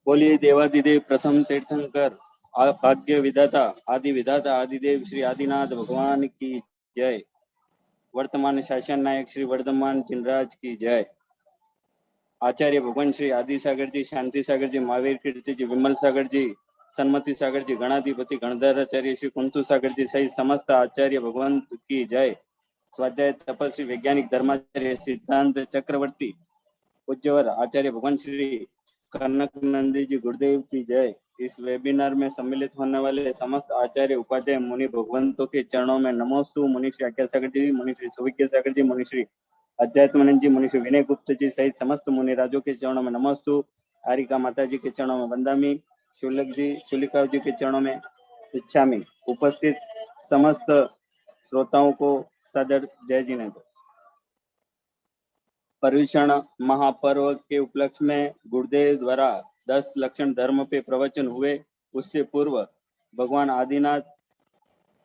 बोलिए देवादिदेव प्रथम तीर्थंकर भाग्य विधाता आदिदेव श्री आदिनाथ भगवान की जय। वर्तमान शासन नायक श्री वर्धमान जिनराज की जय। आचार्य भगवान श्री आदि सागर जी, शांति सागर जी, महावीर कीर्ति जी, विमल सागर जी, सन्मति सागर जी, गणाधिपति गणधराचार्य श्री कुंतु सागर जी सहित समस्त आचार्य भगवान की जय। स्वाध्याय तपस्वी वैज्ञानिक धर्माचार्य सिद्धांत चक्रवर्ती पूज्यवर आचार्य भगवान श्री कनक नंदी जी गुरुदेव की जय। इस वेबिनार में सम्मिलित होने वाले समस्त आचार्य उपाध्याय मुनि भगवंतों के चरणों में नमोस्तु। मुनि श्री आज्ञा सागर जी, मुनि श्री सुविज्ञ सागर जी, मुनि श्री अध्यात्मानंद जी, मुनि श्री विनय गुप्त जी सहित समस्त मुनि राजों के चरणों में नमोस्तु। हारिका माता जी के चरणों में वंदामी, शुल्लक जी, शुलिका जी के चरणों में इच्छामी। उपस्थित समस्त श्रोताओं को सदर जय जिनेन्द्र। पर्युषण महापर्व के उपलक्ष्य में गुरुदेव द्वारा 10 लक्षण धर्म पे प्रवचन हुए। उससे पूर्व भगवान आदिनाथ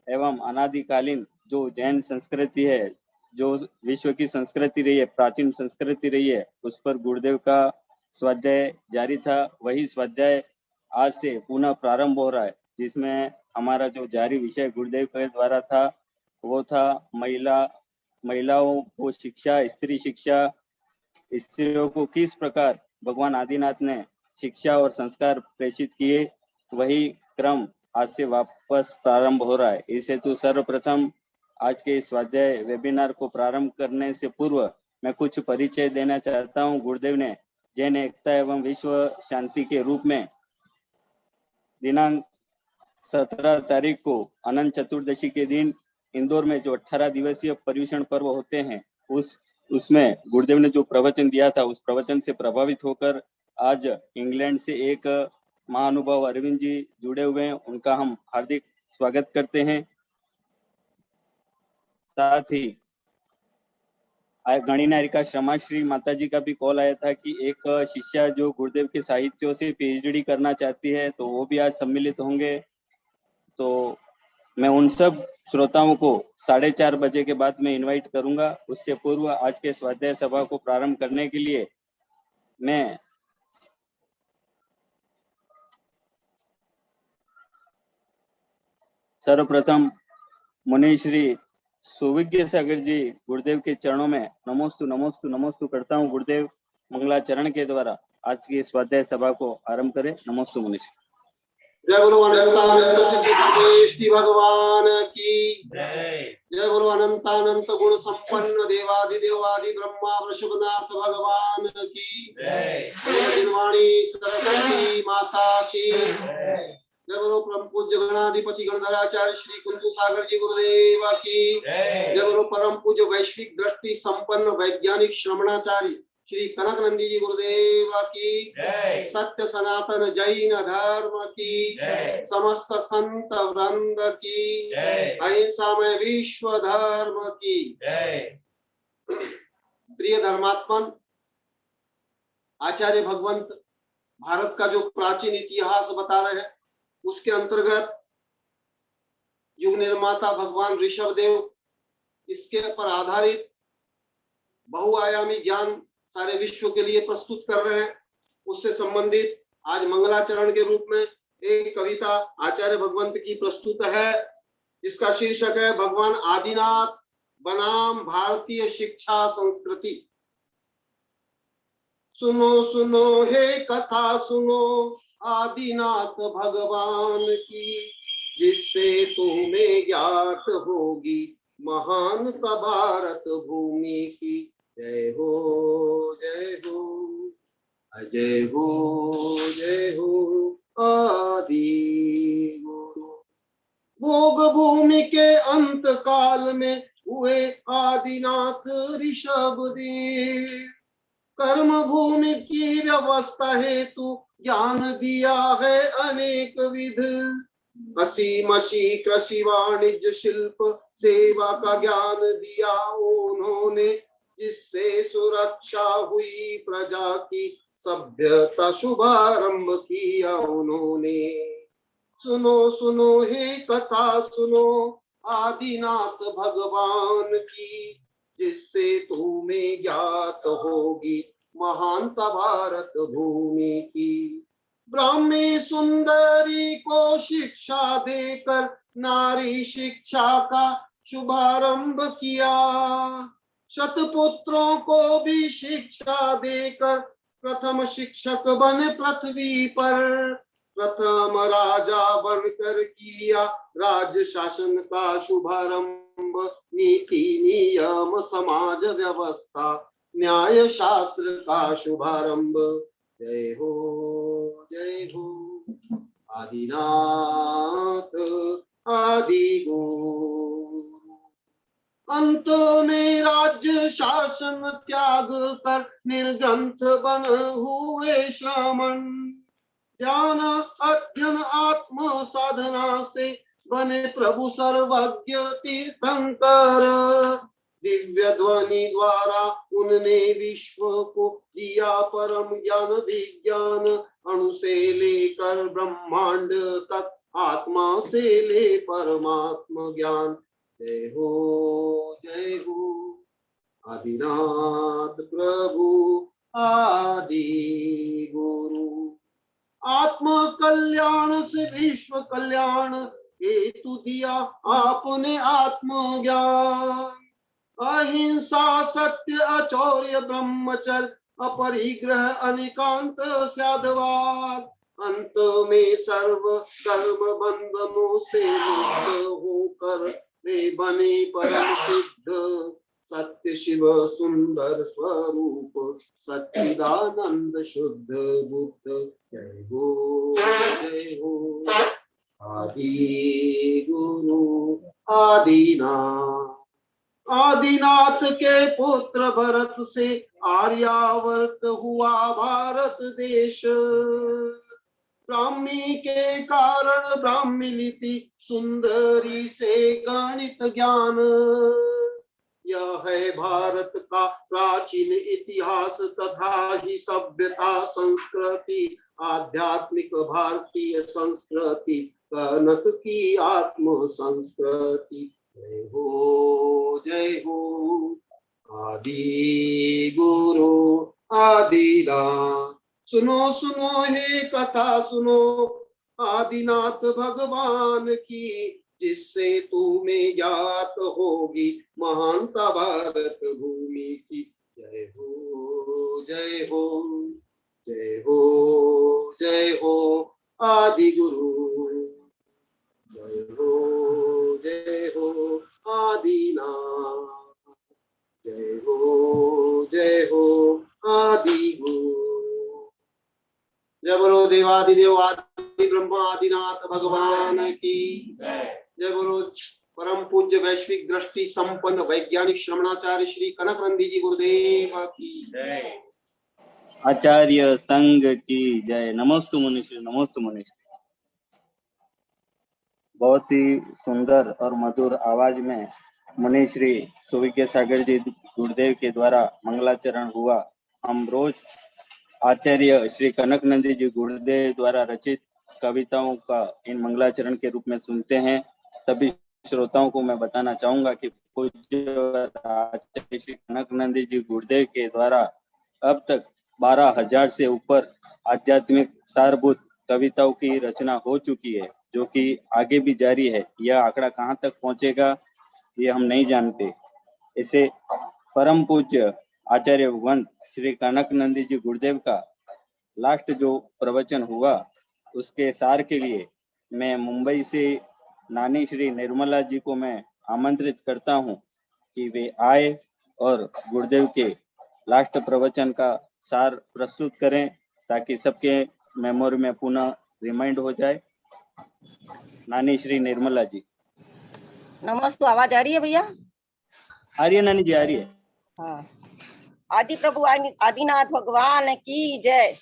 एवं अनादिकालीन जो जैन संस्कृति है, जो विश्व की संस्कृति रही है, प्राचीन संस्कृति रही है, उस पर गुरुदेव का स्वाध्याय जारी था। वही स्वाध्याय आज से पुनः प्रारंभ हो रहा है, जिसमें हमारा जो जारी विषय गुरुदेव के द्वारा था वो था महिलाओं को शिक्षा, स्त्री शिक्षा, स्त्रियों को किस प्रकार भगवान आदिनाथ ने शिक्षा और संस्कार प्रेषित किए। वही क्रम आज से वापस प्रारंभ हो रहा है। इस हेतु सर्वप्रथम आज के स्वाध्याय वेबिनार को प्रारंभ करने से पूर्व मैं कुछ परिचय देना चाहता हूं। गुरुदेव ने जैन एकता एवं विश्व शांति के रूप में दिनांक 17 तारीख को अनंत चतुर्दशी के दिन इंदौर में जो 18 दिवसीय पर्युषण पर्व होते हैं, उसमें गुरुदेव ने जो प्रवचन दिया था, उस प्रवचन से प्रभावित होकर आज इंग्लैंड से एक महानुभाव अरविंद जी जुड़े हुए हैं। उनका हम हार्दिक स्वागत करते हैं। साथ ही गणिनारिका श्रमाश्री माता जी का भी कॉल आया था कि एक शिष्या जो गुरुदेव के साहित्यों से पीएचडी करना चाहती है, तो वो भी आज सम्मिलित होंगे। तो मैं उन सब श्रोताओं को 4:30 बजे के बाद में इनवाइट करूंगा। उससे पूर्व आज के स्वाध्याय सभा को प्रारंभ करने के लिए मैं सर्वप्रथम मुनि श्री सुविज्ञ सागर जी गुरुदेव के चरणों में नमोस्तु नमोस्तु नमोस्तु करता हूँ। गुरुदेव मंगलाचरण के द्वारा आज की स्वाध्याय सभा को आरंभ करें। नमोस्तु मुनि। जय बोलो अनंतानंत सिद्धि भगवान की जय। जय बोलो अनंतानंत गुण संपन्न देवादिदेवादि ब्रह्मा वृषभनाथ भगवान की जय। दिनवाणी सरस्वती माता की जय। जय बोलो परम पूज्य गणाधिपति गणधराचार्य श्री कुंतु सागर जी गुरुदेव की जय। जय बोलो परम पूज्य वैश्विक दृष्टि संपन्न वैज्ञानिक श्रमणाचार्य श्री कनक नंदी जी गुरुदेव की जय। सत्य सनातन जैन धर्म की जय। समस्त संत वृंद की जय। अहिंसामय विश्व धर्म की जय। प्रिय धर्मात्मन, आचार्य भगवंत भारत का जो प्राचीन इतिहास बता रहे हैं, उसके अंतर्गत युग निर्माता भगवान ऋषभ देव इसके पर आधारित बहुआयामी ज्ञान सारे विश्व के लिए प्रस्तुत कर रहे हैं। उससे संबंधित आज मंगलाचरण के रूप में एक कविता आचार्य भगवंत की प्रस्तुत है, जिसका शीर्षक है भगवान आदिनाथ बनाम भारतीय शिक्षा संस्कृति। सुनो सुनो हे कथा सुनो आदिनाथ भगवान की, जिससे तुम्हें ज्ञात होगी महानता भारत भूमि की। जय हो जय हो अजय हो जय हो आदि गुरु। भोग भूमि के अंत काल में हुए आदिनाथ ऋषभ देव। कर्म भूमि की व्यवस्था हेतु ज्ञान दिया है अनेक विध। हसी मसी कृषि वाणिज्य शिल्प सेवा का ज्ञान दिया उन्होंने, जिससे सुरक्षा हुई प्रजा की सभ्यता शुभारंभ किया उन्होंने। सुनो सुनो हे कथा सुनो आदिनाथ भगवान की, जिससे तुम्हें ज्ञात होगी महानता भारत भूमि की। ब्राह्मी सुंदरी को शिक्षा देकर नारी शिक्षा का शुभारंभ किया। शतपुत्रों को भी शिक्षा देकर प्रथम शिक्षक बने पृथ्वी पर। प्रथम राजा बनकर किया राज्य शासन का शुभारंभ। नीति नियम समाज व्यवस्था न्याय शास्त्र का शुभारंभ। जय हो आदिनाथ आदि गुरु। अंत में राज्य शासन त्याग कर निर्ग्रंथ बन हुए श्रमण। ज्ञान अध्ययन आत्म साधना से बने प्रभु सर्वज्ञ तीर्थंकर। दिव्य ध्वनि द्वारा उनने विश्व को दिया परम ज्ञान विज्ञान। अणु से लेकर ब्रह्मांड तक आत्मा से ले परमात्म ज्ञान। जय हो आदिनाथ प्रभु आदि गुरु। आत्म कल्याण से विश्व कल्याण हेतु दिया आपने आत्म ज्ञान। अहिंसा सत्य अचौर्य ब्रह्मचर्य अपरिग्रह अनिकांत साधवाद। अंत में सर्व कर्म बंधनों से मुक्त होकर वे बने परम सिद्ध। सत्य शिव सुंदर स्वरूप सच्चिदानंद शुद्ध बुद्ध। जय हो आदि गुरु आदिनाथ। आदिनाथ के पुत्र भरत से आर्यावर्त हुआ भारत देश। ब्राह्मी के कारण ब्राह्मी लिपि सुंदरी से गणित ज्ञान। यह है भारत का प्राचीन इतिहास तथा ही सभ्यता संस्कृति। आध्यात्मिक भारतीय संस्कृति कनक की आत्म संस्कृति। जय हो आदि गुरु आदिनाथ। सुनो सुनो हे कथा सुनो आदिनाथ भगवान की। जिससे तुम्हें ज्ञात होगी महानता भारत भूमि की। जय हो आदि गुरु। जय हो आदिनाथ। जय हो आदि गुरु। जय बोलो देवादिदेव आदि ब्रह्मा आदिनाथ भगवान की। जय बोलो परम पूज्य वैश्विक दृष्टि संपन्न वैज्ञानिक श्रमणाचार्य श्री कनक नंदी जी गुरुदेव की जय। आचार्य संघ की जय। नमोस्तु मुनिश्री, नमोस्तु मुनिश्री। बहुत ही सुंदर और मधुर आवाज में मुनिश्री सुविज्ञ सागर जी गुरुदेव के द्वारा मंगलाचरण हुआ। हम रोज आचार्य श्री कनक नंदी जी गुरुदेव द्वारा रचित कविताओं का इन मंगलाचरण के रूप में सुनते हैं। सभी श्रोताओं को मैं बताना चाहूंगा कि पूज्य आचार्य श्री कनक नंदी जी गुरुदेव के द्वारा अब तक 12,000 से ऊपर आध्यात्मिक सारभूत कविताओं की रचना हो चुकी है, जो कि आगे भी जारी है। यह आंकड़ा कहाँ तक पहुंचेगा ये हम नहीं जानते। इसे परम पूज्य आचार्य भगवंत श्री कनक नंदी जी गुरुदेव का लास्ट जो प्रवचन हुआ उसके सार के लिए मैं मुंबई से नानी श्री निर्मला जी को मैं आमंत्रित करता हूं कि वे आए और गुरुदेव के लास्ट प्रवचन का सार प्रस्तुत करें, ताकि सबके मेमोरी में पुनः रिमाइंड हो जाए। नानी श्री निर्मला जी। नमस्ते। आवाज आ रही है भैया? आ रही है नानी जी, आ रही है। हाँ। आदि प्रभु आदिनाथ भगवान की जय।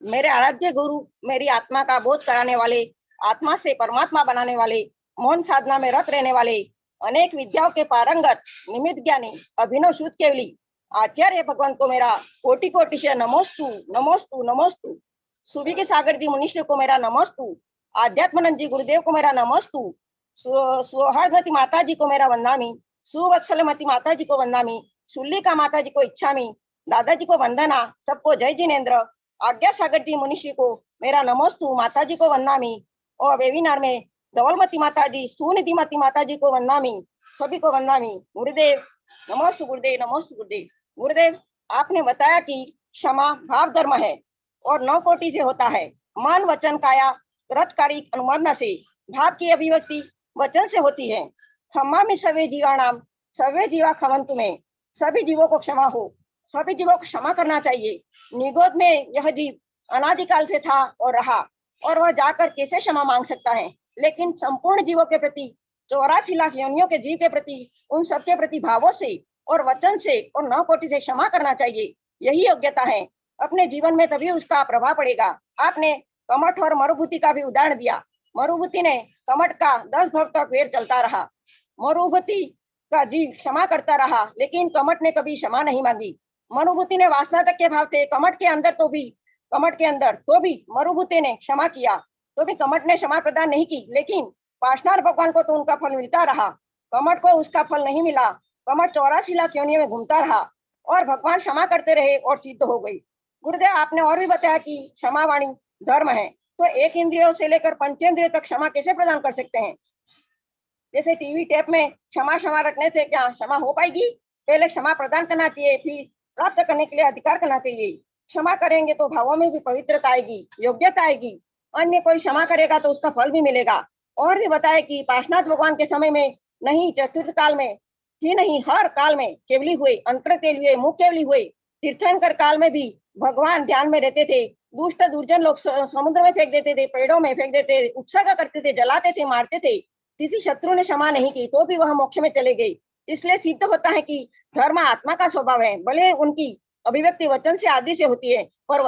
मेरे आराध्य गुरु, मेरी आत्मा का बोध कराने वाले, आत्मा से परमात्मा बनाने वाले, मौन साधना में रत रहने वाले, अनेक विद्याओं के पारंगत, निमित्त ज्ञानी, अभिनव शुद्ध केवली आचार्य भगवान को मेरा कोटि कोटि से नमोस्तु नमोस्तु नमोस्तु। सुबह के सागर जी मुनिश्री को मेरा नमोस्तु। आध्यात्मानंद जी गुरुदेव को मेरा नमोस्तु। सौहार्दमती माता जी को मेरा वंदामी। सुवत्सलमती माता जी को वंदामी। शुल्लिका माता जी को इच्छामी। दादाजी को वंदना। सबको जय जिनेन्द्र। आज्ञा सागर जी मुनिश्री को मेरा नमोस्तु माता जी को वंदनामी। और वेबिनार में धवलमती माता जी, सुनिधिमती माता जी को वंदनामी, सभी को वंदनामी। गुरुदेव नमोस्तु गुरुदेव, नमोस्तु गुरुदेव। गुरुदेव आपने बताया कि क्षमा भाव धर्म है और 9 कोटि से होता है। मन वचन काया कृतकारी अनुमोदना से भाव की अभिव्यक्ति वचन से होती है। क्षमा में सवे जीवाणाम सवे जीवा खवंतु में, सभी जीवों को क्षमा हो, सभी जीवों को क्षमा करना चाहिए। निगोद में यह जीव अनादिकाल से था और रहा, और वह जाकर कैसे क्षमा मांग सकता है। लेकिन संपूर्ण जीवों के प्रति, 84 लाख योनियों के जीव के प्रति, उन सबके प्रति भावों से और वचन से और 9 कोटि से क्षमा करना चाहिए। यही योग्यता है। अपने जीवन में तभी उसका प्रभाव पड़ेगा। आपने कमठ और मरुभूति का भी उदाहरण दिया। मरुभूति ने कमठ का 10 भव तक वेर चलता रहा। मरुभूति का जीव क्षमा करता रहा, लेकिन कमठ ने कभी क्षमा नहीं मांगी। मरुभूति ने वासना तक के भाव थे कमठ के अंदर तो भी मरुभूति ने क्षमा किया, तो भी कमठ ने क्षमा प्रदान नहीं की। लेकिन पाषाण भगवान को तो उनका फल मिलता रहा, कमठ को उसका फल नहीं मिला। कमठ 84 लाख योनियों में घूमता रहा और भगवान क्षमा करते रहे और सिद्ध हो गई। गुरुदेव आपने और भी बताया कि क्षमा वाणी धर्म है, तो एक इंद्रियों से लेकर पंचेंद्रिय तक क्षमा कैसे प्रदान कर सकते हैं? जैसे टीवी टेप में क्षमा रखने से क्या क्षमा हो पाएगी? पहले क्षमा प्रदान करना चाहिए, फिर प्राप्त करने के लिए अधिकार करना चाहिए। क्षमा करेंगे तो भावों में भी पवित्रता आएगी, योग्यता आएगी। अन्य कोई क्षमा करेगा तो उसका फल भी मिलेगा। और भी बताए कि पार्श्वनाथ भगवान के समय में नहीं, चतुर्थ काल में ही नहीं, हर काल में केवली हुए, अंतर केवली, मुख केवली हुए। तीर्थंकर काल में भी भगवान ध्यान में रहते थे। दुष्ट दुर्जन लोग समुद्र में फेंक देते थे, पेड़ों में फेंक देते, उत्सर्ग करते थे, जलाते थे, मारते थे। किसी शत्रु ने क्षमा नहीं की तो भी वह मोक्ष में चले गए। इसलिए सिद्ध होता है कि धर्म आत्मा का स्वभाव है। भले उनकी अभिव्यक्ति वचन से आदि से होती है, पर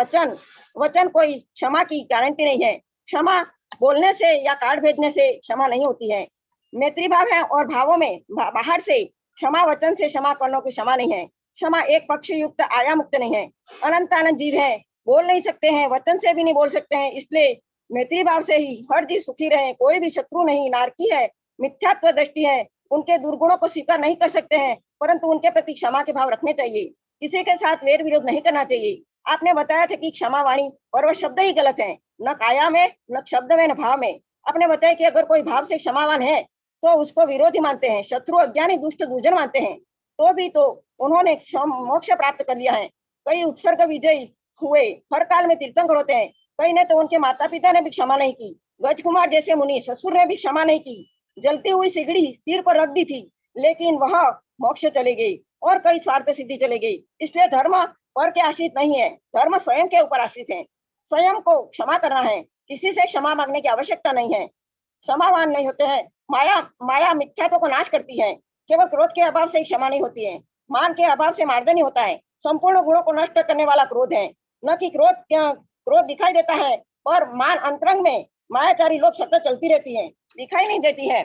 वचन कोई क्षमा की गारंटी नहीं है। क्षमा बोलने से या कार्ड भेजने से क्षमा नहीं होती है। मैत्री भाव है और भावों में बाहर से क्षमा, वचन से क्षमा करने की क्षमा नहीं है। क्षमा एक पक्ष युक्त आया मुक्त नहीं है। अनंत अनंत जीव है, बोल नहीं सकते हैं, वचन से भी नहीं बोल सकते हैं। इसलिए मैत्री भाव से ही हर जीव सुखी रहे। कोई भी शत्रु नहीं, नारकी है, मिथ्यात्व दृष्टि है, उनके दुर्गुणों को स्वीकार नहीं कर सकते हैं, परंतु उनके प्रति क्षमा के भाव रखने चाहिए। किसी के साथ वेर विरोध नहीं करना चाहिए। आपने बताया था कि क्षमा वाणी और वह शब्द ही गलत है, न काया में, न शब्द में, न भाव में। आपने बताया कि अगर कोई भाव से क्षमावान है तो उसको विरोधी मानते हैं, शत्रु, अज्ञानी, दुष्ट, दुर्जन मानते हैं। तो भी तो उन्होंने मोक्ष प्राप्त कर लिया है। कई उत्सर्ग विजयी हुए, हर काल में तीर्थंकर होते हैं। कई ने तो उनके माता पिता ने भी क्षमा नहीं की। गजकुमार जैसे मुनि ससुर ने भी क्षमा नहीं की। जलती हुई सिगड़ी सिर पर रख दी थी, लेकिन वह मोक्ष चले गई और कई स्वार्थ सिद्धि चले गई। इसलिए धर्म पर के आश्रित नहीं है, धर्म स्वयं के ऊपर आश्रित है। स्वयं को क्षमा करना है, किसी से क्षमा मांगने की आवश्यकता नहीं है। क्षमावान नहीं होते हैं। माया मिथ्यात्व को नाश करती है। केवल क्रोध के अभाव से क्षमा नहीं होती है, मान के अभाव से मार्दनी होता है। संपूर्ण गुणों को नष्ट करने वाला क्रोध है, न कि क्रोध दिखाई देता है, पर मान अंतरंग में मायाचारी लोग सतत चलती रहती है, दिखाई नहीं देती है।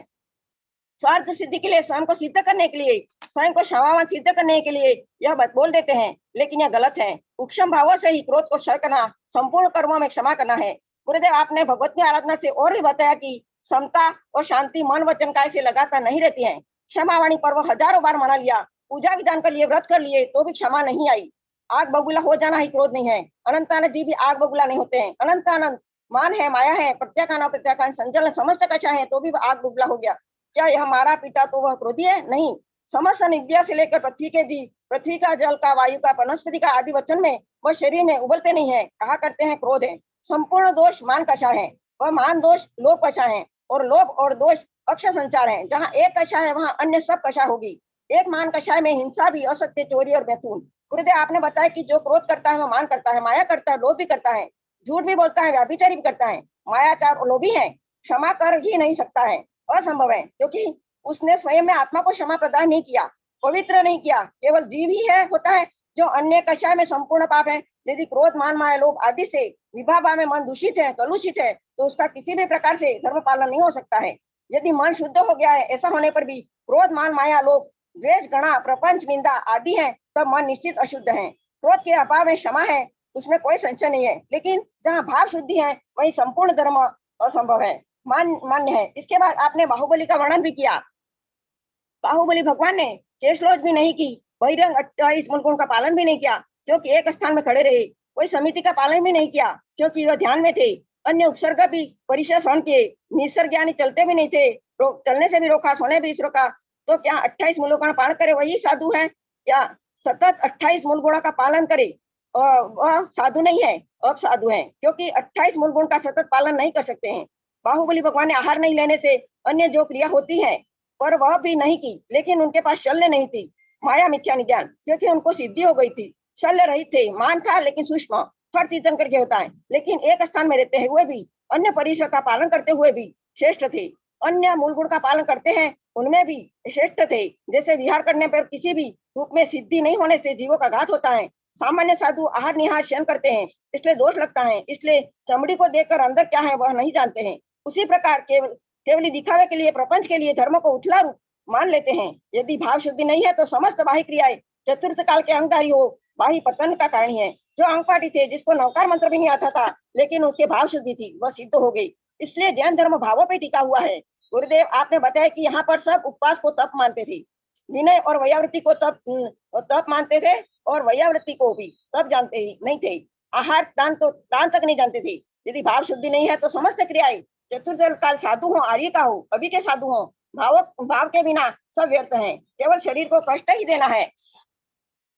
स्वार्थ सिद्धि के लिए, स्वयं को सिद्ध करने के लिए, स्वयं को क्षमावान सिद्ध करने के लिए यह बात बोल देते हैं, लेकिन यह गलत है। सूक्ष्म भावों से ही क्रोध को क्षय करना, संपूर्ण कर्मों में क्षमा करना है। गुरुदेव आपने भगवत की आराधना से और भी बताया कि समता और शांति मन वचन काय से लगातार नहीं रहती है। क्षमावाणी पर्व हजारों बार मना लिया, पूजा विधान कर लिए, व्रत कर लिए, तो भी क्षमा नहीं आई। आग बबूला हो जाना ही क्रोध नहीं है। अनंतानंद जी भी आग बबूला नहीं होते हैं। अनंतानंद मान है, माया है, प्रत्याखान प्रत्याखान संचलन समस्त कक्षा है, तो भी आग बबूला हो गया। क्या यह मारा पीटा तो वह क्रोधी है? नहीं। समस्त निद्या से लेकर पृथ्वी के जीव, पृथ्वी का, जल का, वायु का, वनस्पति का आदि वचन में वह शरीर में उबलते नहीं है, कहा करते हैं क्रोध है। संपूर्ण दोष मान कषा है, वह मान दोष लोभ कषा है, और लोभ और दोष अक्ष संचार है। जहाँ एक कषा है वहाँ अन्य सब कषा होगी। एक मान कषाय में हिंसा भी, असत्य, चोरी और मैथुन। गुरुदेव आपने बताया कि जो क्रोध करता है वह मान करता है, माया करता है, लोभ भी करता है, झूठ भी बोलता है, व्याभिचारी भी करता है, मायाचार और लोभी है। क्षमा कर ही नहीं सकता है, असंभव है, क्योंकि उसने स्वयं में आत्मा को क्षमा प्रदान नहीं किया, पवित्र नहीं किया। केवल जीव ही है होता है जो अन्य कषाय में संपूर्ण पाप है। यदि क्रोध, मान, माया, लोभ आदि से विभाव में मन दूषित है, कलुषित है, तो उसका किसी भी प्रकार से धर्म पालन नहीं हो सकता है। यदि मन शुद्ध हो गया है, ऐसा होने पर भी क्रोध, मान, माया, लोभ, द्वेष, घृणा, प्रपंच, निंदा आदि है, तब मन निश्चित अशुद्ध है। क्रोध के अभाव में क्षमा है, उसमें कोई संशय नहीं है। लेकिन जहाँ भाव शुद्धि है वही संपूर्ण धर्म असंभव है, मान्य है। इसके बाद आपने बाहुबली का वर्णन भी किया। बाहुबली भगवान ने केशलोज भी नहीं की, बहिरंग 28 मुल्कों का पालन भी नहीं किया, क्योंकि एक स्थान में खड़े रहे। कोई समिति का पालन भी नहीं किया, क्योंकि वह ध्यान में थे। अन्य उपसर्ग भी परिचय सहन किए, निसर्ग ज्ञानी चलते भी नहीं थे, चलने से भी रोका, सोने भी रोका। तो क्या 28 मूल गुण पालन करे वही साधु है? क्या सतत 28 मूल गुणों का पालन करे वह साधु नहीं है, अब साधु है, क्योंकि 28 मूल गुण का सतत पालन नहीं कर सकते हैं। बाहुबली भगवान ने आहार नहीं लेने से अन्य जो क्रिया होती है पर वह भी नहीं की, लेकिन उनके पास शल्य नहीं थी, माया मिथ्या निज्ञान, क्योंकि उनको सिद्धि हो गई थी। शल्य रहित थे, मान था लेकिन सूक्ष्म, थर तीर्थंकर के होता है, लेकिन एक स्थान में रहते हुए भी, अन्य परिसर का पालन करते हुए भी श्रेष्ठ थे। अन्य मूल गुण का पालन करते हैं उनमें भी श्रेष्ठ थे। जैसे विहार करने पर किसी भी रूप में सिद्धि नहीं होने से जीवों का घात होता है। सामान्य साधु आहार निहार शयन करते हैं, इसलिए दोष लगता है, इसलिए चमड़ी को देखकर अंदर क्या है वह नहीं जानते हैं। उसी प्रकार केवल दिखावे के लिए, प्रपंच के लिए धर्म को उथला रूप मान लेते हैं। यदि भाव शुद्धि नहीं है तो समस्त बाह्य क्रियाएं चतुर्थ काल के अंगधारी हो बाह्य पतन का कारण है। जो अंगपाठी थे, जिसको नवकार मंत्र भी नहीं आता था, लेकिन उसके भाव शुद्धि थी, वह सिद्ध हो गई। इसलिए जैन धर्म भावों पे टिका हुआ है। गुरुदेव आपने बताया कि यहाँ पर सब उपवास को तप मानते थे, विनय और वैयावृत्ति को तप मानते थे, और वैयावृत्ति को भी तप जानते ही नहीं थे। आहार दान तो दान तक नहीं जानते थे। यदि भाव शुद्धि नहीं है तो समस्त क्रियाएं चतुर्थ काल साधु हो, आर्य का हो, अभी के साधु हो, भाव के बिना सब व्यर्थ है, केवल शरीर को कष्ट ही देना है।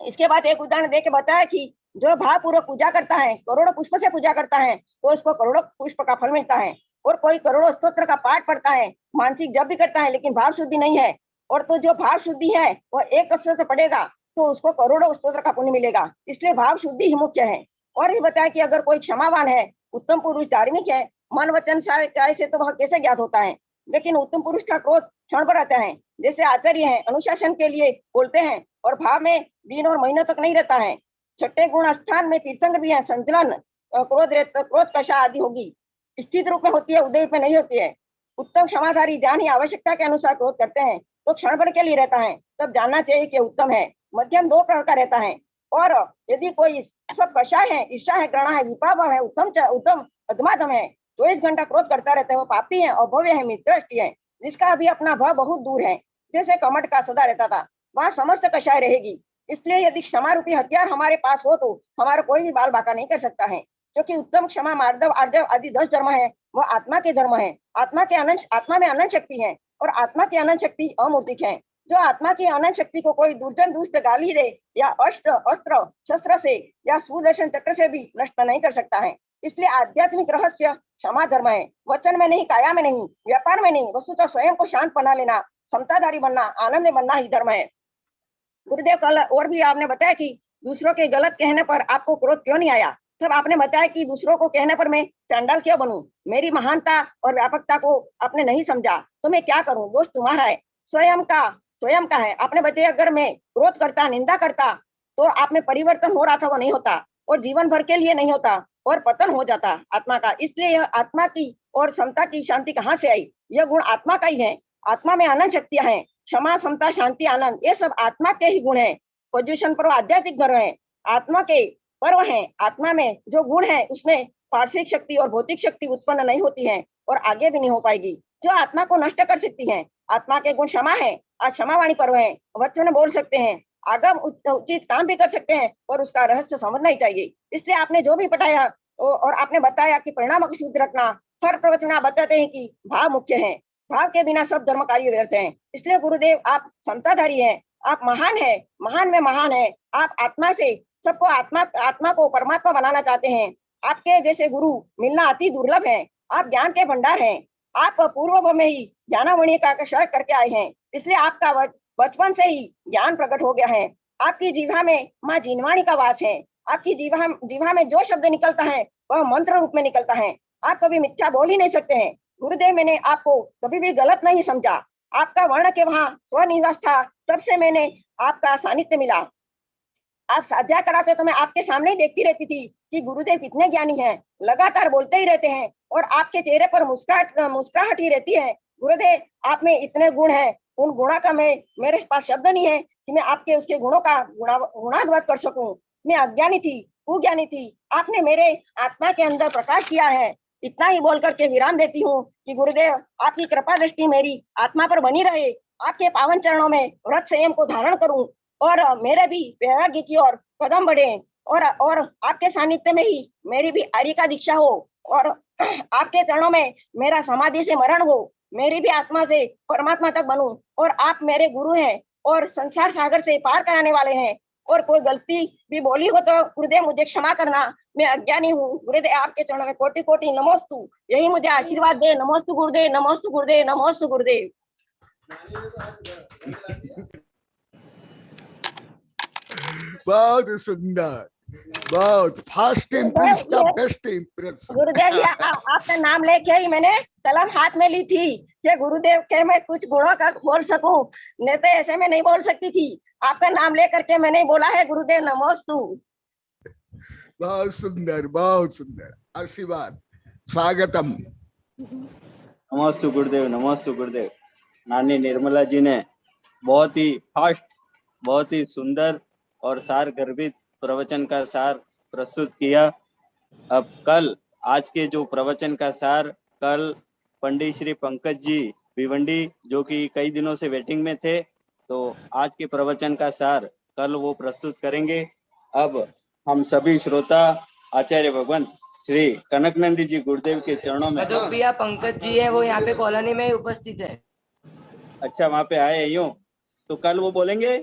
इसके बाद एक उदाहरण देके बताया कि जो भाव पूर्वक पूजा करता है, करोड़ों पुष्प से पूजा करता है, तो उसको करोड़ों पुष्प का फल मिलता है। और कोई करोड़ों स्तोत्र का पाठ पढ़ता है, मानसिक जप भी करता है, लेकिन भाव शुद्धि नहीं है, और तो जो भाव शुद्धि है वह एक स्तोत्र पढ़ेगा तो उसको करोड़ों स्तोत्र का पुण्य मिलेगा। इसलिए भाव शुद्धि ही मुख्य है। और भी बताया कि अगर कोई क्षमावान है, उत्तम पुरुष, धार्मिक है, मन वचन से तो वह कैसे ज्ञात होता है, लेकिन उत्तम पुरुष का क्रोध क्षण पर आता है। जैसे आचार्य हैं, अनुशासन के लिए बोलते हैं और भाव में दिन और महीनों तक नहीं रहता है। छठे गुण स्थान में तीर्थंकर भी है, संचलन, क्रोध कषा आदि होगी, स्थित रूप में होती है, उदय रूप में नहीं होती है। उत्तम क्षमाधारी ज्ञान ही आवश्यकता के अनुसार क्रोध करते हैं तो क्षण भर के लिए रहता है, तब जानना चाहिए कि उत्तम है। मध्यम दो प्रकार का रहता है, और यदि कोई सब कषाय है, ईर्षा है, घृणा है, विपाप है, उत्तम अधमाधम है, 24 घंटा क्रोध करता रहता है, वो पापी है, अभव्य है, मित्रष्टि है, जिसका अभी अपना भाव बहुत दूर है। जैसे कमट का सदा रहता था, वहाँ समस्त कषाय रहेगी। इसलिए यदि क्षमा रूपी हथियार हमारे पास हो तो हमारा कोई भी बाल बाका नहीं कर सकता है, क्योंकि उत्तम क्षमा, मार्दव, आर्जव आदि 10 धर्म है, वह आत्मा के धर्म है। आत्मा में अनंत शक्ति है, और आत्मा की अनंत शक्ति अमूर्तिक है। जो आत्मा की अनंत शक्ति को कोई दुर्जन दुष्ट गाली दे या अस्त्र शस्त्र से या सुदर्शन चक्र से भी नष्ट नहीं कर सकता है। इसलिए आध्यात्मिक रहस्य क्षमा धर्म है। वचन में नहीं, काया में नहीं, व्यापार में नहीं, वस्तुतः स्वयं को शांत बना लेना, समताधारी बनना, आनंद में बनना ही धर्म है। गुरुदेव कल और भी आपने बताया कि दूसरों के गलत कहने पर आपको क्रोध क्यों नहीं आया। तब आपने बताया कि दूसरों को कहने पर मैं चांडाल क्यों बनूं, मेरी महानता और व्यापकता को आपने नहीं समझा, तो मैं क्या करूं, दोष तुम्हारा है, स्वयं का है। आपने बताया अगर मैं क्रोध करता, निंदा करता, तो आप में परिवर्तन हो रहा था, वो नहीं होता, और जीवन भर के लिए नहीं होता, और पतन हो जाता आत्मा का। इसलिए यह आत्मा की और समता की शांति कहाँ से आई? यह गुण आत्मा का ही है। आत्मा में अनंत शक्तियां हैं, क्षमा, समता, शांति, आनंद, ये सब आत्मा के ही गुण है। पोजिशन पर आध्यात्मिक धर्म है, आत्मा के पर्व है। आत्मा में जो गुण है उसमें पार्थिव शक्ति और भौतिक शक्ति उत्पन्न नहीं होती है, और आगे भी नहीं हो पाएगी, जो आत्मा को नष्ट कर सकती है। आत्मा के गुण क्षमा है, आज क्षमावाणी पर्व है, वचन बोल सकते हैं, आगम उचित काम भी कर सकते हैं, और उसका रहस्य समझना ही चाहिए। इसलिए आपने जो भी पढ़ाया और आपने बताया कि परिणाम को शुद्ध रखना, हर प्रवचन आप बताते हैं कि भाव मुख्य है, भाव के बिना सब धर्म कार्य व्यर्थ हैं। इसलिए गुरुदेव आप समताधारी हैं, आप महान है, महान में महान है। आप आत्मा से सबको आत्मा को परमात्मा बनाना चाहते हैं। आपके जैसे गुरु मिलना अति दुर्लभ है। आप ज्ञान के भंडार हैं। आप पूर्व में ही ज्ञानावणी का आकर्षण करके आए हैं, इसलिए आपका बचपन से ही ज्ञान प्रकट हो गया है। आपकी जीवा में माँ जिनवाणी का वास है। आपकी जीवा में जो शब्द निकलता है वह मंत्र रूप में निकलता है। आप कभी मिथ्या बोल ही नहीं सकते हैं। गुरुदेव मैंने आपको कभी भी गलत नहीं समझा। आपका वर्ण के वहाँ स्वनिवास था, तब से मैंने आपका सानिध्य मिला। आप साध्या कराते तो मैं आपके सामने ही देखती रहती थी कि गुरुदेव कितने ज्ञानी हैं, लगातार बोलते ही रहते हैं, और आपके चेहरे पर मुस्कुराहट ही रहती है। गुरुदेव आप में इतने गुण हैं, उन गुणों का मेरे पास शब्द नहीं है कि मैं आपके उसके गुणों का गुणानुवाद कर सकूं। मैं अज्ञानी थी, कुज्ञानी थी, आपने मेरे आत्मा के अंदर प्रकाश किया है। इतना ही बोल करके विराम देती हूँ कि गुरुदेव आपकी कृपा दृष्टि मेरी आत्मा पर बनी रहे। आपके पावन चरणों में व्रत संयम को धारण करूं, और मेरे भी वैराग्य की ओर कदम बढ़े, और आपके सानिध्य में ही मेरी भी आर्य का दीक्षा हो और आपके चरणों में मेरा समाधि से मरण हो, मेरी भी आत्मा से परमात्मा तक बनूं। और आप मेरे गुरु हैं और संसार सागर से पार कराने वाले हैं। और कोई गलती भी बोली हो तो गुरुदेव मुझे क्षमा करना, मैं अज्ञानी हूँ। गुरुदेव आपके चरणों में कोटि कोटि नमोस्तु, यही मुझे आशीर्वाद दे। नमोस्तु गुरुदेव, नमोस्तु गुरुदेव, नमोस्तु गुरुदेव। बहुत सुंदर, बहुत फास्ट इम्प्रेस था, बेस्ट इम्प्रेस। गुरुदेव ये आपका नाम लेके ही मैंने कलम हाथ में ली थी कि गुरुदेव के मैं कुछ गुणों का बोल सकूं, नहीं तो ऐसे में नहीं बोल सकती थी। आपका नाम लेकर के मैंने बोला है गुरुदेव नमोस्तु। बहुत सुंदर, बहुत सुंदर, आशीर्वाद, स्वागतम। नमोस्तु गुरुदेव, नमोस्तु गुरुदेव। नानी निर्मला जी ने बहुत ही फास्ट, बहुत ही सुंदर और सार गर्भित प्रवचन का सार प्रस्तुत किया। अब कल आज के जो प्रवचन का सार कल पंडित श्री पंकज जी भिवंडी, जो कि कई दिनों से वेटिंग में थे, तो आज के प्रवचन का सार कल वो प्रस्तुत करेंगे। अब हम सभी श्रोता आचार्य भगवंत श्री कनकनंदी जी गुरुदेव के चरणों में। जो प्रिया पंकज जी है वो यहाँ पे कॉलोनी में उपस्थित है। अच्छा, वहाँ पे आए यूं, तो कल वो बोलेंगे?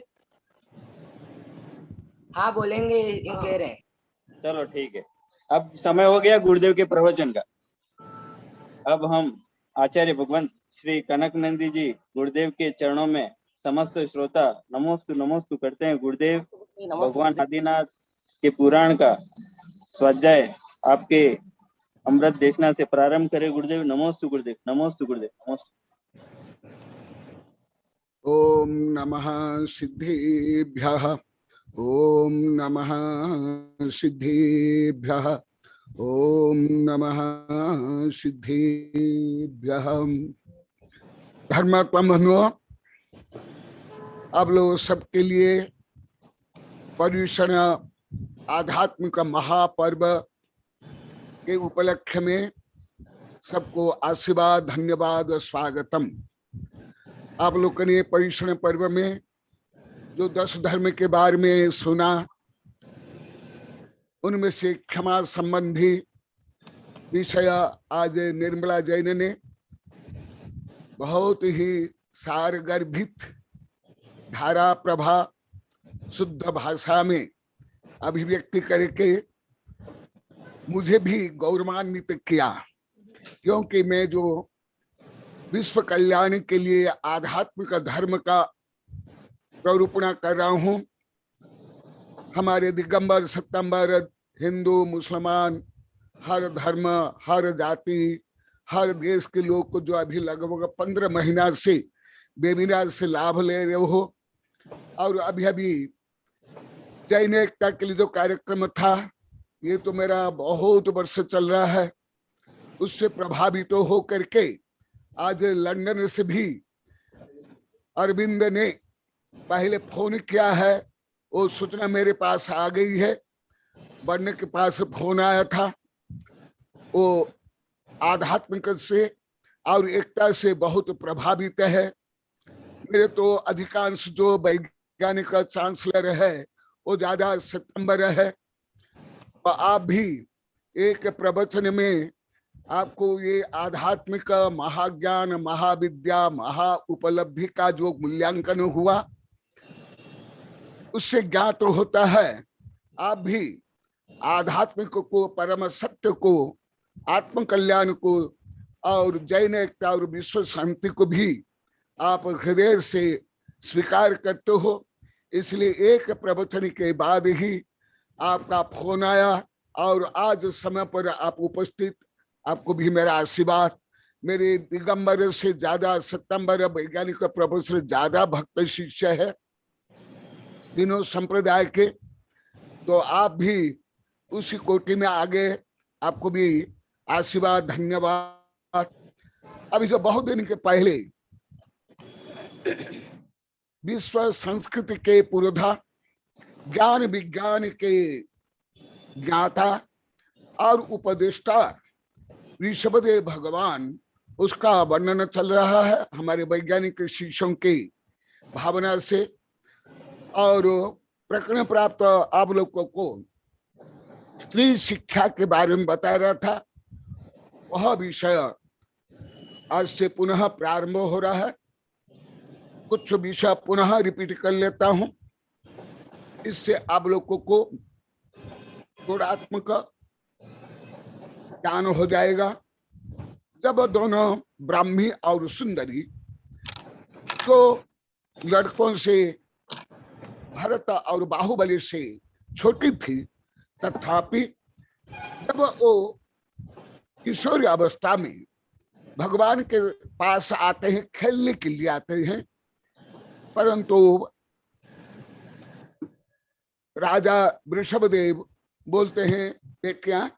हाँ बोलेंगे, यूं कह रहे हैं। चलो ठीक है। अब समय हो गया गुरुदेव के प्रवचन का। अब हम आचार्य भगवंत श्री कनकनंदी जी गुरुदेव के चरणों में समस्त श्रोता नमोस्तु नमोस्तु करते हैं। गुरुदेव भगवान आदिनाथ के पुराण का स्वाध्याय आपके अमृत देशना से प्रारंभ करें। गुरुदेव नमोस्तु गुरुदेव, नमोस्तु गुरुदेव, नमोस्तु। ओम नमः सिद्धिभ्यः, ओम नमः सिद्धिभ्यः, ओम नमः सिद्धिभ्यः। धर्मात्मा, अब लोग सबके लिए पर्युषण आध्यात्मिक महापर्व के उपलक्ष्य में सबको आशीर्वाद, धन्यवाद, स्वागतम। आप लोगों ने पर्युषण पर्व में जो 10 धर्म के बारे में सुना, उनमें से क्षमा संबंधी विषय आज निर्मला जैन ने बहुत ही सारगर्भित धारा प्रभा शुद्ध भाषा में अभिव्यक्ति करके मुझे भी गौरवान्वित किया, क्योंकि मैं जो विश्व कल्याण के लिए आध्यात्मिक धर्म का प्ररूपण कर रहा हूँ, हमारे दिगंबर सत्तंबर हिंदू मुसलमान हर धर्म, हर जाति, हर देश के लोग को जो अभी लगभग 15 महीना से वेबिनार से लाभ ले रहे हो, और अभी जैन एकता के लिए जो कार्यक्रम था, ये तो मेरा बहुत वर्ष चल रहा है। उससे प्रभावित तो हो करके आज लंदन से भी अरविंद ने पहले फोन किया है, वो सूचना मेरे पास आ गई है। वर्ण के पास फोन आया था, वो आध्यात्मिक से और एकता से बहुत प्रभावित है। मेरे तो अधिकांश जो वैज्ञानिक चांसलर है वो ज्यादा सितंबर है, और आप भी एक प्रवचन में आपको ये आध्यात्मिक महाज्ञान, महाविद्या, महा उपलब्धि का जो मूल्यांकन हुआ, उससे ज्ञात होता है आप भी आध्यात्मिक को, परम सत्य को, आत्म कल्याण को और जैन एकता और विश्व शांति को भी आप हृदय से स्वीकार करते हो। इसलिए एक प्रवचन के बाद ही आपका फोन आया और आज समय पर आप उपस्थित, आपको भी मेरा आशीर्वाद। मेरे दिगंबर से ज्यादा सितंबर वैज्ञानिक प्रोफेसर ज्यादा भक्त शिष्य है तीनों संप्रदाय के, तो आप भी उसी कोटि में आगे, आपको भी आशीर्वाद, धन्यवाद। अभी जो बहुत दिन के पहले विश्व संस्कृति के पुरोधा, ज्ञान विज्ञान के ज्ञाता और उपदेष्टा ऋषभदेव भगवान, उसका वर्णन चल रहा है हमारे वैज्ञानिक शिष्यों की भावना से। और प्रकरण प्राप्त आप लोगों को स्त्री शिक्षा के बारे में बता रहा था। वह विषय आज से पुनः प्रारंभ हो रहा है। कुछ विषय पुनः रिपीट कर लेता हूं, इससे आप लोगों को गुणात्मक ज्ञान हो जाएगा। जब दोनों ब्राह्मी और सुंदरी तो लड़कों से, भरत और बाहुबली से छोटी थी, तथापि जब वो किशोरी अवस्था में भगवान के पास आते हैं, खेलने के लिए आते हैं, परंतु राजा वृषभदेव बोलते हैं, बेटियां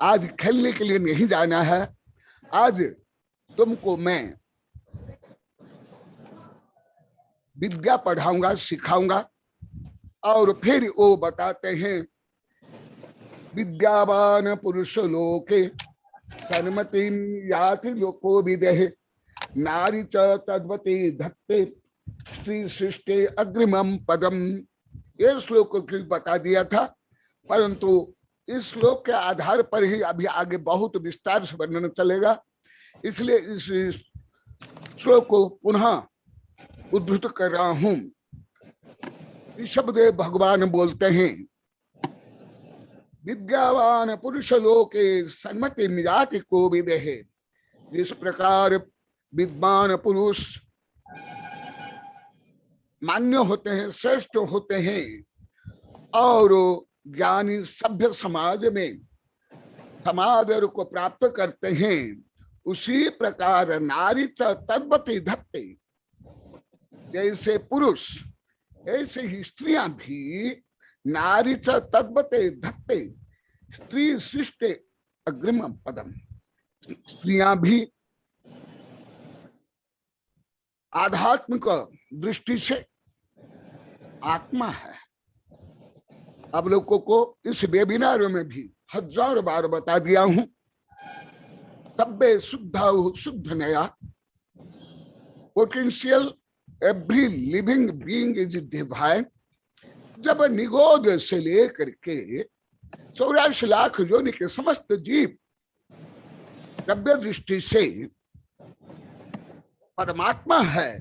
आज खेलने के लिए नहीं जाना है, आज तुमको मैं विद्या पढ़ाऊंगा, सिखाऊंगा। और फिर वो बताते हैं, विद्यावान पुरुष लोके सन्मतिं याति लोको विदेह नारी च तद्वती धत्ते स्त्री सृष्टि अग्रिमम पदम। ये श्लोक की बता दिया था, परंतु इस श्लोक के आधार पर ही अभी आगे बहुत विस्तार से वर्णन चलेगा, इसलिए इस श्लोक को पुनः उद्धृत कर रहा हूं। ऋषभदेव भगवान बोलते हैं, विद्यावान पुरुष लोके सन्मति मिजाति को विदेहे। जिस प्रकार विद्वान पुरुष मान्य होते हैं, श्रेष्ठ होते हैं और ज्ञानी सभ्य समाज में समादर को प्राप्त करते हैं, उसी प्रकार नारी च तद्वती धत्ते। जैसे पुरुष ऐसे ही स्त्रियां भी नारी च तद्वते धत्ते स्त्री सृष्टि अग्रिम पदम। स्त्रियां भी आध्यात्मिक दृष्टि से आत्मा है। अब लोगों को इस वेबिनार में भी 1000 बार बता दिया हूं, सब्बे शुद्ध शुद्ध नया potential every living being is divine. जब निगोद से लेकर के 84 लाख योनि के समस्त जीव दिव्य दृष्टि से परमात्मा है,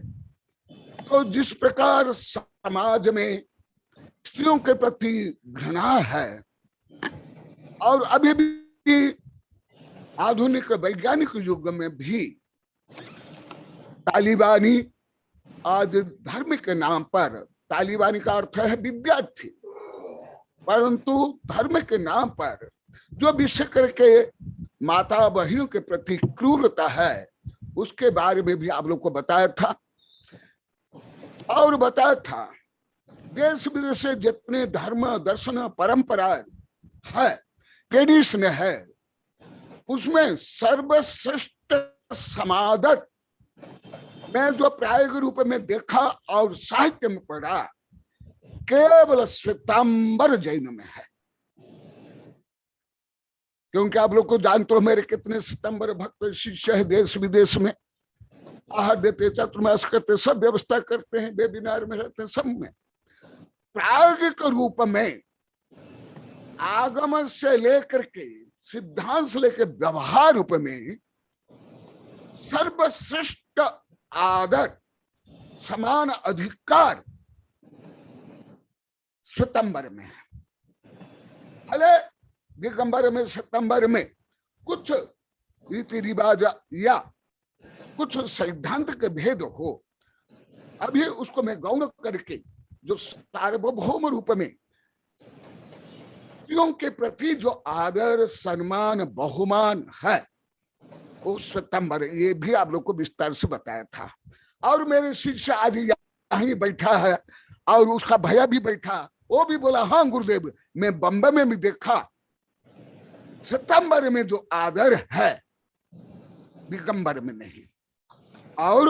तो जिस प्रकार समाज में स्त्रियों के प्रति घृणा है और अभी भी आधुनिक वैज्ञानिक युग में भी तालिबानी आज धर्म के नाम पर, तालिबानी का अर्थ है विद्यार्थी, परंतु धर्म के नाम पर जो विषय करके माता बहनों के प्रति क्रूरता है, उसके बारे में भी आप लोग को बताया था। और बताया था देश विदेश से जितने धर्म दर्शन परंपरा है, ट्रेडिशन है, उसमें सर्वश्रेष्ठ समादर मैं जो प्रायोगिक रूप में देखा और साहित्य में पढ़ा, केवल श्वेतांबर जैन में है। क्योंकि आप लोग को जानते हो मेरे कितने श्वेतांबर भक्त शिष्य है देश विदेश में, आहार देते, चतुर्मास करते, सब व्यवस्था करते हैं, वेबिनार में रहते हैं, सब में प्रायोगिक रूप में आगम से लेकर के सिद्धांत से लेकर व्यवहार रूप में सर्वश्रेष्ठ आदर समान अधिकार श्वेतांबर में है। भले दिगंबर में श्वेतांबर में कुछ रीति रिवाज या कुछ सिद्धांत के भेद हो, अभी उसको मैं गौण करके जो सार्वभौम रूप में स्त्रियों के प्रति जो आदर सम्मान बहुमान है, वो श्वेतांबर, ये भी आप लोग को विस्तार से बताया था। और मेरे शिष्य आज यहीं बैठा है और उसका भैया भी बैठा, वो भी बोला हाँ गुरुदेव, मैं बम्बई में भी देखा श्वेतांबर में जो आदर है दिगंबर में नहीं। और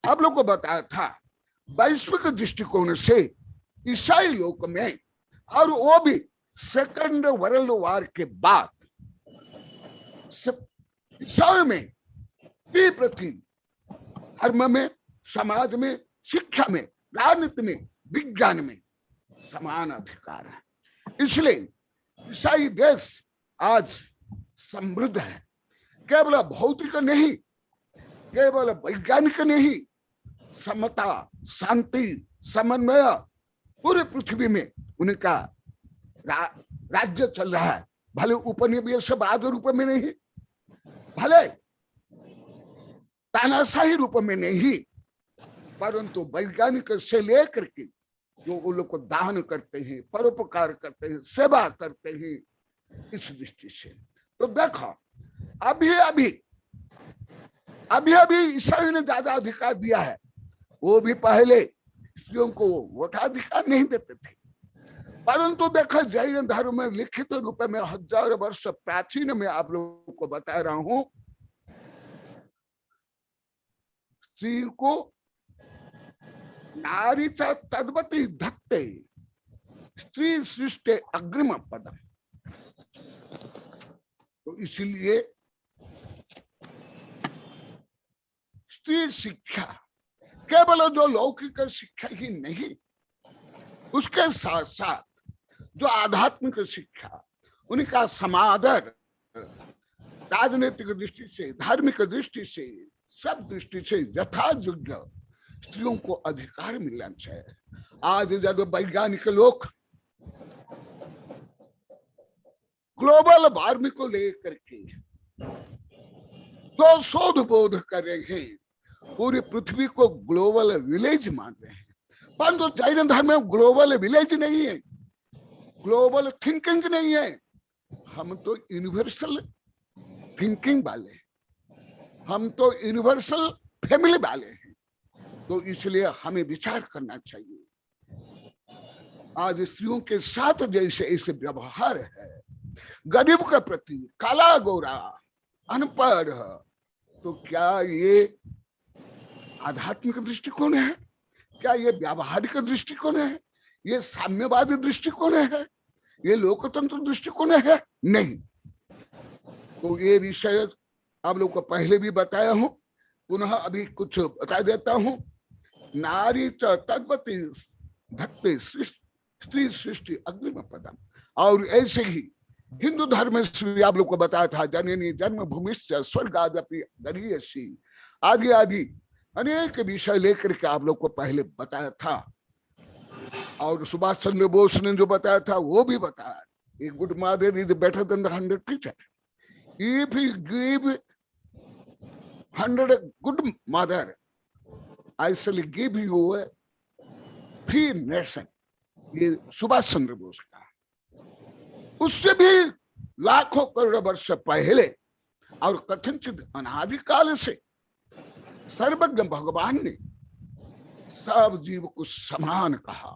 आप लोग को बताया था वैश्विक दृष्टिकोण से ईसाई लोक में, और वो भी सेकंड वर्ल्ड वॉर के बाद ईसाई में भी प्रति धर्म में, समाज में, शिक्षा में, राजनीति में, विज्ञान में समान अधिकार है। इसलिए ईसाई देश आज समृद्ध है, केवल भौतिक नहीं, केवल वैज्ञानिक नहीं, समता, शांति, समन्वय पूरे पृथ्वी में उनका राज्य चल रहा है। भले उपनिवेशवाद रूप में नहीं, भले तानाशाही रूप में नहीं, परंतु वैज्ञानिक से लेकर के जो वो लोग को दान करते हैं, परोपकार करते हैं, सेवा करते हैं, इस दृष्टि से तो देखो अभी ईसाई ने ज्यादा अधिकार दिया है। वो भी पहले स्त्रियों को वोटाधिकार नहीं देते थे, परंतु देखो जैन धर्म में लिखित रूप में 1000 वर्ष प्राचीन में आप लोगों को बता रहा हूं, स्त्री को नारी तद्वती धत्ते स्त्री सृष्टि अग्रिम पदम। तो इसलिए स्त्री शिक्षा केवल जो लौकिक शिक्षा ही नहीं, उसके साथ साथ जो आध्यात्मिक शिक्षा, उनका समादर राजनीतिक दृष्टि से, धार्मिक दृष्टि से, सब दृष्टि से यथायोग्य स्त्रियों को अधिकार मिलना चाहिए। आज जब वैज्ञानिक लोग ग्लोबल वार्मिंग को लेकर के जो शोध बोध कर रहे हैं, पूरी पृथ्वी को ग्लोबल विलेज मान रहे हैं, परंतु जैन धर्म में ग्लोबल विलेज नहीं है, ग्लोबल थिंकिंग नहीं है। हम तो यूनिवर्सल थिंकिंग वाले हैं, हम तो यूनिवर्सल फैमिली वाले हैं। तो इसलिए हमें विचार करना चाहिए। आज स्त्रियों के साथ जैसे ऐसे व्यवहार है, गरीब के प्रति, काला गोरा, अनपढ़, तो क्या ये आध्यात्मिक दृष्टिकोण है? क्या ये व्यावहारिक दृष्टिकोण है? ये साम्यवादी दृष्टिकोण है? ये लोकतंत्र दृष्टिकोण है? नहीं। तो ये विषय आप लोग को पहले भी बताया हूं, पुनः अभी कुछ बता देता हूं। नारी तद्वती धत्ते स्त्री सृष्टि अग्रिम पदम। और ऐसे ही हिंदू धर्म में आप लोग को बताया था, जननी जन्मभूमिश्च स्वर्गादपि दरीयसी, आदि आदि अनेक विषय लेकर के आप लोग को पहले बताया था। और सुभाष चंद्र बोस ने जो बताया था वो भी बताया, a good mother is better than the 100 teacher. If you give 100 good mother, I shell give you a free nation. ये सुभाष चंद्र बोस का। उससे भी लाखों करोड़ वर्ष पहले और कथनचित अनादिकाल से सर्वज्ञ भगवान ने सब जीव को समान कहा,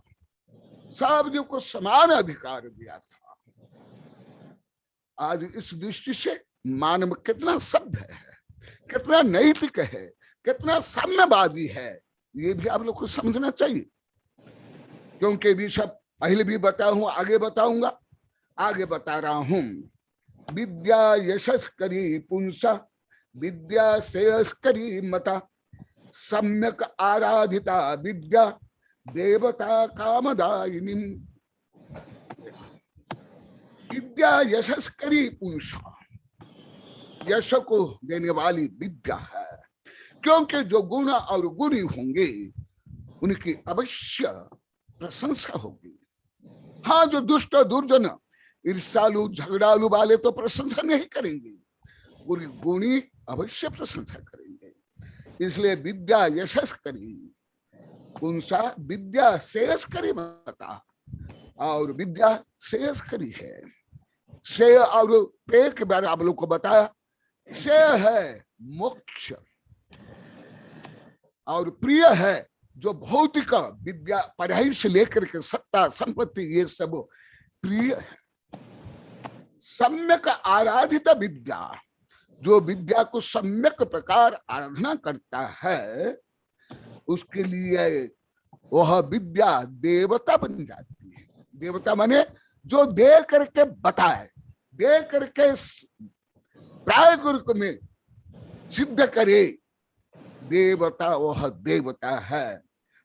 सब जीव को समान अधिकार दिया था। आज इस दृष्टि से मानव कितना सभ्य है, कितना नैतिक है, कितना साम्यवादी है, ये भी आप लोग को समझना चाहिए। क्योंकि भी सब पहले भी बताया हूं, आगे बताऊंगा, आगे बता रहा हूं। विद्या यशस्करी पुंसा, विद्या श्रेयस्करी मता, सम्यक आराधिता विद्या देवता कामदायिनी। विद्या यशस्करी पुंसा, यश को देने वाली विद्या है, क्योंकि जो गुण और गुणी होंगे उनकी अवश्य प्रशंसा होगी। हाँ, जो दुष्ट दुर्जन ईर्ष्यालु झगड़ालु वाले तो प्रशंसा नहीं करेंगे, पूरी गुणी अवश्य प्रशंसा करेंगे। इसलिए विद्या यशस्करी पुंसा, विद्या श्रेयस्करी बता, और विद्या श्रेयस्करी है। श्रेय और पेय के बारे में आप लोग को बताया। श्रेय है मोक्ष और प्रिय है जो भौतिक विद्या, पढ़ाई से लेकर के सत्ता संपत्ति, ये सब प्रिय है। सम्यक आराधित विद्या, जो विद्या को सम्यक प्रकार आराधना करता है, उसके लिए वह विद्या देवता बन जाती है। देवता माने जो दे करके बताए, दे करके प्रायोगिक में सिद्ध करे, देवता वह देवता है।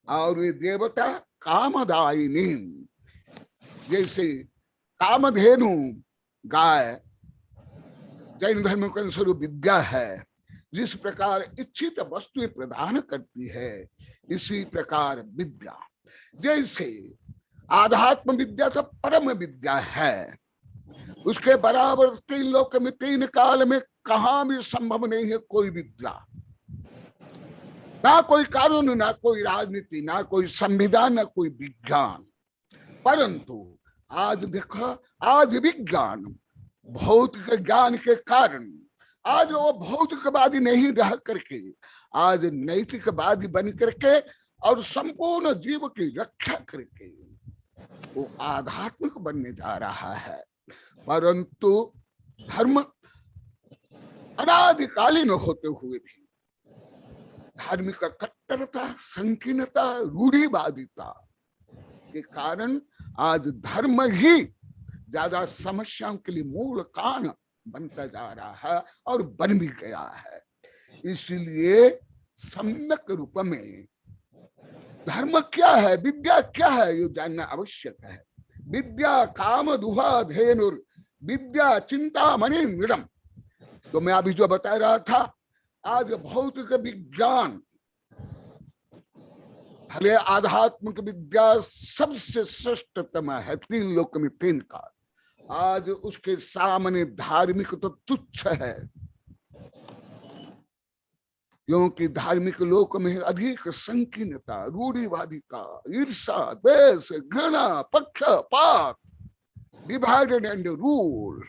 और ये देवता कामदायिनी, जैसे कामधेनु गाय जैन धर्म के अनुसार विद्या है। जिस प्रकार इच्छित वस्तुएं प्रदान करती है, इसी प्रकार विद्या, जैसे आध्यात्म विद्या तो परम विद्या है, उसके बराबर 3 लोक में 3 काल में कहां भी संभव नहीं है कोई विद्या। ना कोई कानून, ना कोई राजनीति, ना कोई संविधान, ना कोई विज्ञान। परंतु आज देखो, आज विज्ञान भौतिक ज्ञान के कारण आज वो भौतिकवादी नहीं रह करके आज नैतिकवादी बन करके और संपूर्ण जीव की रक्षा करके वो आध्यात्मिक बनने जा रहा है। परंतु धर्म अनादिकालीन होते हुए भी धार्मिक कट्टरता, संकीर्णता, रूढ़िवादिता के कारण आज धर्म ही ज्यादा समस्याओं के लिए मूल कारण बनता जा रहा है और बन भी गया है। इसलिए सम्यक रूप में धर्म क्या है, विद्या क्या है, ये जानना आवश्यक है। विद्या काम दुहा धेनुर विद्या चिंता मणि मृडम। तो मैं अभी जो बता रहा था, आज भौतिक विज्ञान भले आध्यात्मिक विद्या सबसे श्रेष्ठतम है 3 लोक में 3 काल, आज उसके सामने धार्मिक तो तुच्छ है, क्योंकि धार्मिक लोक में अधिक संकीर्णता, रूढ़िवादिता, ईर्षा, द्वेष, घृणा, पक्षपात, डिवाइडेड एंड रूल।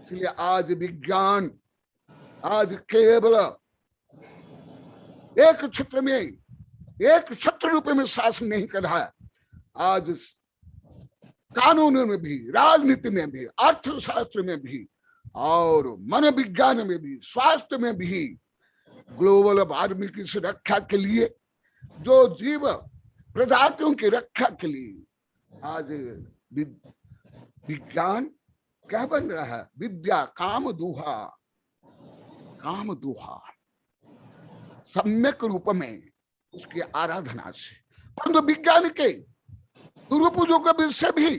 इसलिए आज विज्ञान आज केवल एक क्षेत्र में, एक क्षेत्र रूप में शासन नहीं कर रहा है। आज कानून में भी, राजनीति में भी, अर्थशास्त्र में भी और मनोविज्ञान में भी, स्वास्थ्य में भी ग्लोबल वार्मिंग की सुरक्षा के लिए, जो जीव प्रजातियों की रक्षा के लिए आज विज्ञान क्या बन रहा है, विद्या काम दुहा, काम दुहा सम्यक रूप में उसकी आराधना से। परंतु विज्ञान के दुरुपयोग से भी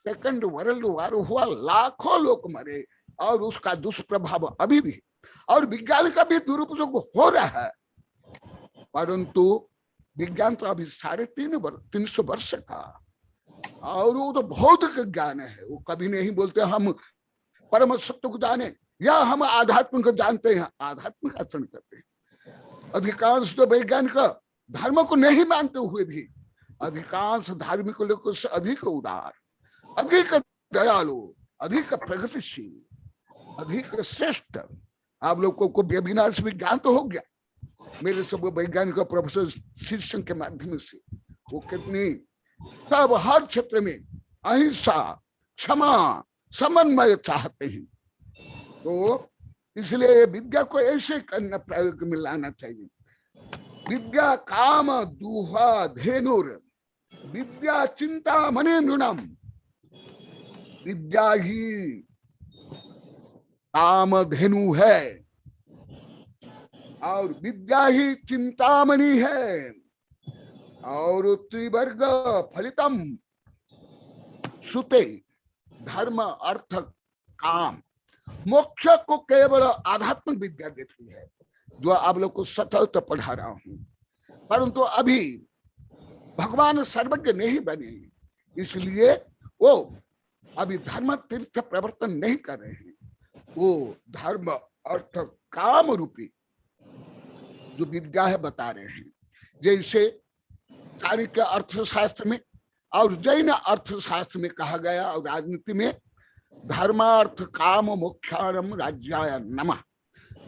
सेकंड वर्ल्ड वॉर हुआ, लाखों लोग मरे और उसका दुष्प्रभाव अभी भी, और विज्ञान का भी दुरुपयोग हो रहा है। परंतु विज्ञान तो अभी 350 वर्ष का, और वो तो भौतिक ज्ञान है। वो कभी नहीं बोलते हम परम सत्य को जाने या हम आध्यात्म को जानते हैं, आध्यात्मिक आचरण करते हैं। अधिकांश तो वैज्ञानिक धर्म को नहीं मानते हुए भी अधिकांश धार्मिक लोगों से अधिक उदार, अधिक दयालु, अधिक प्रगतिशील, अधिक श्रेष्ठ। आप लोगों को वेबिनार में ज्ञान तो हो गया, मेरे सब वैज्ञानिक प्रोफेसर शिक्षण के माध्यम से वो कितनी सब हर क्षेत्र में अहिंसा, क्षमा, समन्वय चाहते हैं। तो इसलिए विद्या को ऐसे करना, प्रयोग में लाना चाहिए। विद्या काम दुहा धेनुर विद्या चिंता मणि नृणम। विद्या ही काम धेनु है और विद्या ही चिंतामणि है, और त्रिवर्ग फलितम सुते धर्म अर्थ काम। मोक्ष को केवल आध्यात्मिक विद्या देती है, जो आप लोग को सतत पढ़ा रहा हूं। परंतु अभी भगवान सर्वज्ञ नहीं बने, इसलिए वो अभी धर्म तीर्थ प्रवर्तन नहीं कर रहे हैं। वो धर्म अर्थ काम रूपी जो विद्या है बता रहे हैं। जैसे चाणक्य अर्थशास्त्र में और जैन अर्थशास्त्र में कहा गया, और राजनीति में धर्मार्थ काम मोक्षाणम राज्याय नमः।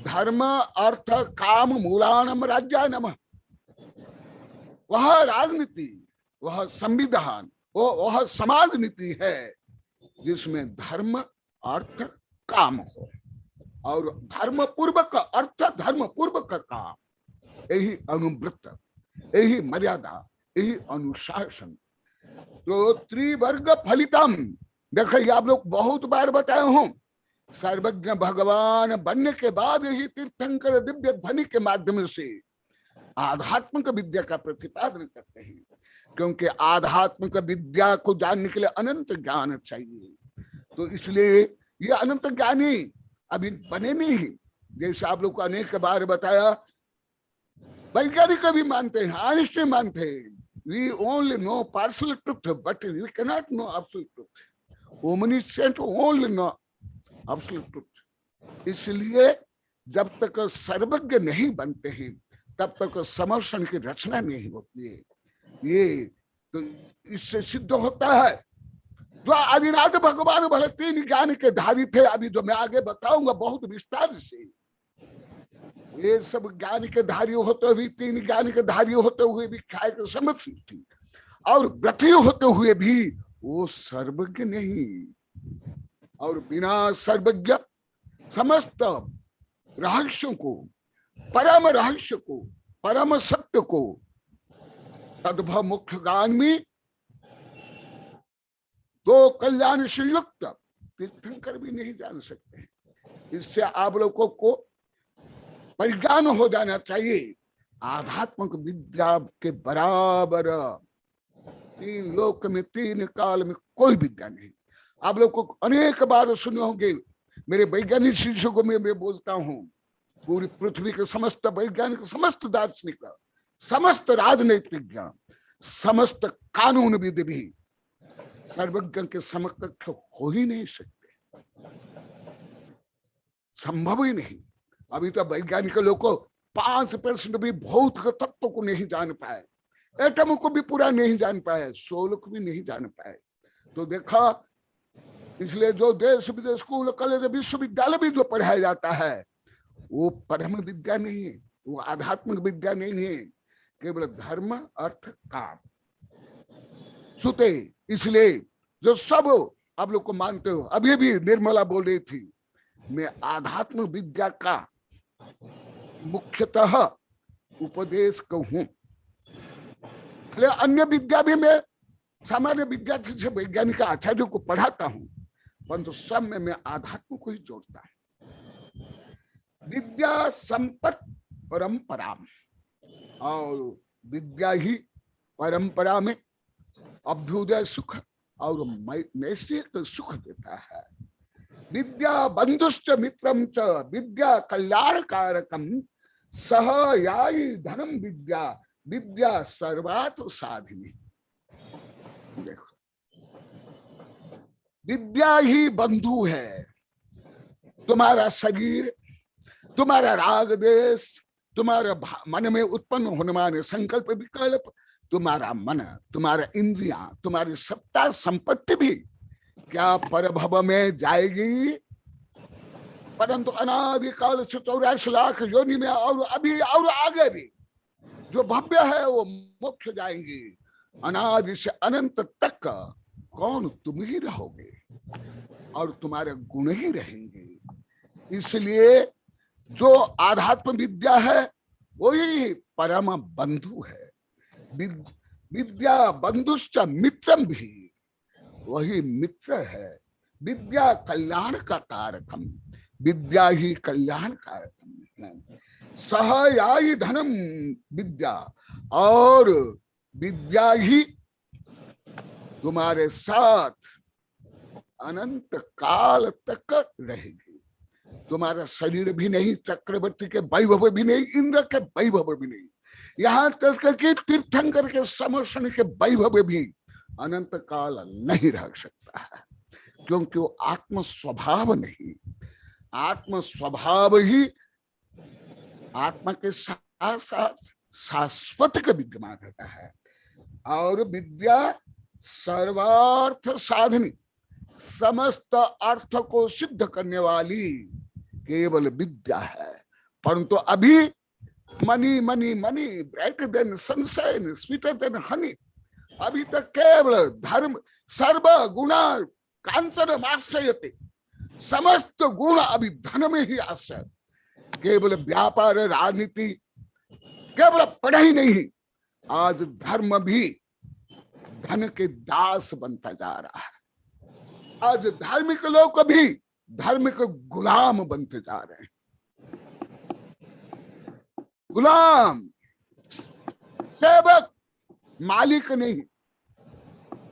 धर्म अर्थ काम मूलानम राज्याय नमः। वह राजनीति, वह संविधान, वह समाज नीति है जिसमें धर्म अर्थ काम हो, और धर्म पूर्वक अर्थ धर्म पूर्वक काम, यही अनुवृत्त, यही मर्यादा, यही अनुशासन। तो त्रिवर्ग फलितम, देखिए आप लोग बहुत बार बताए हूं, सर्वज्ञ भगवान बनने के बाद ही तीर्थंकर दिव्य ध्वनि के माध्यम से आध्यात्मिक विद्या का प्रतिपादन करते हैं। क्योंकि आध्यात्मिक विद्या को जानने के लिए अनंत ज्ञान चाहिए। तो इसलिए ये अनंत ज्ञानी अभी बने नहीं। जैसे आप लोग को अनेक बार बताया, वैज्ञानिक भी मानते हैं, आइंस्टाइन मानते हैं, we only know partial truth but we cannot know absolute truth. Omniscient only know absolute truth। इसलिए जब तक सर्वज्ञ नहीं बनते हैं तब तक समर्शन की रचना नहीं होती है। ये तो इससे सिद्ध होता है जो आदिनाथ भगवान भले 3 ज्ञान के धारी थे। अभी जो मैं आगे बताऊंगा बहुत विस्तार से, ये सब ज्ञान के धारी होते हुए, 3 ज्ञान के धारी होते हुए भी काय को समझ थी, और व्रती होते हुए भी वो सर्वज्ञ नहीं। और बिना सर्वज्ञ समस्त रहस्यों को, परम रहस्य को, परम सत्य को तद्भव मुख्य गान में तो कल्याण से युक्त तीर्थंकर भी नहीं जान सकते हैं। इससे आप लोगों को परिज्ञान हो जाना चाहिए। आध्यात्मिक विद्या के बराबर 3 लोक में 3 काल में कोई विद्या नहीं। आप लोग को अनेक बार सुने होंगे, मेरे वैज्ञानिक शिष्यों को मैं बोलता हूं, पूरी पृथ्वी के समस्त वैज्ञानिक, समस्त दार्शनिक, समस्त राजनीतिज्ञ, समस्त कानूनविद भी सर्वज्ञ के समकक्ष हो ही नहीं सकते, संभव ही नहीं। अभी तो वैज्ञानिक लोग को 5% भी भौतिक तत्व को नहीं जान पाए, एटम को भी पूरा नहीं जान पाए, सोल को भी नहीं जान पाए। तो देखा, इसलिए जो देश विदेश स्कूल कॉलेज विश्वविद्यालय भी जो पढ़ाया जाता है वो परम विद्या नहीं है, वो आध्यात्मिक विद्या नहीं है, केवल धर्म अर्थ काम सुते। इसलिए जो सब आप लोग को मानते हो, अभी भी निर्मला बोल रही थी, मैं आध्यात्मिक विद्या का मुख्यतः उपदेश कहूं। अन्य विद्या भी मैं सामान्य विद्यार्थी से वैज्ञानिक आचार्यों को पढ़ाता हूं, परंतु सब में मैं आध्यात्म को ही जोड़ता हूं। विद्या संपत परंपरा, और विद्या ही परंपरा में अभ्युदय सुख और नैतिक सुख देता है। विद्या बंधुश्च मित्रम च विद्या कल्याण कारकम सह याई धनम विद्या विद्या सर्वार्थ साधिनी। देखो, विद्या ही बंधु है। तुम्हारा शरीर, तुम्हारा राग देश, तुम्हारा मन में उत्पन्न होने वाले संकल्प विकल्प, तुम्हारा मन, तुम्हारा इंद्रियां, तुम्हारी सत्ता संपत्ति भी क्या परभव में जाएगी, परंतु अनादिकाल से 84 लाख योनि में और अभी और आगे भी जो भव्य है वो मोक्ष जाएंगी। अनादि से अनंत तक कौन तुम ही रहोगे और तुम्हारे गुण ही रहेंगे। इसलिए जो आध्यात्म विद्या है वही परम बंधु है। विद्या बंधुश्च मित्रम भी, वही मित्र है। विद्या कल्याण का कारकम, विद्या ही कल्याण कारकम है। सहयायी धनम विद्या, और विद्या ही तुम्हारे साथ अनंत काल तक रहेगी। तुम्हारा शरीर भी नहीं, चक्रवर्ती के वैभव भी नहीं, इंद्र के वैभव भी नहीं, यहाँ तक कि तीर्थंकर के समर्षण के वैभव भी अनंत काल नहीं रह सकता है, क्योंकि वो आत्म स्वभाव नहीं। आत्म स्वभाव ही आत्मा के साथ साथ शाश्वत का विद्यमान रहता है। और विद्या सर्वार्थ साधनी, समस्त अर्थ को सिद्ध करने वाली केवल विद्या है। परंतु अभी money money money, brighter then sunshine, sweeter than Honey, अभी तक केवल धर्म सर्व गुणा कांचन आश्रयते, समस्त गुण अभी धन में ही आश्रय। केवल व्यापार राजनीति, केवल पढ़ाई नहीं, आज धर्म भी धन के दास बनता जा रहा है। आज धार्मिक लोग भी धर्म के गुलाम बनते जा रहे हैं। गुलाम, सेवक, मालिक नहीं।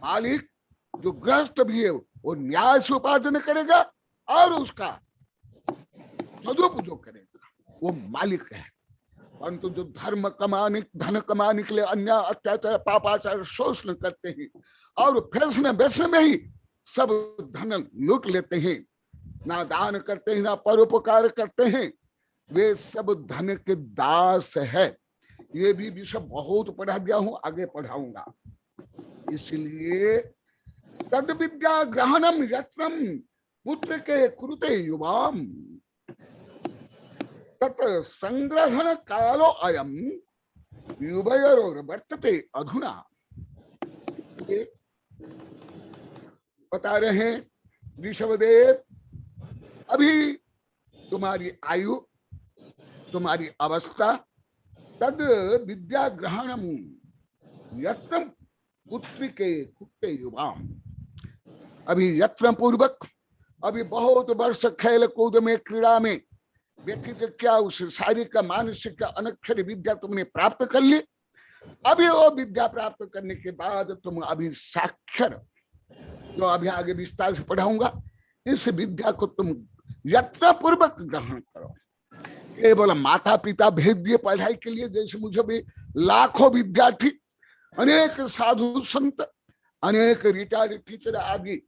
मालिक जो गृहस्थ भी है वो न्याय से उपार्जन करेगा और उसका सदुपयोग करेगा, वो मालिक है। परंतु जो धर्म कमाने, धन कमाने के लिए अन्य अत्याचार पापाचार शोषण करते हैं और फैसने बैसने में ही सब धन लूट लेते हैं, ना दान करते हैं ना परोपकार करते हैं, वे सब धन के दास है। ये भी विषय बहुत पढ़ा दिया हूं, आगे पढ़ाऊंगा। इसलिए तद विद्या ग्रहणम यत्नम पुत्र के कृते युवाम तत् संग्रहण कालो अयम युवयोर वर्तते अधुना। बता रहे हैं ऋषभदेव, अभी तुम्हारी आयु, तुम्हारी अवस्था, तद विद्या ग्रहणम यत्न पुत्र के कुत्ते युवाम, अभी यत्न पूर्वक, अभी बहुत वर्ष खेल कूद में क्रीड़ा में व्यतीत क्या उस शारीरिक मानसिक अनक्षर विद्या तुमने प्राप्त कर ली। अभी वो विद्या प्राप्त करने के बाद तुम अभी साक्षर, जो अभी आगे विस्तार से पढ़ाऊंगा, इस विद्या को तुम यत्न पूर्वक ग्रहण करो। केवल माता पिता भेज दिए पढ़ाई के लिए, जैसे मुझे भी लाखों विद्यार्थी, अनेक साधु संत, अनेक रिटायर्ड टीचर आदि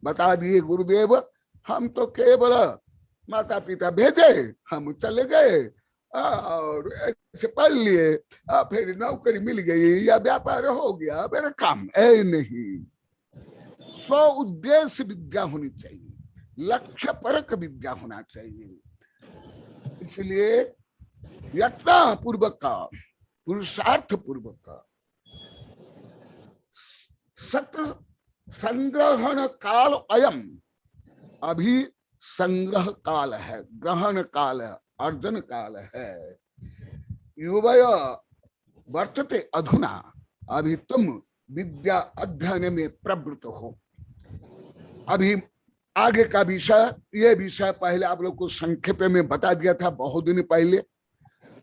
बता दिए गुरुदेव हम तो केवल माता पिता भेजे, हम चले गए और ऐसे पढ़ लिए, फिर नौकरी मिल गई या व्यापार हो गया, मेरा काम है नहीं। स्व उद्देश्य विद्या होनी चाहिए, लक्ष्य परक विद्या होना चाहिए। इसलिए यत्न पूर्वक का, पुरुषार्थ पूर्वक का, सत्य संग्रहण काल अयम, अभी संग्रह काल है, ग्रहण काल है, अर्जन काल है। युवय वर्तते अधुना, अभी तुम विद्या अध्ययन में प्रवृत्त हो। अभी आगे का विषय, ये विषय पहले आप लोग को संक्षेप में बता दिया था बहुत दिन पहले,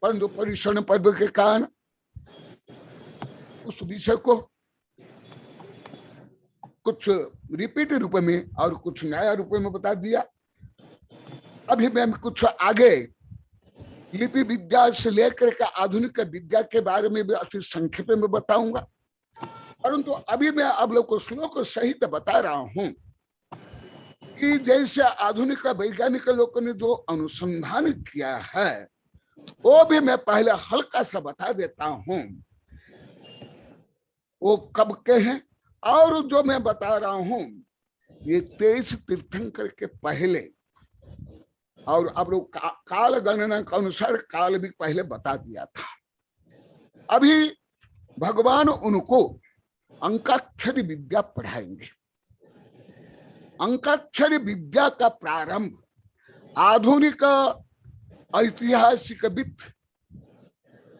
परंतु परिश्रम पर्व के कारण उस विषय को कुछ रिपीट रूप में और कुछ नया रूप में बता दिया। अभी मैं कुछ आगे लिपि विद्या से लेकर के आधुनिक विद्या के बारे में भी अति संक्षेप में बताऊंगा, परंतु अभी मैं आप लोग को श्लोक सहित बता रहा हूं कि जैसे आधुनिक वैज्ञानिक लोगों ने जो अनुसंधान किया है वो भी मैं पहले हल्का सा बता देता हूं, वो कब के हैं। और जो मैं बता रहा हूं ये 23 तीर्थंकर के पहले, और आप लोग काल गणना के अनुसार काल भी पहले बता दिया था। अभी भगवान उनको अंकाक्षरी विद्या पढ़ाएंगे। अंकाक्षरी विद्या का प्रारंभ आधुनिक ऐतिहासिक वित्त,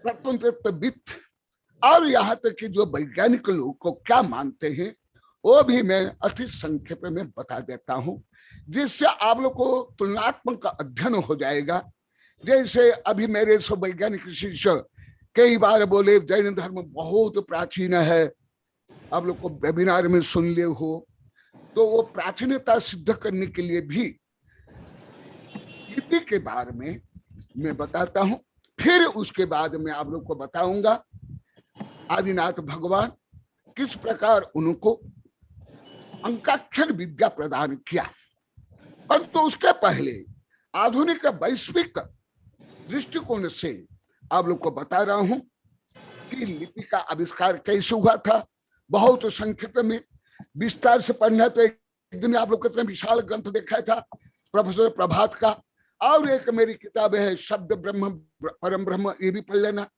प्रत्नतत्व वित्त और यहाँ तक कि जो वैज्ञानिक लोग को क्या मानते हैं वो भी मैं अति संक्षेप में बता देता हूं, जिससे आप लोग को तुलनात्मक अध्ययन हो जाएगा। जैसे अभी मेरे सब वैज्ञानिक शिष्य कई बार बोले जैन धर्म बहुत प्राचीन है, आप लोग को वेबिनार में सुन लिए हो, तो वो प्राचीनता सिद्ध करने के लिए भी लिपि के बारे में मैं बताता हूं। फिर उसके बाद में आप लोग को बताऊंगा आदिनाथ भगवान किस प्रकार उनको अंकाक्षर विद्या प्रदान किया। परंतु तो उसके पहले आधुनिक वैश्विक दृष्टिकोण से आप लोग को बता रहा हूं कि लिपि का आविष्कार कैसे हुआ था। बहुत संक्षिप्त में विस्तार से पढ़ना तो एक दिन आप लोग कितना विशाल ग्रंथ देखा था प्रोफेसर प्रभात का, और एक मेरी किताब है शब्द ब्रह्म परम ब्रह्म, ये भी पढ़ लेना।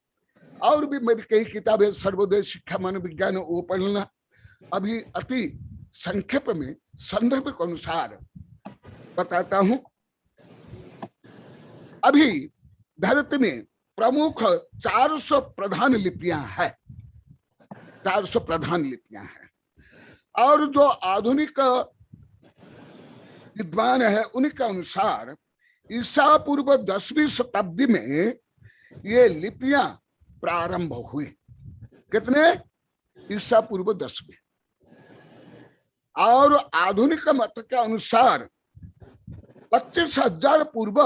और भी मेरी कई किताबें सर्वोदय शिक्षा मन विज्ञान, वो पढ़ लेना। अभी अति संक्षेप में संदर्भ के अनुसार बताता हूं। अभी धरती में प्रमुख 400 प्रधान लिपियां हैं, 400 प्रधान लिपियां हैं। और जो आधुनिक विद्वान है उनके अनुसार ईसा पूर्व 10वीं शताब्दी में ये लिपियां प्रारंभ हुई। कितने? ईसा पूर्व 10 में। और आधुनिक मत के अनुसार 25,000 पूर्व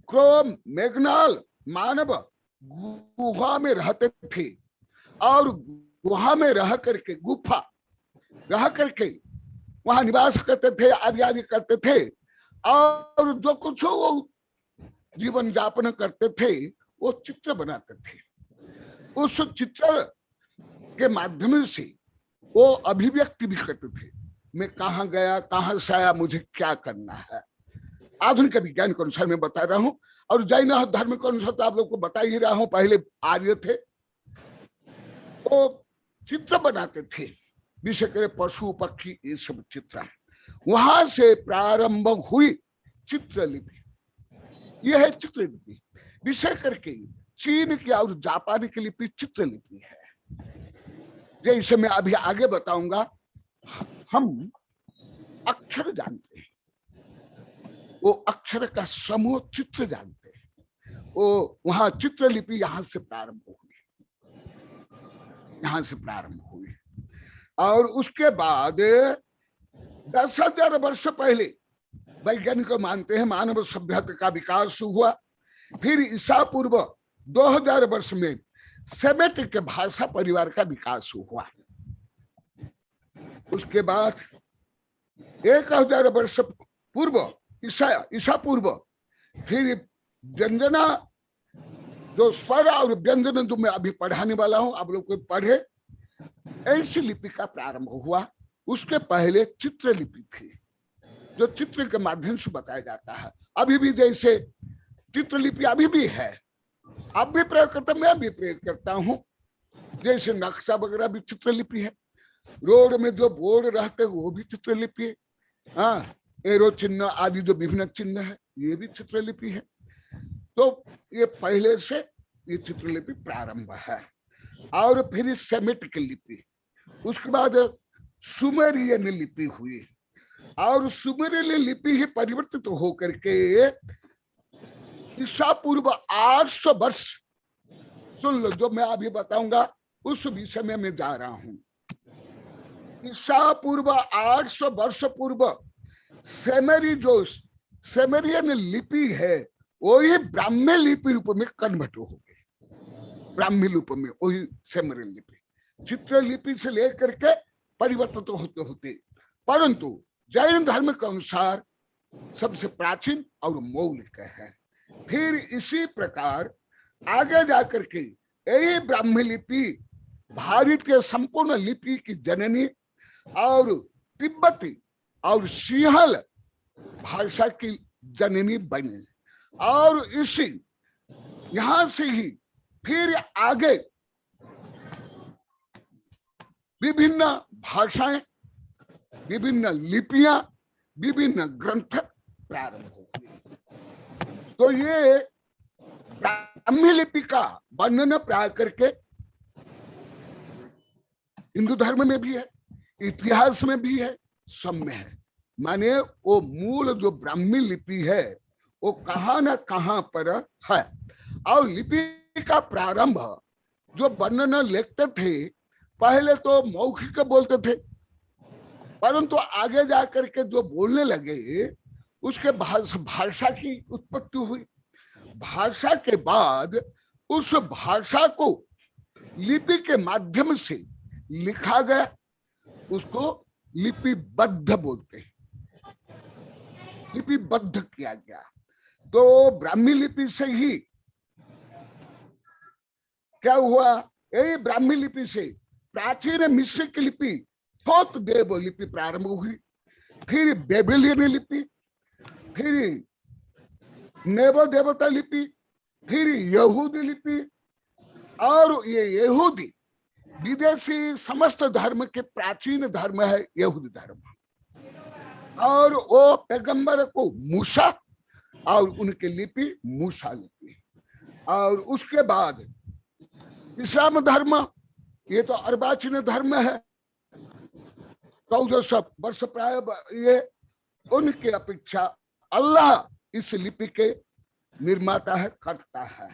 क्रोम मेघनाल मानव गुहा में रहते थे और गुहा में रह करके गुफा रह करके वहां निवास करते थे, आदि आदि करते थे और जो कुछ वो जीवन यापन करते थे वो चित्र बनाते थे। उस चित्र के माध्यम से वो अभिव्यक्ति भी करते थे, मैं कहाँ गया, कहाँ से आया, मुझे क्या करना है। आधुनिक विज्ञान के अनुसार मैं बता रहा हूं और जैन धर्म के अनुसार तो आप लोग को बता ही रहा हूं। पहले आर्य थे, वो चित्र बनाते थे, विशेष कर पशु पक्षी ये सब चित्र। वहां से प्रारंभ हुई चित्रलिपि। यह है चित्रलिपि। विशेष करके चीन की और जापान की लिपि चित्रलिपि है। जैसे मैं अभी आगे बताऊंगा। हम अक्षर जानते हैं, वो अक्षर का समूह चित्र जानते हैं। वो वहां चित्रलिपि यहां से प्रारंभ हुई, यहां से प्रारंभ हुई। और उसके बाद 10,000 वर्ष पहले वैज्ञानिक मानते हैं मानव सभ्यता का विकास हुआ। फिर ईसा पूर्व 2000 वर्ष में सेमेटिक भाषा परिवार का विकास हुआ। उसके बाद 1000 वर्ष पूर्व ईसा पूर्व फिर व्यंजना, जो स्वर और व्यंजन जो मैं अभी पढ़ाने वाला हूं, आप लोग को पढ़े, ऐसी लिपि का प्रारंभ हुआ। उसके पहले चित्रलिपि थी, जो चित्र के माध्यम से बताया जाता है। अभी भी जैसे चित्रलिपि अभी भी है, आप भी प्रयोग करते, मैं भी प्रयोग करता हूं। जैसे नक्शा वगैरह भी चित्रलिपि है, रोड में जो बोर्ड रहते हैं वो भी चित्रलिपि है। हाँ, एरो चिन्ह आदि जो विभिन्न चिन्ह है ये भी चित्रलिपि है। तो ये पहले से ये चित्रलिपि प्रारंभ है। और फिर सेमेटिक लिपि, उसके बाद सुमेरियन लिपि हुई और सुमेरियन लिपि ही परिवर्तित होकर के ईसा पूर्व 800 वर्ष, सुन लो जो मैं अभी बताऊंगा उस विषय में मैं जा रहा हूं। ईसा पूर्व 800 वर्ष पूर्व सेमेरियन लिपि है, वही ब्राह्मी लिपि रूप में कन्वर्ट हो गई। ब्राह्मी रूप में वही सेमेरियन लिपि चित्रलिपि से लेकर के परिवर्तित होते होते, परंतु जैन धर्म के अनुसार सबसे प्राचीन और मौलिक है। फिर इसी प्रकार आगे जाकर के यही ब्राह्मी लिपि भारत के संपूर्ण लिपि की जननी और तिब्बती और सिंहल भाषा की जननी बनी। और इसी यहां से ही फिर आगे विभिन्न भाषाएं, विभिन्न लिपियां, विभिन्न ग्रंथ प्रारंभ हो गए। तो ये ब्राह्मी लिपि का वर्णन प्राय करके हिंदू धर्म में भी है, इतिहास में भी है, सब में है। माने वो मूल जो ब्राह्मी लिपि है वो कहाँ न कहाँ पर है। और लिपि का प्रारंभ जो वर्णन लिखते थे, पहले तो मौखिक बोलते थे, परंतु आगे जाकर के जो बोलने लगे उसके भाषा की उत्पत्ति हुई। भाषा के बाद उस भाषा को लिपि के माध्यम से लिखा गया, उसको लिपिबद्ध बोलते हैं, लिपिबद्ध किया गया। तो ब्राह्मी लिपि से ही क्या हुआ, यही ब्राह्मी लिपि से प्राचीन मिस्र की लिपि थोत देव लिपि प्रारंभ हुई, फिर बेबीलियन लिपि, फिर नेबो देवता लिपि, फिर यहूदी लिपि। और ये यहूदी विदेशी समस्त धर्म के प्राचीन धर्म है यहूदी धर्म। और वो पैगंबर को मूसा और उनकी लिपि मूसा लिपि। और उसके बाद इस्लाम धर्म, ये तो अर्बाचीन धर्म है, 1400 वर्ष प्राय ये, उनके अपेक्षा अल्लाह इस लिपि के निर्माता है, करता है।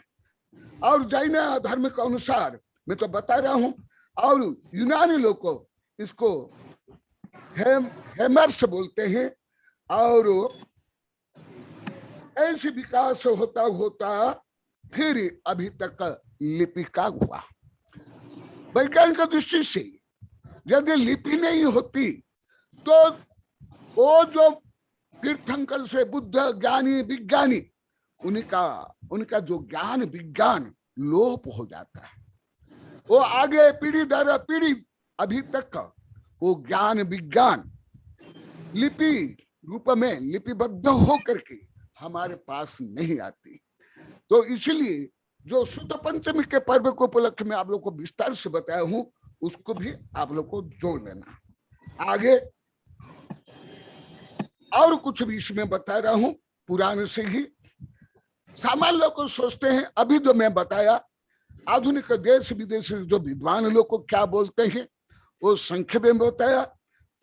और जैन धर्म के अनुसार मैं तो बता रहा हूं, और यूनानी लोग को इसको हेमर्स बोलते हैं। और ऐसे विकास होता होता फिर अभी तक लिपि का हुआ। वैज्ञानिक दृष्टि से यदि लिपि नहीं होती तो वो जो तीर्थंकर से बुद्ध ज्ञानी विज्ञानी उनका जो ज्ञान विज्ञान लोप हो जाता है। वो आगे पीढ़ी दर पीढ़ी अभी तक वो ज्ञान विज्ञान लिपि रूप में लिपिबद्ध होकर के हमारे पास नहीं आती। तो इसलिए जो शुद्ध पंचमी के पर्व को उपलक्ष्य में आप लोग को विस्तार से बताया हूं, उसको भी आप लोग को जोड़ लेना। आगे और कुछ भी इसमें बता रहा हूं पुराने से ही। सामान्य लोग को सोचते हैं अभी जो मैं बताया आधुनिक देश विदेश जो विद्वान लोग को क्या बोलते हैं वो संक्षेप में बताया,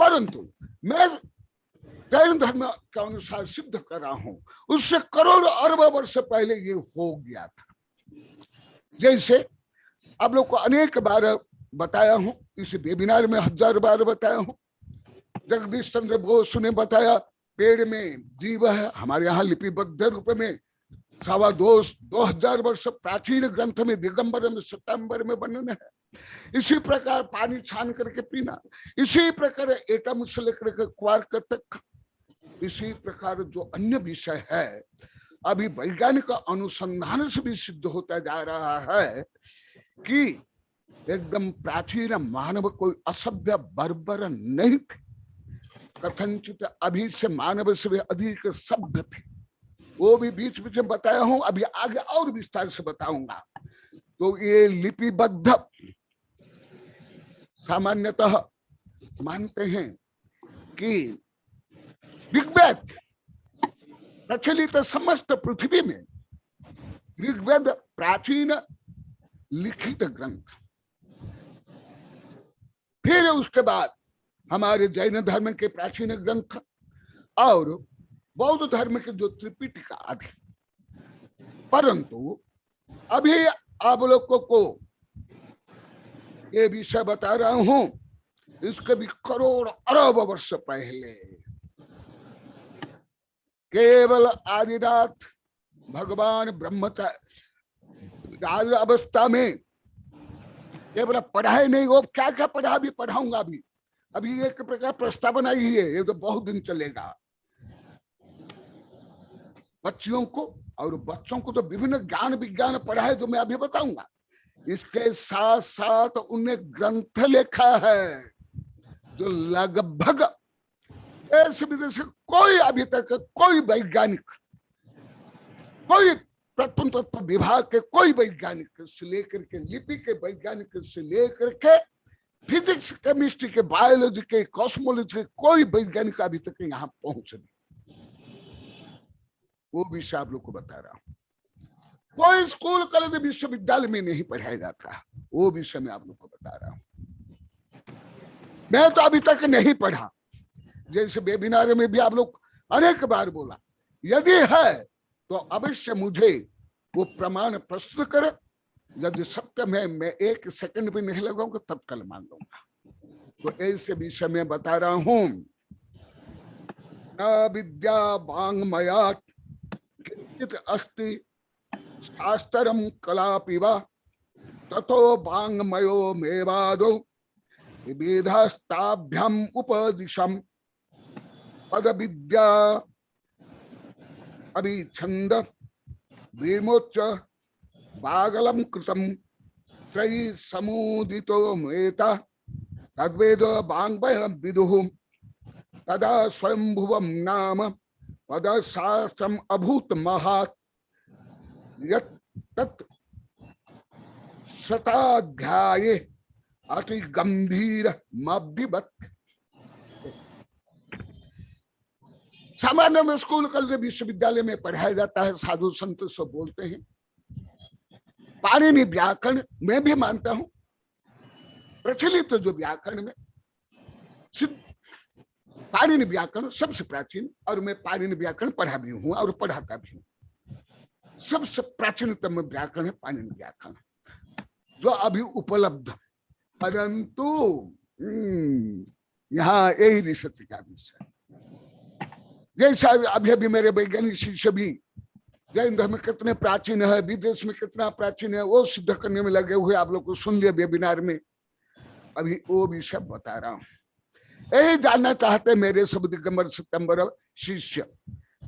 परंतु मैं जैन धर्म के अनुसार सिद्ध कर रहा हूं उससे करोड़ों अरब वर्ष पहले ये हो गया था। जैसे आप लोग को अनेक बार बताया हूं, इस वेबिनार में 1000 बार बताया हूं। जगदीश चंद्र बोस ने बताया पेड़ में जीव है, हमारे यहाँ लिपिबद्ध रूप में 2000 वर्ष प्राचीन ग्रंथ में दिगंबर में श्वेतांबर में वर्णन है। इसी प्रकार पानी छान करके पीना, इसी प्रकार एटम से लेकर के क्वार्क तक, इसी प्रकार जो अन्य विषय है अभी वैज्ञानिक अनुसंधान से भी सिद्ध होता जा रहा है कि एकदम प्राचीन मानव कोई असभ्य बर्बर नहीं थे। कथनचित अभी से मानव से भी अधिक सभ्य थे, वो भी बीच बीच में बताया हूं, अभी आगे और विस्तार से बताऊंगा। तो ये लिपिबद्ध सामान्यतः मानते हैं कि ऋग्वेद प्रचलित समस्त पृथ्वी में ऋग्वेद प्राचीन लिखित ग्रंथ, फिर उसके बाद हमारे जैन धर्म के प्राचीन ग्रंथ और बौद्ध धर्म के जो त्रिपिटका आदि। परंतु अभी आप लोगों को ये विषय बता रहा हूं, इसके भी करोड़ अरब वर्ष पहले केवल आदिनाथ भगवान ब्रह्मचारी अवस्था में केवल पढ़ाई नहीं, वो क्या क्या पढ़ा भी पढ़ाऊंगा। अभी एक प्रकार प्रस्तावना ही है, ये तो बहुत दिन चलेगा। बच्चियों को और बच्चों को तो विभिन्न ज्ञान विज्ञान पढ़ाए जो मैं अभी बताऊंगा। इसके साथ साथ उन्हें ग्रंथ लिखा है जो लगभग देश विदेश कोई अभी तक कोई वैज्ञानिक, कोई प्रत्नतत्व विभाग के कोई वैज्ञानिक से लेकर के लिपि के वैज्ञानिक से लेकर के फिजिक्स केमिस्ट्री के बायोलॉजी के कॉस्मोलॉजी के कोई वैज्ञानिक अभी तक यहाँ पहुंच नहीं। वो विषय आप लोग को बता रहा हूं। कोई स्कूल कॉलेज विश्वविद्यालय में नहीं पढ़ाया जाता, वो विषय मैं आप लोग को बता रहा हूं। मैं तो अभी तक नहीं पढ़ा, जैसे वेबिनार में भी आप लोग अनेक बार बोला, यदि है तो अवश्य मुझे वो प्रमाण प्रस्तुत करे। यदि सत्य में मैं 1 सेकंड भी नहीं लगाऊंगा तत्काल मान लूंगा। तो ऐसे विषय में बता रहा हूं। न विद्या वांग्मया किंचित अस्ति शास्त्रम कलापिवा ततो वांग्मयो मेवादो विविधस्ताभ्याम उपदिशम पद विद्या अभिछंद विमोच बागलम कृतम त्रयी समुदितो मेता तद्वेद वांग्मय विदुः तदा स्वयंभुवम नाम पद शास्त्रम अभूत महात् यत् शताध्याये अति गंभीर मब्दिवत्। सामान्य में स्कूल कॉलेज विश्वविद्यालय में पढ़ाया जाता है, साधु संत सब बोलते हैं। पाणिनि व्याकरण मैं भी मानता हूं प्रचलित जो व्याकरण में पाणिनि व्याकरण सबसे प्राचीन, और मैं पाणिनि व्याकरण पढ़ा भी हूं और पढ़ाता भी हूं। सबसे प्राचीनतम व्याकरण है पाणिनि व्याकरण, जो अभी उपलब्ध है। परंतु यहाँ यही रिसर्च का विषय, जैसा अभी अभी मेरे वैज्ञानिक शिष्य भी जैन धर्म कितने प्राचीन है, विदेश में कितना प्राचीन है, वो सिद्ध करने में लगे हुए। आप लोग को सुन लिया वेबिनार में, अभी वो विषय बता रहा हूं। यही जानना चाहते मेरे सब दिगंबर सितंबर शिष्य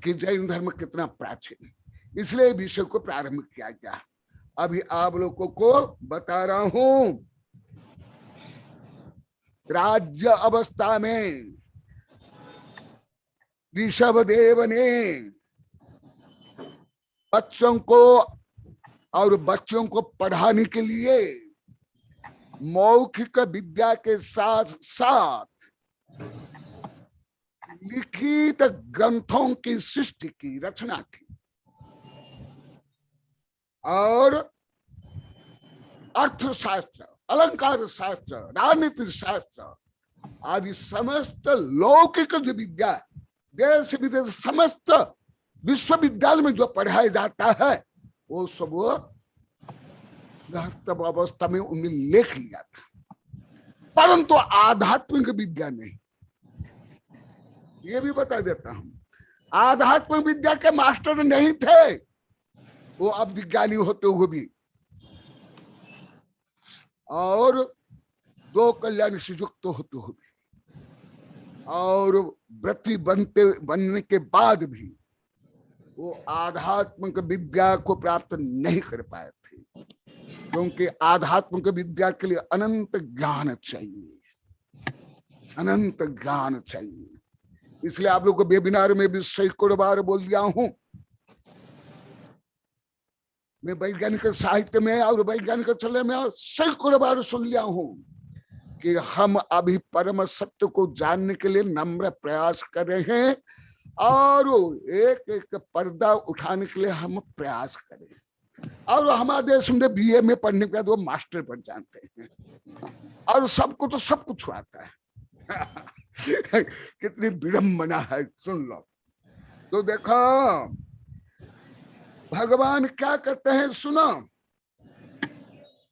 कि जैन धर्म कितना प्राचीन है, इसलिए विषय को प्रारंभ किया गया। अभी आप लोगों को बता रहा हूं, राज्य अवस्था में ऋषभदेव ने बच्चों को और बच्चों को पढ़ाने के लिए मौखिक विद्या के साथ साथ लिखित ग्रंथों की सृष्टि की, रचना की, और अर्थशास्त्र, अलंकार शास्त्र, राजनीति शास्त्र आदि समस्त लौकिक जो विद्या देश विदेश समस्त विश्वविद्यालय में जो पढ़ाया जाता है वो सब गृहस्थ अवस्था में उन्हें लिख लिया था, परंतु आध्यात्मिक विद्या नहीं। ये भी बता देता हूं, आध्यात्मिक विद्या के मास्टर नहीं थे वो, अब विज्ञानी होते हुए भी, और दो कल्याण से युक्त होते हुए भी, और व्रती बनने के बाद भी वो आध्यात्मिक विद्या को प्राप्त नहीं कर पाए थे, क्योंकि आध्यात्मिक विद्या के लिए अनंत ज्ञान चाहिए, अनंत ज्ञान चाहिए। इसलिए आप लोग को वेबिनार में भी सैकड़ों बार बोल दिया हूं, मैं वैज्ञानिक साहित्य में और वैज्ञानिक चले में सैकड़ों बार सुन लिया हूं कि हम अभी परम सत्य को जानने के लिए नम्र प्रयास कर रहे हैं, और एक एक पर्दा उठाने के लिए हम प्रयास करें। और हमारे देश में बीए में पढ़ने के बाद वो मास्टर बन जाते हैं, और सबको तो सब कुछ आता है। कितनी विडंबना है, सुन लो। तो देखो भगवान क्या करते हैं, सुनो,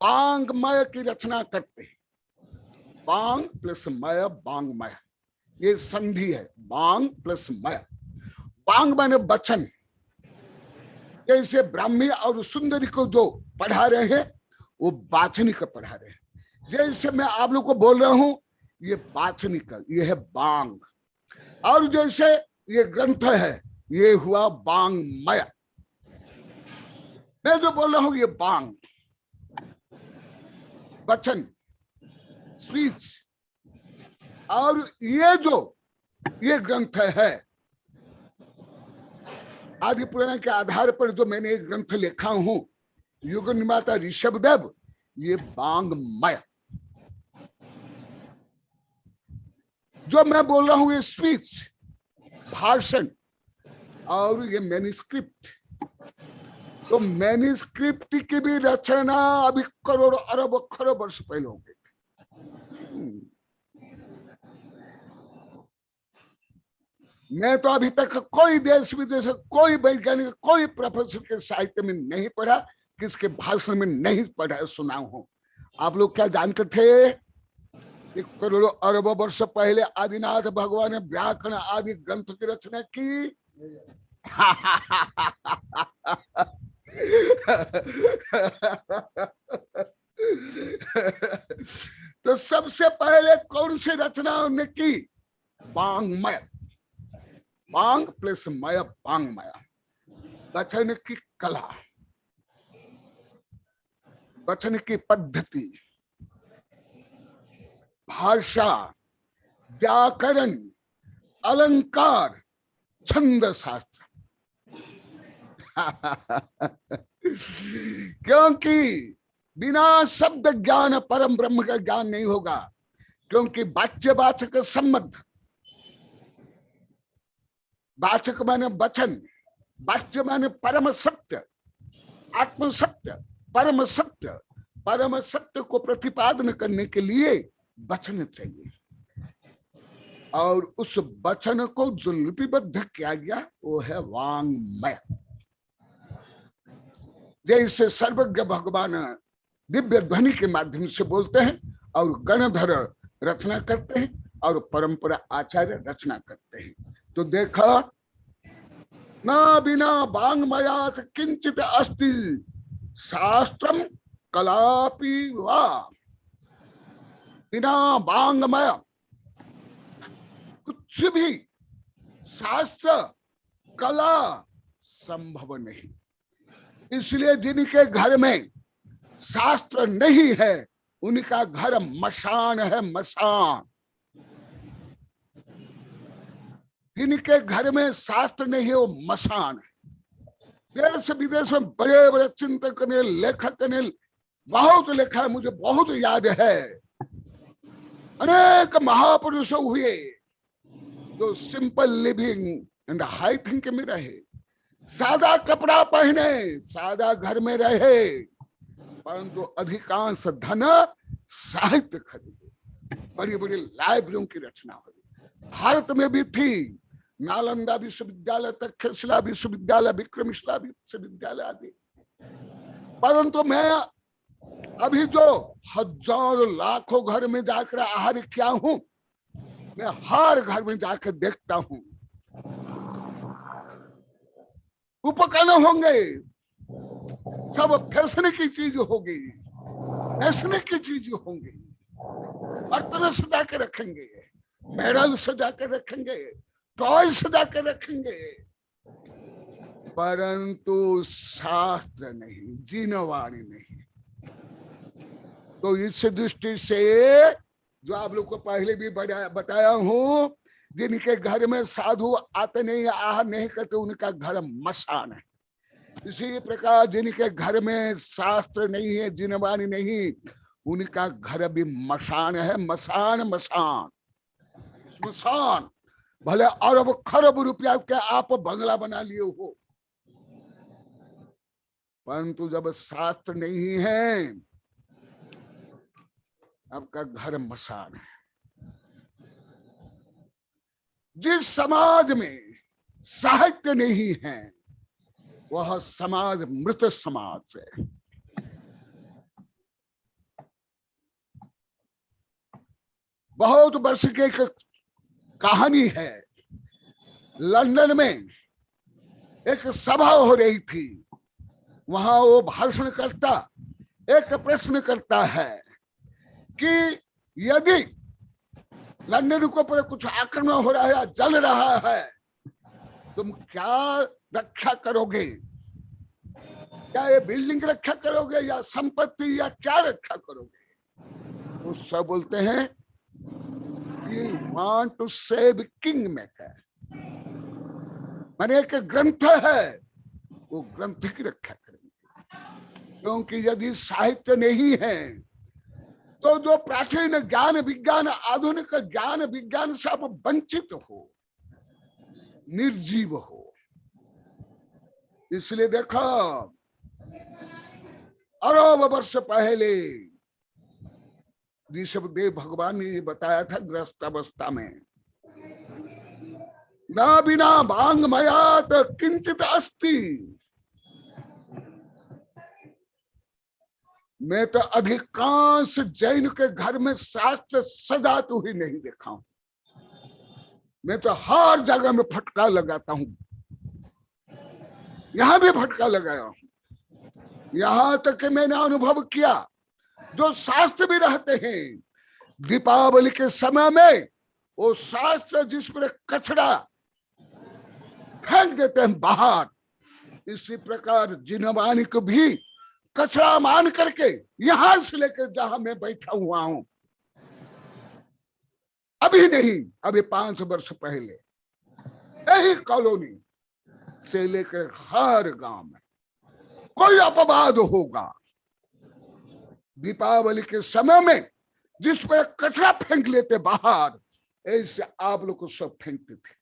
बांगमय की रचना करते हैं। बांग प्लस मय, बांगमय, ये संधि है, बांग प्लस मय। बांग माने वचन, जैसे ब्राह्मी और सुंदरी को जो पढ़ा रहे हैं वो वाचनिक पढ़ा रहे हैं। जैसे मैं आप लोग को बोल रहा हूं ये वाचनिक, ये है बांग, और जैसे ये ग्रंथ है ये हुआ बांगमय। मैं जो बोल रहा हूं ये बांग, वचन, स्पीच, और ये जो ये ग्रंथ है आदि पुराण के आधार पर जो मैंने एक ग्रंथ लिखा हूं, युग निर्माता ऋषभदेव, ये बांगमय। जो मैं बोल रहा हूं ये स्पीच, भाषण, और ये मैन्युस्क्रिप्ट। तो मैन्युस्क्रिप्ट की भी रचना अभी करोड़ों अरब खरब वर्ष पहले हो गई। मैं तो अभी तक कोई देश विदेश, कोई वैज्ञानिक, कोई प्रोफेसर के साहित्य में नहीं पढ़ा, किसके भाषण में नहीं पढ़ा सुना हूं। आप लोग क्या जानते थे कि करोड़ों अरबों वर्ष पहले आदिनाथ भगवान ने व्याकरण आदि ग्रंथ की रचना की? तो सबसे पहले कौन सी रचना उन्होंने की? बांगमय। बांग प्लस मय, बांगमय। वचन की कला, वचन की पद्धति, भाषा, व्याकरण, अलंकार, छंद शास्त्र। क्योंकि बिना शब्द ज्ञान परम ब्रह्म का ज्ञान नहीं होगा, क्योंकि वाच्यवाचक संबंध, वाचक माने वचन, वाच्य माने परम सत्य, आत्म सत्य, परम सत्य। परम सत्य को प्रतिपादन करने के लिए वचन चाहिए, और उस वचन को जो लिपिबद्ध किया गया वो है वांगमय। जैसे सर्वज्ञ भगवान दिव्य ध्वनि के माध्यम से बोलते हैं और गणधर रचना करते हैं और परंपरा आचार्य रचना करते हैं। तो देखा, ना बिना वांग्मयात किंचित अस्ति शास्त्रम कलापि वा। बिना वांग्मय कुछ भी शास्त्र कला संभव नहीं। इसलिए जिनके घर में शास्त्र नहीं है उनका घर मशान है, मशान। जिनके घर में शास्त्र नहीं है वो मशान है। देश विदेश में बड़े बड़े चिंतक ने, लेखक ने बहुत लिखा है, मुझे बहुत याद है। अनेक महापुरुष हुए जो simple living and high think में रहे, सादा कपड़ा पहने, सादा घर में रहे, परंतु अधिकांश धन साहित्य खरीदे, बड़ी बड़ी लाइब्रेरियों की रचना हुई। भारत में भी थी, नालंदा विश्वविद्यालय, तक्षशिला विश्वविद्यालय, विक्रमशिला विश्वविद्यालय आदि। परंतु मैं अभी जो हजारों लाखों घर में जाकर आहार किया हूं, मैं हर घर में जाकर देखता हूं, उपकरण होंगे, सब फैशन की चीज होगी, फैशन की चीज होंगी, बर्तन सजा के रखेंगे, मेडल सजा के रखेंगे, टॉय सजा के रखेंगे, परंतु शास्त्र नहीं, जीनवाणी नहीं। तो इस दृष्टि से जो आप लोग को पहले भी बताया हूं, जिनके घर में साधु आते नहीं, आहार नहीं करते, उनका घर मशान है। इसी प्रकार जिनके घर में शास्त्र नहीं है, जीनवाणी नहीं, उनका घर भी मशान है, मशान मशान मशान। भले अरब खरब रुपया के आप बंगला बना लिए हो, परंतु जब शास्त्र नहीं है आपका घर मशान है। जिस समाज में साहित्य नहीं है वह समाज मृत समाज है। बहुत वर्ष की एक कहानी है। लंदन में एक सभा हो रही थी, वहां वो भाषण करता एक प्रश्न करता है कि यदि लंदन को पर कुछ आक्रमण हो रहा है या जल रहा है, तुम क्या रक्षा करोगे? क्या ये बिल्डिंग रक्षा करोगे या संपत्ति, या क्या रक्षा करोगे? वो सब बोलते हैं You want to save kingmaker। माने एक ग्रंथ है, वो ग्रंथ की रक्षा करेंगे, क्योंकि यदि साहित्य नहीं है तो जो प्राचीन ज्ञान विज्ञान, आधुनिक ज्ञान विज्ञान से आप वंचित हो, निर्जीव हो। इसलिए देखो, अरब वर्ष पहले ऋषभदेव भगवान ने बताया था ग्रस्त अवस्था में, ना बिना वांग्मयात किंचित अस्ति। मैं तो अधिकांश जैन के घर में शास्त्र सजाते हुए नहीं देखा हूं। मैं तो हर जगह में फटका लगाता हूं, यहां भी फटका लगाया हूं। यहां तक कि मैंने अनुभव किया, जो शास्त्र भी रहते हैं, दीपावली के समय में वो शास्त्र जिस पर कचरा फेंक देते हैं बाहर, इसी प्रकार जीनवाणी को भी कचरा मान करके यहां से लेकर जहां मैं बैठा हुआ हूं, अभी नहीं, अभी 5 वर्ष पहले यही कॉलोनी से लेकर हर गांव में कोई अपवाद होगा, दीपावली के समय में जिस पर कचरा फेंक लेते बाहर, ऐसे आप लोग को सब फेंकते थे।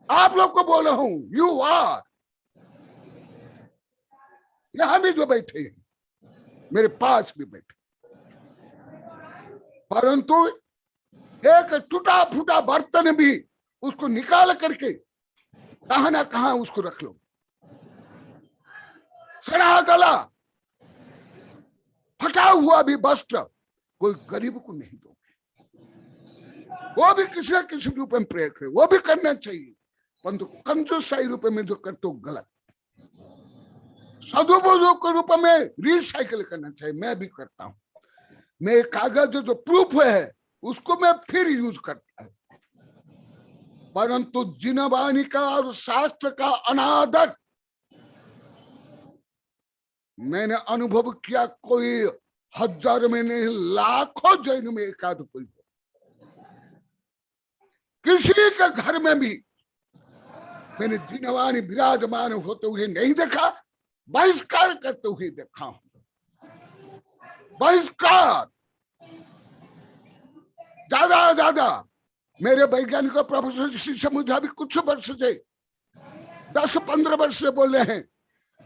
आप लोग को बोल रहा हूं, यू आर, यहां भी जो बैठे हैं, मेरे पास भी बैठे, परंतु एक टूटा फूटा बर्तन भी उसको निकाल करके कहां ना कहां उसको रख लो, सड़ा गला, फटा हुआ भी वस्त्र कोई गरीब को नहीं दोगे। वो भी किसी न किसी रूप में प्रयोग करे, वो भी करना चाहिए, परंतु कंजूसाई रूप में जो करते हो गलत। सदुपयोग के रूप में रिसाइकिल करना चाहिए, मैं भी करता हूं। मैं कागज जो प्रूफ है उसको मैं फिर यूज करता हूं, परंतु जिनवाणी का और शास्त्र का अनादर मैंने अनुभव किया। कोई 1000 में नहीं, लाखों जैन में एकाध कोई हो। किसी के घर में भी मैंने जिनवाणी विराजमान होते हुए नहीं देखा, बहिष्कार करते हुए देखा हूं। बहिष्कार ज्यादा मेरे वैज्ञानिक प्रोफेसर शिष्य मुझे अभी कुछ वर्ष से 10-15 वर्ष से बोल रहे हैं।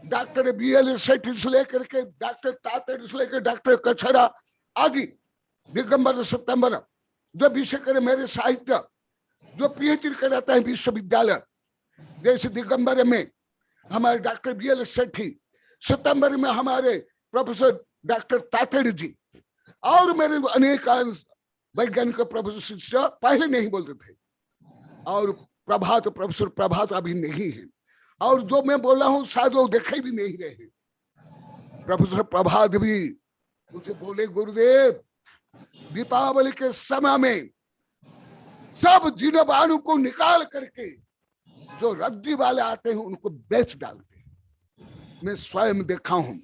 डॉक्टर BL सेठी से लेकर के डॉक्टर तातेड़ से लेकर डॉक्टर कछड़ा आदि, दिगंबर सितंबर जो विषय करे मेरे साहित्य, जो PhD कराता है विश्वविद्यालय, जैसे दिगंबर में हमारे डॉक्टर BL सेठी, सितंबर में हमारे प्रोफेसर डॉक्टर तातेड़ जी, और मेरे अनेक वैज्ञानिक प्रोफेसर शिष्य पहले नहीं बोलते थे। और प्रभात, प्रोफेसर प्रभात अभी नहीं है, और जो मैं बोला हूं शायद वो देखे भी नहीं रहे। प्रोफेसर प्रभात भी मुझे बोले, गुरुदेव दीपावली के समय में सब जिनवाणु को निकाल करके जो रद्दी वाले आते हैं उनको बेच डालते हैं। मैं स्वयं देखा हूं।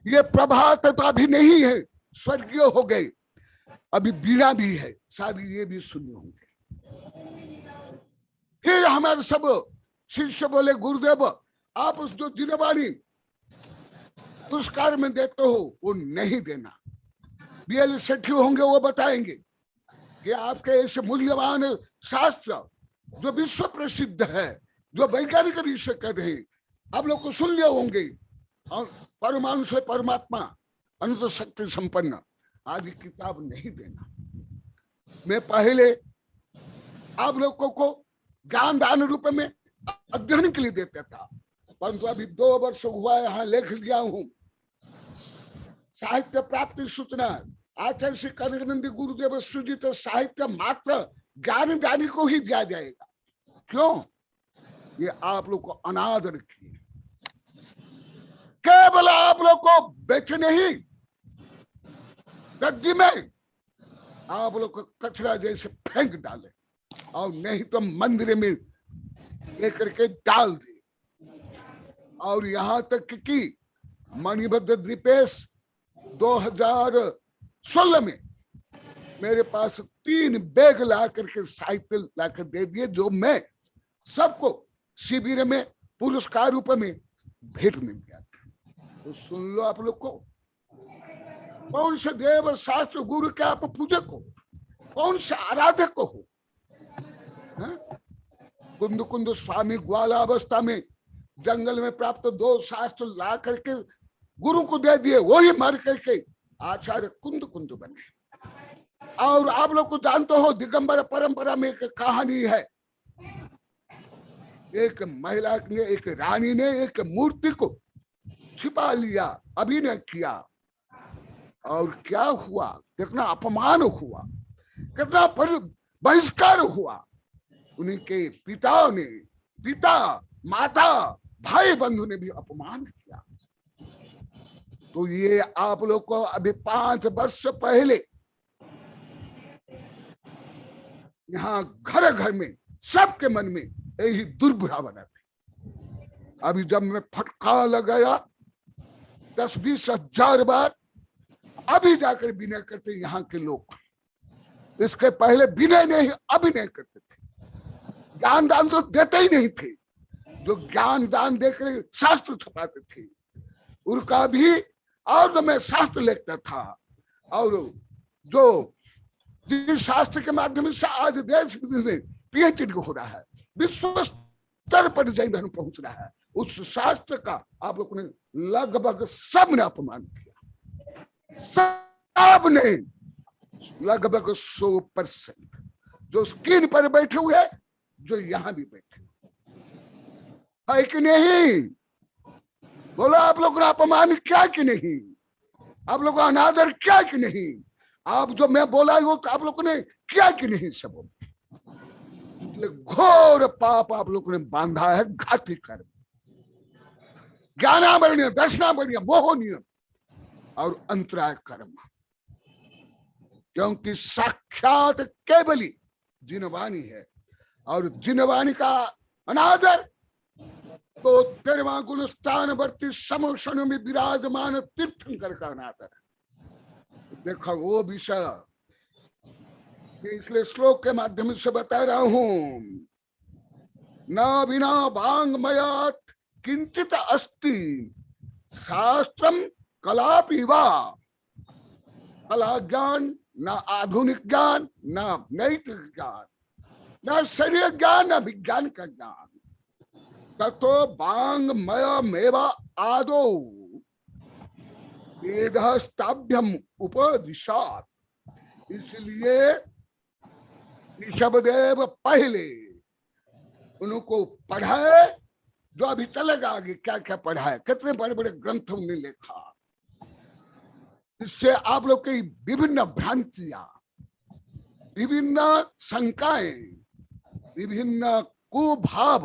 ये प्रभात तो अभी नहीं है, स्वर्गीय हो गए, अभी बीणा भी है, शायद ये भी सुने होंगे। फिर हमारे सब शिष्य बोले, गुरुदेव आप उस जो जिनवाणी पुरस्कार में देते हो वो नहीं देना। BL सेठी होंगे, वो बताएंगे कि आपके ऐसे मूल्यवान शास्त्र जो विश्व प्रसिद्ध है, जो वैज्ञानिक रिसर्च कर रहे हैं, आप लोग को सुन लिए होंगे। और परमाणु से परमात्मा, अनंत शक्ति संपन्न आदि किताब नहीं देना। मैं पहले आप लोगों को ज्ञान दान रूप में अध्ययन के लिए देता था, परंतु अभी 2 वर्ष हुआ यहाँ लेख लिया हूं। साहित्य प्राप्ति सूचना आचार्य श्री कनकानंद गुरुदेव सृजित साहित्य मात्र ज्ञान दानी को ही दिया जाएगा। क्यों? ये आप लोग को अनादर किए, केवल आप लोग को बेचे नहीं, रद्दी में आप लोग को कचरा जैसे फेंक डाले, और नहीं तो मंदिर में लेकर के डाल दे। और यहां तक कि मणिभद्र द्वीपेश 2016 में मेरे पास 3 बैग ला करके साहित्य लाकर दे दिए, जो मैं सबको शिविर में पुरस्कार रूप में भेंट मिल गया। तो सुन लो आप लोग को, कौन से देव शास्त्र गुरु के आप पूजक हो, कौन से आराधक हो? कुंद कुंद स्वामी ग्वालावस्था में जंगल में प्राप्त 2 शास्त्र ला करके गुरु को दे दिए, वही मर करके आचार्य कुंद कुंद बने। और आप लोग को जानते हो, दिगंबर परंपरा में एक कहानी है। एक महिला ने, एक रानी ने एक मूर्ति को छिपा लिया, अभिनय किया, और क्या हुआ, कितना अपमान हुआ, कितना बहिष्कार हुआ। उनके पिता माता भाई बंधु ने भी अपमान किया। तो ये आप लोग को अभी 5 वर्ष पहले यहाँ घर घर में सबके मन में यही दुर्भावना थी। अभी जब मैं फटका लगाया 10-20 हजार बार, अभी जाकर विनय करते यहाँ के लोग। इसके पहले विनय नहीं, अभिनय करते थे। ज्ञान दान तो देते ही नहीं थे। जो ज्ञान दान देकर शास्त्र छपाते थे उनका भी, और जो मैं शास्त्र लिखता था, और जो जिस शास्त्र के माध्यम से आज देश में PhD हो रहा है, विश्व स्तर पर जैन धर्म पहुंच रहा है, उस शास्त्र का आप लोगों ने लगभग सबने अपमान किया। सबने लगभग 100%, जो स्क्रीन पर बैठे हुए हैं, जो यहां भी बैठे है कि नहीं? बोलो, आप लोगों ने अपमान किया कि नहीं? आप लोगों का अनादर किया कि नहीं? आप जो मैं बोला वो आप लोगों ने किया कि नहीं सब, इसलिए घोर पाप आप लोगों ने बांधा है, घाती कर्म, ज्ञानावरणीय, दर्शनावरणीय, मोहनीय और अंतराय कर्म। क्योंकि साक्षात केवली जिनवाणी है, और जिनवाणी का अनादर तो 13वां गुण स्थानवर्ती समोषण में विराजमान तीर्थंकर का अनादर है। देखो वो विषय इसलिए श्लोक के माध्यम से बता रहा हूं। न बिना वांग्मयात् किंचित अस्ति शास्त्रम कलापि वा। कला ज्ञान, न आधुनिक ज्ञान, न नैतिक ज्ञान, न शरीर ज्ञान, न विज्ञान का ज्ञान। ततो वांग्मयमेव आदौ वेदस्ताभ्यम उपदिशात्। इसलिए ऋषभदेव पहले उनको पढ़ाए, जो अभी चलेगा आगे क्या क्या पढ़ाए, कितने बड़े बड़े ग्रंथ उन्हें लिखा। इससे आप लोग की विभिन्न भ्रांतियां, विभिन्न शंकाएं, विभिन्न कुभाव,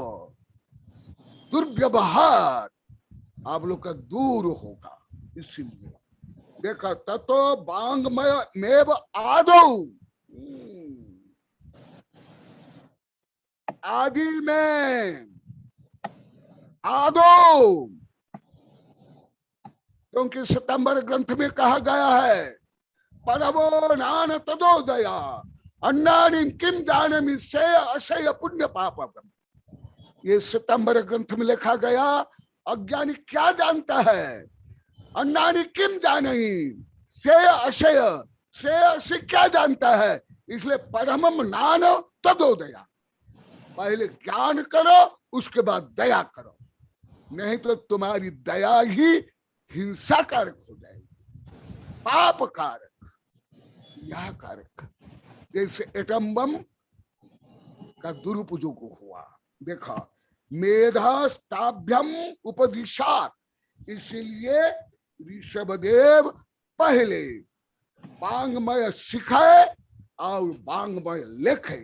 दुर्व्यवहार आप लोग का दूर होगा। इसीलिए देखा ततो वांग्मय मेव आदौ, आदि में, आदो, क्योंकि सितंबर ग्रंथ में कहा गया है परवो नान तदोदया अन्नानि किम जानमि से अशय पुण्य पापम। ये सितंबर ग्रंथ में लिखा गया, अज्ञानी क्या जानता है, अन्नानि किम जानहि से अशय, से अशय क्या जानता है। इसलिए परमम नान तदोदया, पहले ज्ञान करो उसके बाद दया करो, नहीं तो तुम्हारी दया ही हिंसा कारक हो जाएगी, पाप कारक, यह कारक। जैसे एटम बम का दुरुपयोग हुआ, देखा मेधास्ताभ्यम उपदिशात्। इसलिए ऋषभदेव पहले वांग्मय सिखाए और वांग्मय लिखे।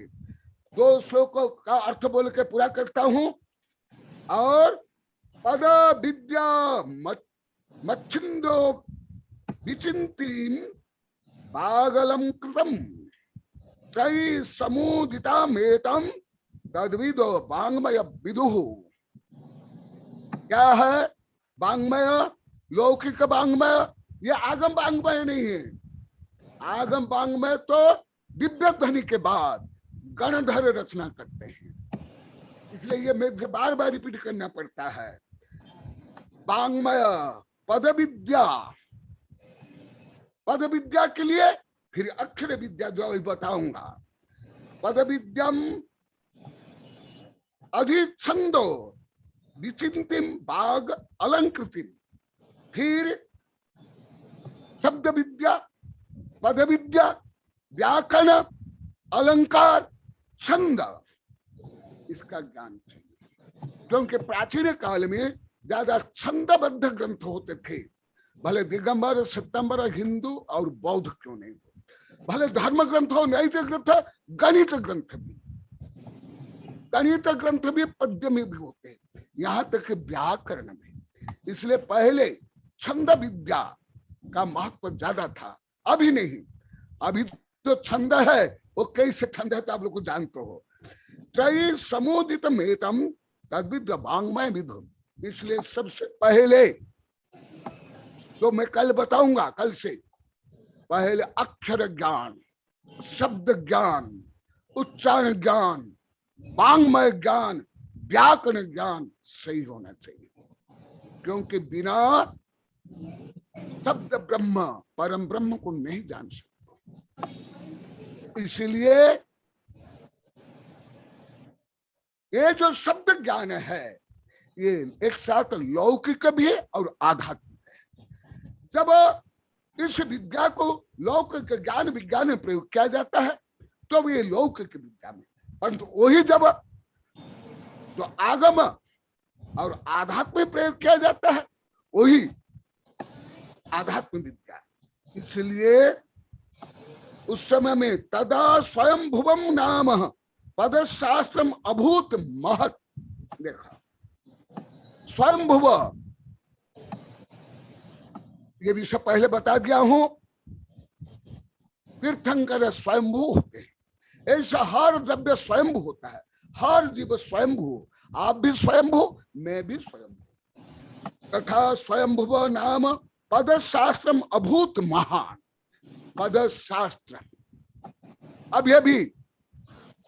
दो श्लोकों का अर्थ बोल के पूरा करता हूं। और पद विद्या मच्छिंदो विचिंतीम पागलम कृतम त्रयी समुदितामेतम तद्विदो वांग्मय विदुः। क्या है वांग्मय? लौकिक वांग्मय, ये आगम वांग्मय नहीं है। आगम वांग्मय तो दिव्य ध्वनि के बाद गणधर रचना करते हैं, इसलिए ये मुझे बार बार रिपीट करना पड़ता है। वांग्मय पद विद्या, पद विद्या के लिए फिर अक्षर विद्या जो अभी बताऊंगा। पद विद्यम अधिछंदो विचिंतिम बाग अलंकृतिम, फिर शब्द विद्या, पद विद्या, व्याकरण, अलंकार, छंद, इसका ज्ञान चाहिए। क्योंकि प्राचीन काल में ज्यादा छंदबद्ध ग्रंथ होते थे, भले दिगंबर सितंबर हिंदू और बौद्ध क्यों नहीं हो, भले धर्म ग्रंथ हो, नैतिक ग्रंथ, गणित ग्रंथ भी, गणित ग्रंथ भी पद्य में भी होते, यहाँ तक व्याकरण में। इसलिए पहले छंद विद्या का महत्व ज्यादा था, अभी नहीं। अभी तो छंद है, वो कैसे छंद है तो आप लोग को जानते हो। त्रयी समुदित मेतम तद्विद वांग्मय विदु। इसलिए सबसे पहले तो मैं कल बताऊंगा, कल से पहले अक्षर ज्ञान, शब्द ज्ञान, उच्चारण ज्ञान, वांग्मय ज्ञान, व्याकरण ज्ञान सही होना चाहिए। क्योंकि बिना शब्द ब्रह्म, परम ब्रह्म को नहीं जान सकते। इसलिए ये जो शब्द ज्ञान है, ये एक साथ लौकिक भी है और आध्यात्मिक है। जब इस विद्या को लौकिक ज्ञान विज्ञान में प्रयोग किया जाता है तो ये लौकिक विद्या में, परंतु वही जब जो आगम और आध्यात्म में प्रयोग किया जाता है वही आध्यात्म विद्या। इसलिए उस समय में तदा स्वयं भुवम नाम पद शास्त्रम अभूत महत। देखा स्वयं भुव, ये विषय पहले बता दिया हूं। तीर्थंकर स्वयंभू होते हैं, ऐसा हर द्रव्य स्वयंभू होता है, हर जीव स्वयंभू। आप भी स्वयंभू, मैं भी स्वयंभू। तथा स्वयंभुव नाम पद शास्त्रम अभूत महान। पद शास्त्र अभी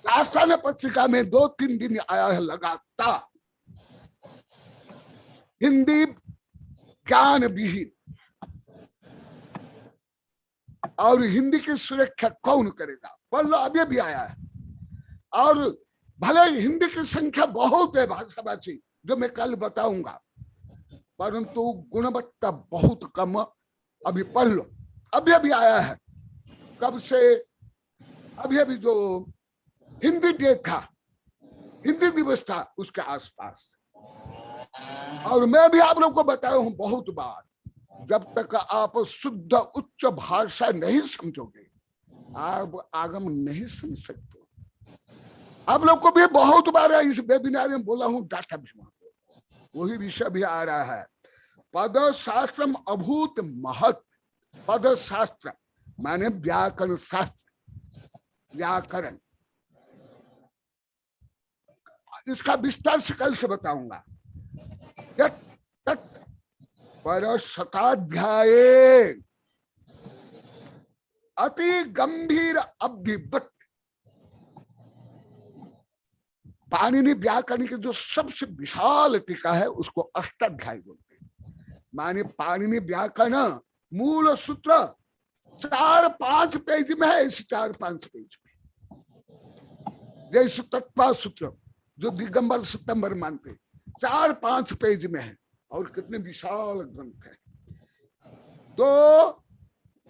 राजस्थान पत्रिका में 2-3 दिन आया है लगातार। हिंदी ज्ञान विहीन और हिंदी की सुरक्षा कौन करेगा, पढ़ लो, अभी भी आया है। और भले हिंदी की संख्या बहुत है भाषाभाषी, जो मैं कल बताऊंगा, परंतु गुणवत्ता बहुत कम। अभी पढ़ लो, अभी आया है। कब से? अभी जो हिंदी डे था, हिंदी दिवस था, उसके आसपास। और मैं भी आप लोग को बताया हूं बहुत बार, जब तक आप शुद्ध उच्च भाषा नहीं समझोगे, आप आगम नहीं समझ सकते। आप लोग को भी बहुत बार इस वेबिनार में बोला हूं, डाटा भी वही विषय भी आ रहा है। पद शास्त्रम अभूत महत। पद शास्त्र माने व्याकरण शास्त्र, व्याकरण। इसका विस्तार से कल से बताऊंगा। पर शताध्याय अति गंभीर अब्धिवत। पाणिनि व्याकरण की जो सबसे विशाल टीका है उसको अष्टाध्यायी बोलते हैं। माने पाणिनि व्याकरण मूल सूत्र 4-5 पेज में है, इस 4-5 पेज में। जैसे तत्वा सूत्र जो दिगंबर सितंबर मानते, 4-5 पेज में है, और कितने विशाल ग्रंथ है। तो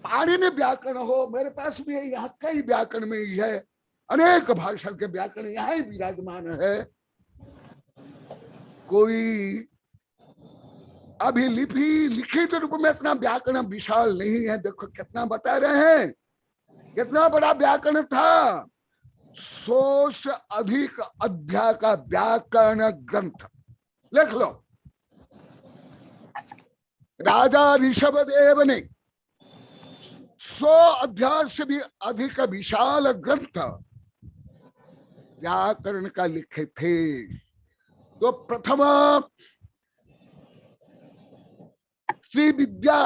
पाणिनि व्याकरण हो, मेरे पास भी है, यहाँ कई व्याकरण में ही है, अनेक भाषा के व्याकरण यहाँ ही विराजमान है। कोई अभी लिखित रूप में इतना व्याकरण विशाल नहीं है। देखो कितना बता रहे हैं, कितना बड़ा व्याकरण था। 100 से अधिक अध्याय का व्याकरण ग्रंथ। लिख लो, राजा ऋषभदेव ने 100 अध्याय से भी अधिक विशाल ग्रंथ व्याकरण का लिखे थे। तो प्रथम स्त्री विद्या,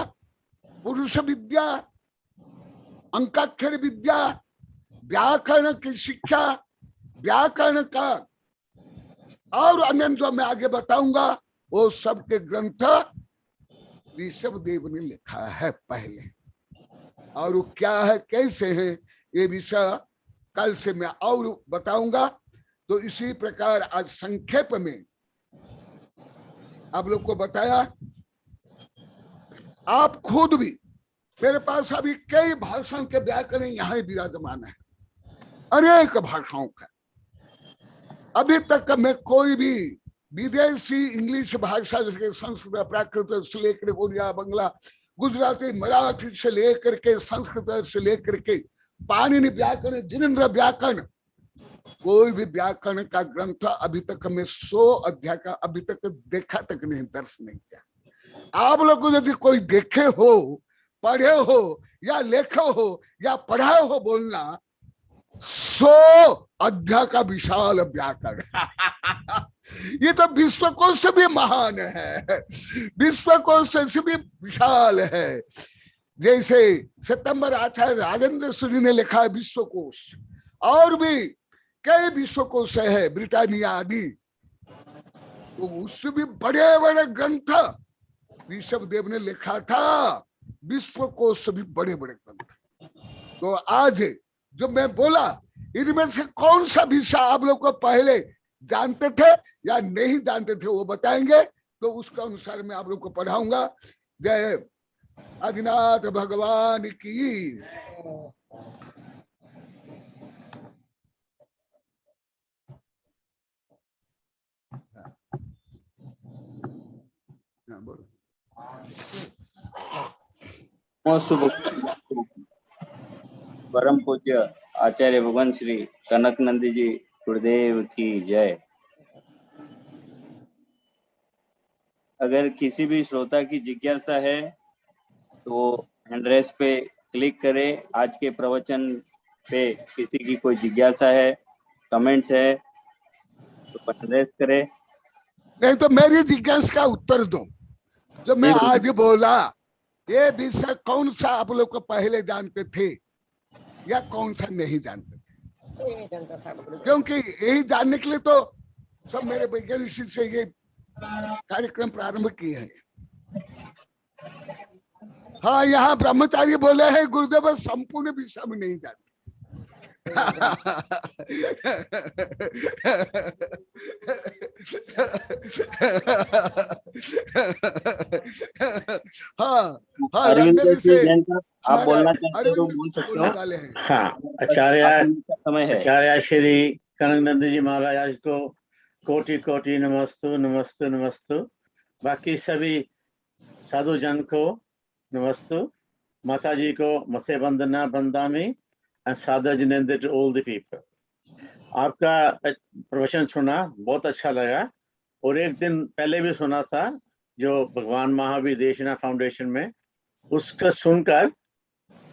पुरुष विद्या, अंकाक्षर विद्या, व्याकरण की शिक्षा, व्याकरण का और अन्य जो मैं आगे बताऊंगा, वो सबके ग्रंथ ऋषभदेव ने लिखा है पहले। और वो क्या है, कैसे है, ये विषय कल से मैं और बताऊंगा। तो इसी प्रकार आज संक्षेप में आप लोग को बताया। आप खुद भी, मेरे पास अभी कई भाषाओं के व्याकरण यहाँ विराजमान है, अनेक भाषाओं का। अभी तक मैं कोई भी विदेशी इंग्लिश भाषा जैसे संस्कृत, प्राकृत से लेकर उड़िया, बंगला, गुजराती, मराठी से लेकर के संस्कृत से लेकर के पाणिनि व्याकरण, जिनेन्द्र व्याकरण, कोई भी व्याकरण का ग्रंथ अभी तक मैं 100 अध्याय का अभी तक देखा तक नहीं, दर्शन नहीं किया। आप लोग को यदि कोई देखे हो, पढ़े हो, या लेखे हो, या पढ़ाए हो, बोलना 100 अध्याय का विशाल व्याकरण। ये तो विश्वकोश से भी महान है, विश्वकोश से भी विशाल है। जैसे सितंबर आचार्य राजेंद्र सूरी ने लिखा है विश्वकोश, और भी कई विश्वकोश है, ब्रिटानिया आदि। तो उससे भी बड़े बड़े ग्रंथ ऋषभदेव ने लिखा था, विश्वकोश से भी बड़े बड़े ग्रंथ। तो आज जो मैं बोला, इनमें से कौन सा विषय आप लोग को पहले जानते थे या नहीं जानते थे, वो बताएंगे, तो उसके अनुसार मैं आप लोग को पढ़ाऊंगा। जय आदिनाथ भगवान की। बोलो। परम पूज्य आचार्य भगवान श्री कनक नंदी जी गुरुदेव की जय। अगर किसी भी श्रोता की जिज्ञासा है तो हैंड रेस पे क्लिक करें। आज के प्रवचन पे किसी की कोई जिज्ञासा है, कमेंट्स है तो हैंड रेस करें। नहीं तो मेरी जिज्ञासा का उत्तर दो। जो मैं आज बोला ये विषय कौन सा आप लोग को पहले जानते थे या कौन सा नहीं जानते थे? क्योंकि यही जानने के लिए तो सब मेरे वैज्ञानिक से ये कार्यक्रम प्रारंभ किए हैं। हाँ, यहाँ ब्रह्मचारी बोले हैं गुरुदेव संपूर्ण विषय में नहीं जानते। हाँ, अरविंद जी आप बोलना चाहते हो तो बोल सकते हो। वाले हैं। हाँ, आचार्य समय है। आचार्य श्री कनकनंद जी महाराज को कोटि कोटि नमस्तु नमस्तु नमस्तु। बाकी सभी साधु जन को नमस्तु। माता जी को मथे वंदना बंदामी एंड सादर Jinendra to all the people. आपका प्रवचन सुना, बहुत अच्छा लगा। और एक दिन पहले भी सुना था जो भगवान महावीर देशना फाउंडेशन में, उसका सुनकर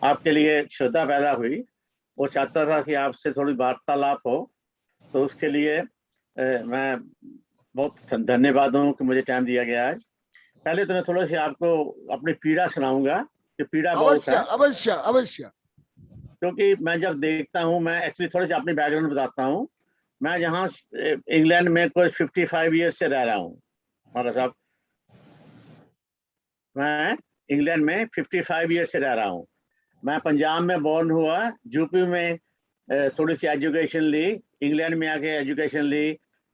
आपके लिए श्रद्धा पैदा हुई। वो चाहता था कि आपसे थोड़ी वार्तालाप हो, तो उसके लिए मैं बहुत धन्यवाद हूँ कि मुझे टाइम दिया गया आज। पहले तो मैं थोड़ा सी आपको अपनी पीड़ा सुनाऊंगा कि पीड़ा बहुत है। अवश्य अवश्य। क्योंकि मैं जब देखता हूँ, मैं एक्चुअली थोड़ी सी अपनी बैकग्राउंड बताता हूँ। मैं यहाँ इंग्लैंड में कोई 55 ईयर्स से रह रहा हूँ महाराज साहब। मैं इंग्लैंड में 55 ईयर्स से रह रहा हूँ। मैं पंजाब में बॉर्न हुआ, यूपी में थोड़ी सी एजुकेशन ली, इंग्लैंड में आके एजुकेशन ली,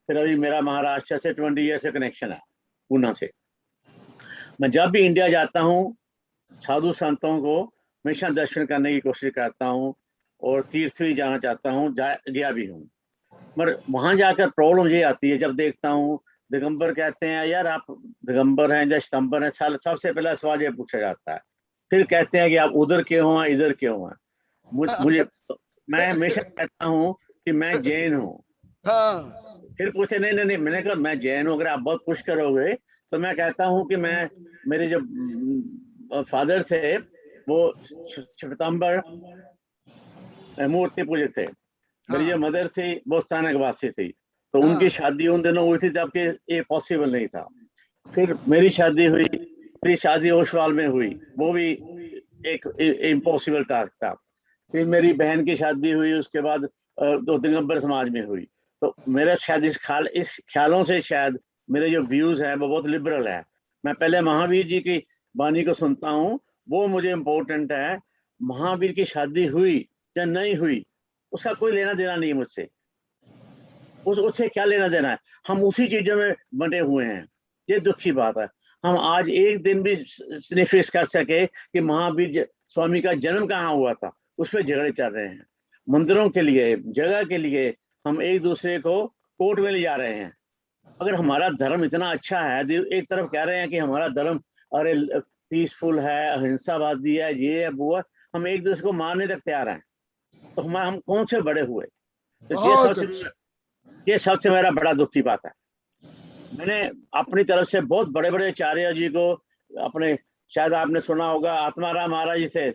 फिर अभी मेरा महाराष्ट्र से 20 ईयर से कनेक्शन है, पूना से। मैं जब भी इंडिया जाता हूँ साधु संतों को हमेशा दर्शन करने की कोशिश करता हूँ और तीर्थ भी जाना चाहता हूँ, गया भी हूँ। मगर वहां जाकर प्रॉब्लम ये आती है, जब देखता हूँ दिगंबर कहते हैं यार आप दिगंबर हैं या सितंबर हैं, सबसे पहला सवाल ये पूछा जाता है। फिर कहते हैं कि आप उधर क्यों हैं, इधर क्यों हैं। मुझे मैं हमेशा कहता हूँ कि मैं जैन हूँ। फिर पूछते नहीं नहीं नहीं, मैंने कहा मैं जैन हूँ, अगर आप बहुत पुश करोगे तो मैं कहता हूँ कि मैं, मेरे जो फादर थे वो श्वेतांबर मूर्ति पूजक थे। मेरी जो मदर थी वो स्थानक वासी थी, तो उनकी शादी उन दिनों हुई थी जबकि ये पॉसिबल नहीं था। फिर मेरी शादी हुई, मेरी शादी ओशवाल में हुई, वो भी एक इम्पॉसिबल टास्क था। फिर मेरी बहन की शादी हुई, उसके बाद दो दिगंबर समाज में हुई। तो मेरा शायद इस ख्यालों से शायद मेरे जो व्यूज हैं वो बहुत लिबरल है। मैं पहले महावीर जी की वाणी को सुनता हूँ, वो मुझे इम्पोर्टेंट है। महावीर की शादी हुई या नहीं हुई उसका कोई लेना देना नहीं है मुझसे, उससे क्या लेना देना है। हम उसी चीजों में बंटे हुए हैं, ये दुख की बात है। हम आज एक दिन भी नहीं फिक्स कर सके कि महावीर स्वामी का जन्म कहाँ हुआ था, उस पर झगड़े चल रहे हैं। मंदिरों के लिए, जगह के लिए हम एक दूसरे को कोर्ट में ले जा रहे हैं। अगर हमारा धर्म इतना अच्छा है, एक तरफ कह रहे हैं कि हमारा धर्म अरे पीसफुल है, अहिंसावादी है, ये है वो है, हम एक दूसरे को मारने तक तैयार हैं, तो हम कौन से बड़े हुए। तो ये सबसे मेरा बड़ा दुख की बात है। मैंने अपनी तरफ से बहुत बड़े बड़े आचार्य जी को अपने, शायद आपने सुना होगा आत्माराम महाराज जी थे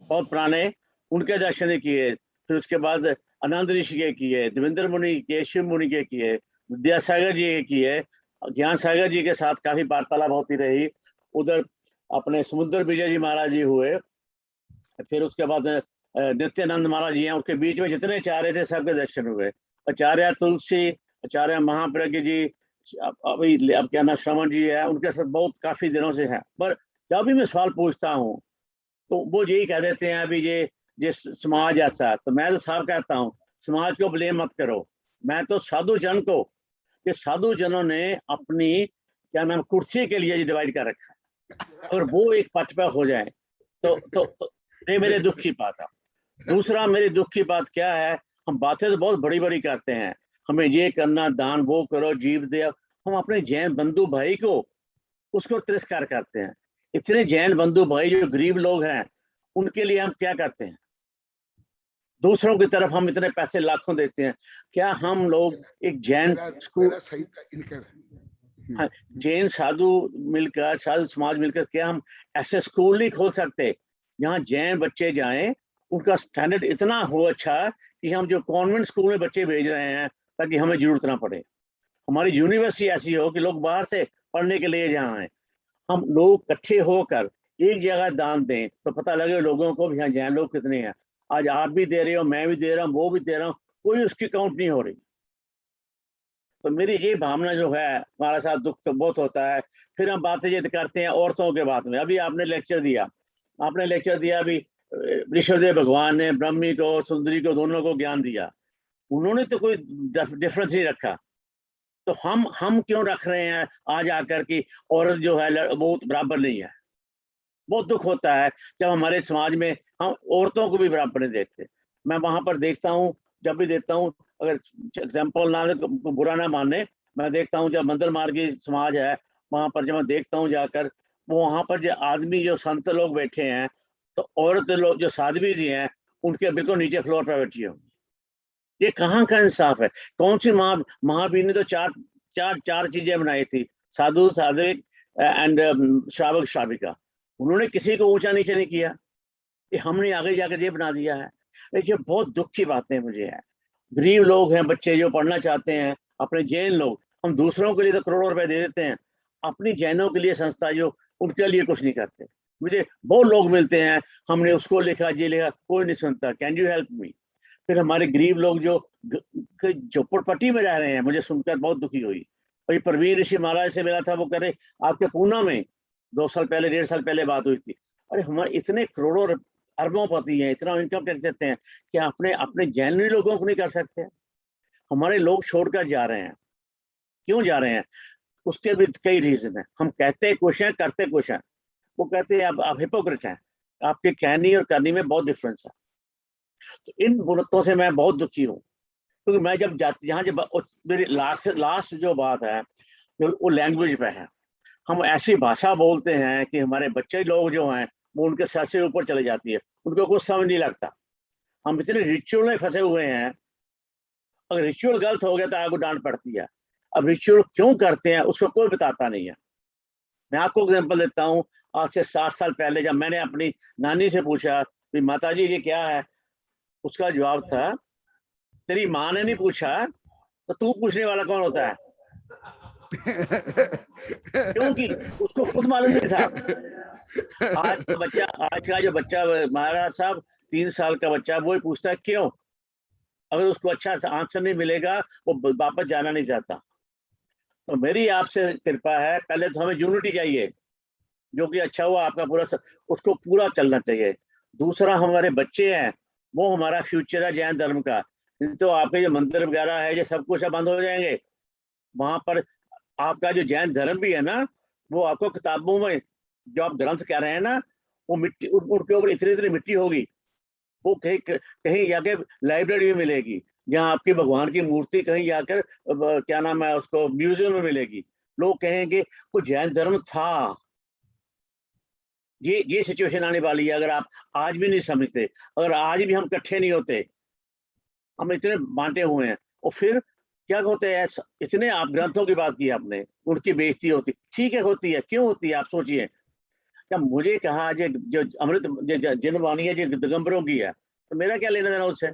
बहुत पुराने, उनके दर्शन किए। फिर उसके बाद आनंद ऋषि के किए, देवेंद्र मुनि के, शिव मुनि के किए, विद्यासागर जी के किए, ज्ञान सागर जी के साथ काफी वार्तालाप होती रही। उधर अपने समुद्र विजय जी महाराज जी हुए। फिर उसके बाद नित्यानंद महाराज जी हैं, उसके बीच में जितने आचार्य थे सबके दर्शन हुए। आचार्य तुलसी, आचार्य महाप्रज्ञ जी, अभी अब क्या नाम श्रवण जी है, उनके साथ बहुत काफी दिनों से है। पर जब भी मैं सवाल पूछता हूँ तो वो यही कह देते हैं अभी ये समाज ऐसा। तो मैं तो साफ कहता हूँ समाज को ब्लेम मत करो, मैं तो साधु जन को, ये साधु जनों ने अपनी क्या नाम कुर्सी के लिए डिवाइड कर रखा है, और वो एक पट पे हो जाए तो ये मेरे दुख की बात है। दूसरा मेरी दुख की बात क्या है, हम बातें तो बहुत बड़ी बड़ी करते हैं, हमें ये करना, दान वो करो, जीव दे। हम अपने जैन बंधु भाई को उसको तिरस्कार करते हैं। इतने जैन बंधु भाई जो गरीब लोग हैं उनके लिए हम क्या करते हैं। दूसरों की तरफ हम इतने पैसे लाखों देते हैं। क्या हम लोग एक जैन स्कूल, मेरा सही था इनके हाँ, जैन साधु मिलकर, साधु समाज मिलकर क्या हम ऐसे स्कूल नहीं खोल सकते जहाँ जैन बच्चे जाएं, उनका स्टैंडर्ड इतना हो अच्छा कि हम जो कॉन्वेंट स्कूल में बच्चे भेज रहे हैं ताकि हमें जरूरत ना पड़े। हमारी यूनिवर्सिटी ऐसी हो कि लोग बाहर से पढ़ने के लिए जाएं। हम लोग इकट्ठे होकर एक जगह दान दें तो पता लगे लोगों को भी हाँ जैन लोग कितने हैं। आज आप भी दे रहे हो, मैं भी दे रहा हूँ, वो भी दे रहा हूँ, कोई उसकी काउंट नहीं हो रही। तो मेरी ये भावना जो है, हमारे साथ दुख तो बहुत होता है। फिर हम बातें ये करते हैं औरतों के बात में। अभी आपने लेक्चर दिया अभी ऋषभदेव भगवान ने ब्रह्मी को, सुंदरी को, दोनों को ज्ञान दिया। उन्होंने तो कोई डिफरेंस नहीं रखा, तो हम क्यों रख रहे हैं आज आकर की औरत जो है वो बराबर नहीं है। बहुत दुख होता है जब हमारे समाज में हम औरतों को भी बराबर नहीं देखते। मैं वहां पर देखता हूँ, जब भी देखता हूँ, अगर एग्जाम्पल ना बुरा ना माने, मैं देखता हूँ जब मंदिर मार्गी समाज है वहां पर, जब मैं देखता हूँ जाकर, वो वहां पर जो आदमी, जो संत लोग बैठे हैं, तो औरत लोग जो साध्वी जी हैं उनके बिल्कुल नीचे फ्लोर पर बैठी होंगी। ये कहाँ का इंसाफ है? कौन सी महावीर ने तो चार चीजें बनाई थी, साधु, साध्विक एंड श्रावक, श्राविका। उन्होंने किसी को ऊंचा नीचे नहीं किया। ये हमने आगे जाकर ये बना दिया है। देखिए बहुत दुख की बातें मुझे है। गरीब लोग हैं, बच्चे जो पढ़ना चाहते हैं, अपने जैन लोग, हम दूसरों के लिए तो करोड़ों रुपए दे देते हैं, अपनी जैनों के लिए संस्था जो, उनके लिए कुछ नहीं करते। मुझे बहुत लोग मिलते हैं, हमने उसको लिखा, ये लिखा, कोई नहीं सुनता, कैन यू हेल्प मी। फिर हमारे गरीब लोग जो झोपड़पट्टी में रह रहे हैं, मुझे सुनकर बहुत दुखी हुई। और ये प्रवीण ऋषि महाराज से मिला था, वो कह रहे आपके पूना में 2 साल पहले, 1.5 साल पहले बात हुई थी। अरे हमारे इतने करोड़ों अरबोंपति हैं, इतना इनकम टैक्स देते हैं, कि अपने जैनवी लोगों को नहीं कर सकते? हमारे लोग छोड़कर जा रहे हैं। क्यों जा रहे हैं? उसके भी कई रीजन है। हम कहते कुछ हैं, करते कुछ हैं। वो कहते हैं आप हिपोक्रेट हैं, आपके कहने और करने में बहुत डिफरेंस है। तो इन बुनतों से मैं बहुत दुखी हूँ, क्योंकि मैं जब यहाँ जब मेरी लास्ट जो बात है वो लैंग्वेज पे है। हम ऐसी भाषा बोलते हैं कि हमारे बच्चे लोग जो हैं वो उनके सर से ऊपर चले जाती है, उनको कुछ समझ नहीं लगता। हम इतने रिचुअल में फंसे हुए हैं, अगर रिचुअल गलत हो गया तो आपको डांट पड़ती है। अब रिचुअल क्यों करते हैं उसको कोई बताता नहीं है। मैं आपको एग्जांपल देता हूँ। आज से 7 साल पहले जब मैंने अपनी नानी से पूछा कि माता जी ये क्या है, उसका जवाब था, तेरी माँ ने नहीं पूछा तो तू पूछने वाला कौन होता है? क्योंकि उसको खुद मालूम नहीं था। आज का जो बच्चा महाराज साहब 3 साल का बच्चा, वो ही पूछता है क्यों। अगर उसको अच्छा आंसर नहीं मिलेगा वो वापस जाना नहीं चाहता। तो मेरी आपसे कृपा है, पहले तो हमें यूनिटी चाहिए, जो कि अच्छा हुआ आपका उसको पूरा चलना चाहिए। दूसरा, हमारे बच्चे हैं, वो हमारा फ्यूचर है जैन धर्म का। तो आपके जो मंदिर वगैरह है, ये सब कुछ बंद हो जाएंगे। वहां पर आपका जो जैन धर्म भी है ना, वो आपको किताबों में जो आप ग्रंथ कह रहे हैं ना, वो मिट्टी, उनके ऊपर इतनी मिट्टी होगी, वो कहीं जाके लाइब्रेरी में मिलेगी, जहाँ आपकी भगवान की मूर्ति कहीं जाकर क्या नाम है उसको, म्यूजियम में मिलेगी। लोग कहेंगे वो जैन धर्म था। ये सिचुएशन आने वाली है अगर आप आज भी नहीं समझते, अगर आज भी हम इकट्ठे नहीं होते। हम इतने बांटे हुए हैं, और फिर क्या होते हैं, इतने आप ग्रंथों की बात की आपने, उनकी बेइज्जती होती, ठीक है होती है, क्यों होती है आप सोचिए। क्या मुझे कहा जो अमृत जिन वाणी है जो दिगंबरों की है, तो मेरा क्या लेना देना उससे।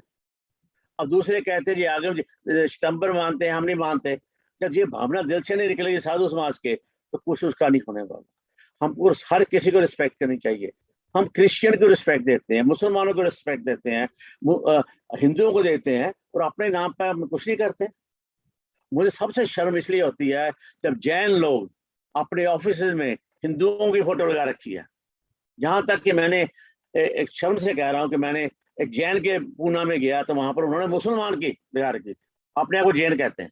अब दूसरे कहते जी आगे सितंबर मानते हैं, हम नहीं मानते। जब ये भावना दिल से नहीं निकलेगी साधु समाज के, तो कुछ उसका नहीं होने वाला। हमको हर किसी को रिस्पेक्ट करनी चाहिए। हम क्रिश्चियन को रिस्पेक्ट देते हैं, मुसलमानों को रिस्पेक्ट देते हैं, हिंदुओं को देते हैं, और अपने नाम पर हम कुछ नहीं करते। मुझे सबसे शर्म इसलिए होती है जब जैन लोग अपने ऑफिस में हिंदुओं की फोटो लगा रखी है। यहाँ तक कि मैंने एक शर्म से कह रहा हूँ कि मैंने एक जैन के पूना में गया, तो वहां पर उन्होंने मुसलमान की लगा रखी थी, अपने आप को जैन कहते हैं।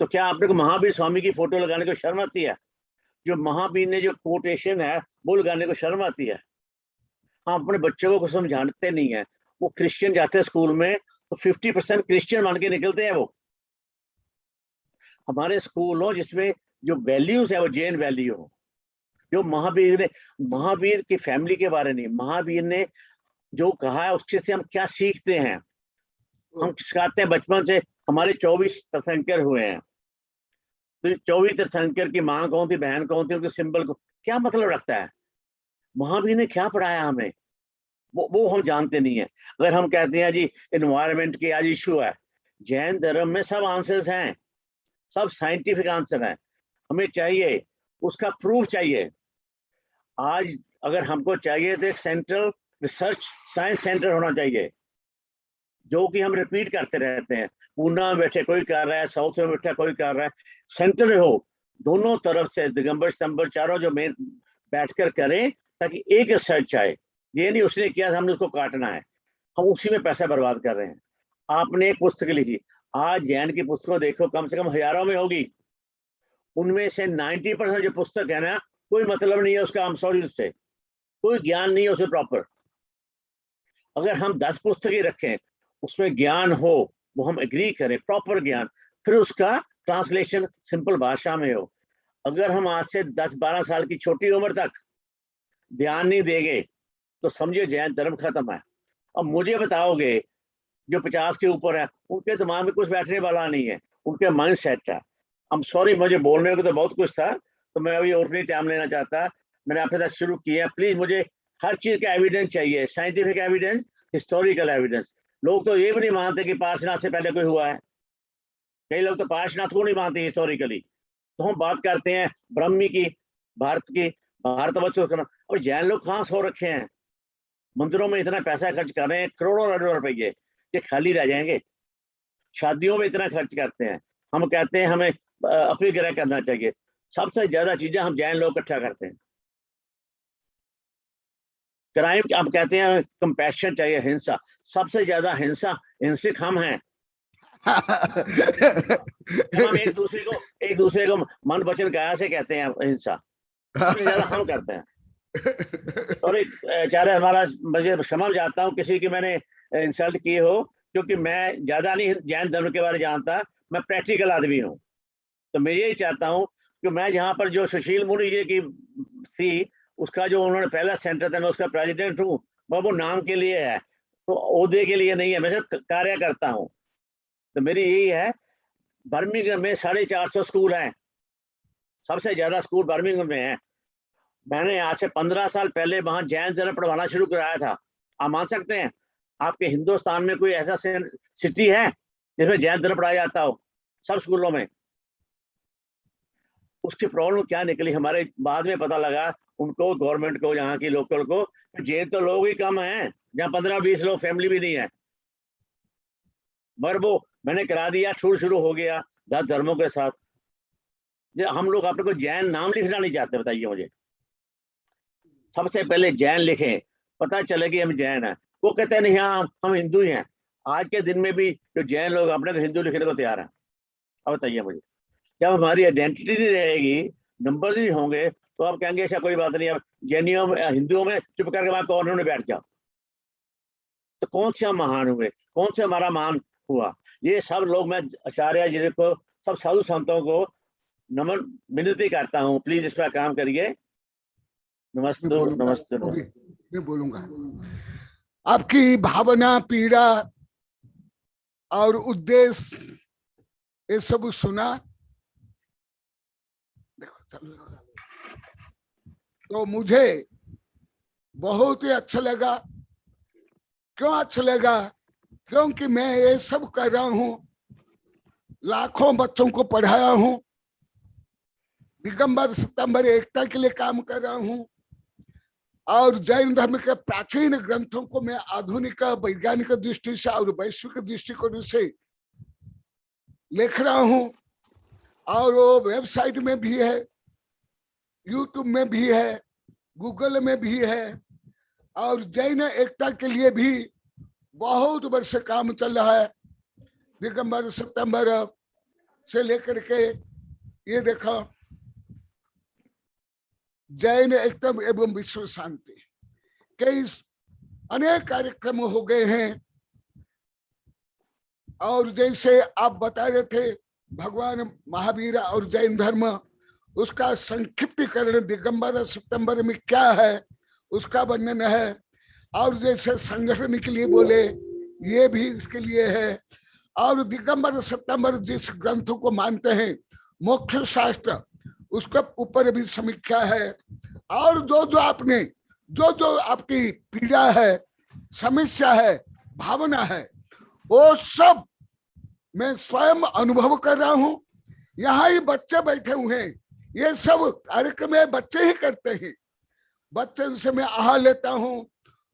तो क्या आपने को महावीर स्वामी की फोटो लगाने को शर्म आती है? जो महावीर ने जो कोटेशन है वो लगाने को शर्म आती है? हम अपने बच्चों को समझाते नहीं है। वो क्रिश्चियन जाते हैं स्कूल में तो 50% क्रिश्चियन मान के निकलते हैं। वो हमारे स्कूल हो जिसमें जो वैल्यूज है वो जैन वैल्यू हो। जो महावीर की फैमिली के बारे नहीं, महावीर ने जो कहा है उससे से हम क्या सीखते हैं। हम सिखाते हैं बचपन से, हमारे 24 तीर्थंकर हुए हैं, तो 24 तीर्थंकर की माँ कौन थी, बहन कौन थी, उनके सिंबल को क्या मतलब रखता है, महावीर ने क्या पढ़ाया हमें, वो हम जानते नहीं है। अगर हम कहते हैं जी एनवायरनमेंट की आज इशू है, जैन धर्म में सब आंसर्स हैं, सब साइंटिफिक आंसर हैं, हमें चाहिए उसका प्रूफ चाहिए। आज अगर हमको चाहिए तो एक सेंट्रल रिसर्च साइंस सेंटर होना चाहिए, जो कि हम रिपीट करते रहते हैं। पूना में बैठे कोई कर रहा है, साउथ में बैठा कोई कर रहा है, सेंटर हो दोनों तरफ से, दिगंबर सितंबर चारों जो मेन बैठकर करें, ताकि एक रिसर्च आए। ये नहीं उसने किया हमने उसको काटना है, हम उसी में पैसा बर्बाद कर रहे हैं। आपने एक पुस्तक लिखी, आज जैन की पुस्तकों देखो कम से कम हजारों में होगी, उनमें से 90% जो पुस्तक है ना, कोई मतलब नहीं है उसका, हम सॉरी, उससे कोई ज्ञान नहीं है उसमें प्रॉपर। अगर हम 10 पुस्तकें रखें उसमें ज्ञान हो, वो हम एग्री करें प्रॉपर ज्ञान, फिर उसका ट्रांसलेशन सिंपल भाषा में हो। अगर हम आज से 10-12 साल की छोटी उम्र तक ध्यान नहीं देंगे तो समझिए जैन धर्म खत्म है। अब मुझे बताओगे जो 50 के ऊपर है, उनके दिमाग में कुछ बैठने वाला नहीं है, उनके माइंड सेट है। I'm सॉरी, मुझे बोलने को तो बहुत कुछ था, तो मैं अभी और नहीं टाइम लेना चाहता, मैंने आपके साथ शुरू किया। प्लीज मुझे हर चीज का एविडेंस चाहिए, साइंटिफिक एविडेंस, हिस्टोरिकल एविडेंस। लोग तो ये भी नहीं मानते कि पार्श्वनाथ से पहले कोई हुआ है, कई लोग तो पार्श्वनाथ को नहीं मानते हिस्टोरिकली। तो हम बात करते हैं ब्रह्मी की, भारतवर्ष करना, और जैन लोग कहाँ सो रखे हैं, मंदिरों में इतना पैसा खर्च कर रहे हैं, करोड़ों अरबों रुपये, ये खाली रह जाएंगे। शादियों में इतना खर्च करते हैं, हम कहते हैं हमें अपविग्रह करना चाहिए। सबसे ज्यादा चीजें हम जैन लोग इकट्ठा करते हैं। क्राइम हम कहते हैं कंपैशन चाहिए, हिंसा, सबसे ज्यादा हिंसा हिंसक हम हैं। हम एक दूसरे को मन वचन काया से कहते हैं हिंसा, सबसे ज्यादा हम करते हैं। और चाहे हमारा, मुझे क्षमा चाहता हूँ किसी की मैंने इंसल्ट की हो, क्योंकि मैं ज्यादा नहीं जैन धर्म के बारे में जानता, मैं प्रैक्टिकल आदमी हूँ। तो मैं यही चाहता हूँ कि मैं जहाँ पर जो सुशील मुनि जी की थी, उसका जो उन्होंने पहला सेंटर था, मैं उसका प्रेसिडेंट हूँ, वो नाम के लिए है, तो ओहदे के लिए नहीं है, मैं सिर्फ कार्य करता हूँ। तो मेरी यही है, बर्मिंघम में 450 स्कूल हैं, सबसे ज्यादा स्कूल बर्मिंघम में है। मैंने आज से 15 साल पहले वहां जैन धर्म पढ़वाना शुरू कराया था। आप मान सकते हैं आपके हिंदुस्तान में कोई ऐसा सिटी है जिसमें जैन धर्म पढ़ाया जाता हो? सब स्कूलों में। उसकी प्रॉब्लम क्या निकली हमारे बाद में पता लगा, उनको गवर्नमेंट को, यहाँ की लोकल को, जैन तो लोग ही कम हैं, जहाँ 15-20 लोग फैमिली भी नहीं है। मगर वो मैंने करा दिया, शुरू हो गया 10 धर्मों के साथ। हम लोग अपने को जैन नाम लिखना नहीं चाहते, बताइए मुझे। सबसे पहले जैन लिखें, पता चले कि हम जैन हैं। वो कहते हैं नहीं, हाँ हम हिंदू ही हैं। आज के दिन में भी जो जैन लोग अपने को हिंदू लिखने को तैयार हैं। अब बताइए मुझे, जब हमारी आइडेंटिटी नहीं रहेगी, नंबर नहीं होंगे, तो आप कहेंगे ऐसा कोई बात नहीं, अब जैनियों में, हिंदुओं में चुप करके वहां कॉर्नर में बैठ जाओ। तो कौन से हम महान हुए, कौन से हमारा मान हुआ? ये सब लोग, मैं आचार्य जी को, सब साधु संतों को नमन विनती करता हूँ, प्लीज इस पर काम करिए। नमस्ते। नमस्ते। मैं बोलूंगा, आपकी भावना, पीड़ा और उद्देश्य ये सब सुना। देखो, तो मुझे बहुत ही अच्छा लगा। क्यों अच्छा लगा? क्योंकि मैं ये सब कर रहा हूं, लाखों बच्चों को पढ़ाया हूं, दिगंबर सितंबर एकता के लिए काम कर रहा हूं, और जैन धर्म के प्राचीन ग्रंथों को मैं आधुनिक वैज्ञानिक दृष्टि से और वैश्विक दृष्टिकोण से लिख रहा हूं। और वो वेबसाइट में भी है, यूट्यूब में भी है, गूगल में भी है, और जैन एकता के लिए भी बहुत वर्ष काम चल रहा है। दिगंबर सितंबर से लेकर के ये देखो, जैन एकता एवं विश्व शांति, कई अनेक कार्यक्रम हो गए हैं। और जैसे आप बता रहे थे, भगवान महावीर और जैन धर्म, उसका संक्षिप्तीकरण दिगंबर सितंबर में क्या है, उसका वर्णन है। और जैसे संगठन के लिए बोले, ये भी इसके लिए है। और दिगंबर सत्तंबर जिस ग्रंथ को मानते हैं मोक्ष शास्त्र, उसके ऊपर भी समीक्षा है। और जो जो आपने जो आपकी पीड़ा है, समस्या है, भावना है, वो सब मैं स्वयं अनुभव कर रहा हूं। यहाँ ही बच्चे बैठे हुए हैं, ये सब कार्यक्रम बच्चे ही करते हैं। बच्चे से मैं आहार लेता हूं,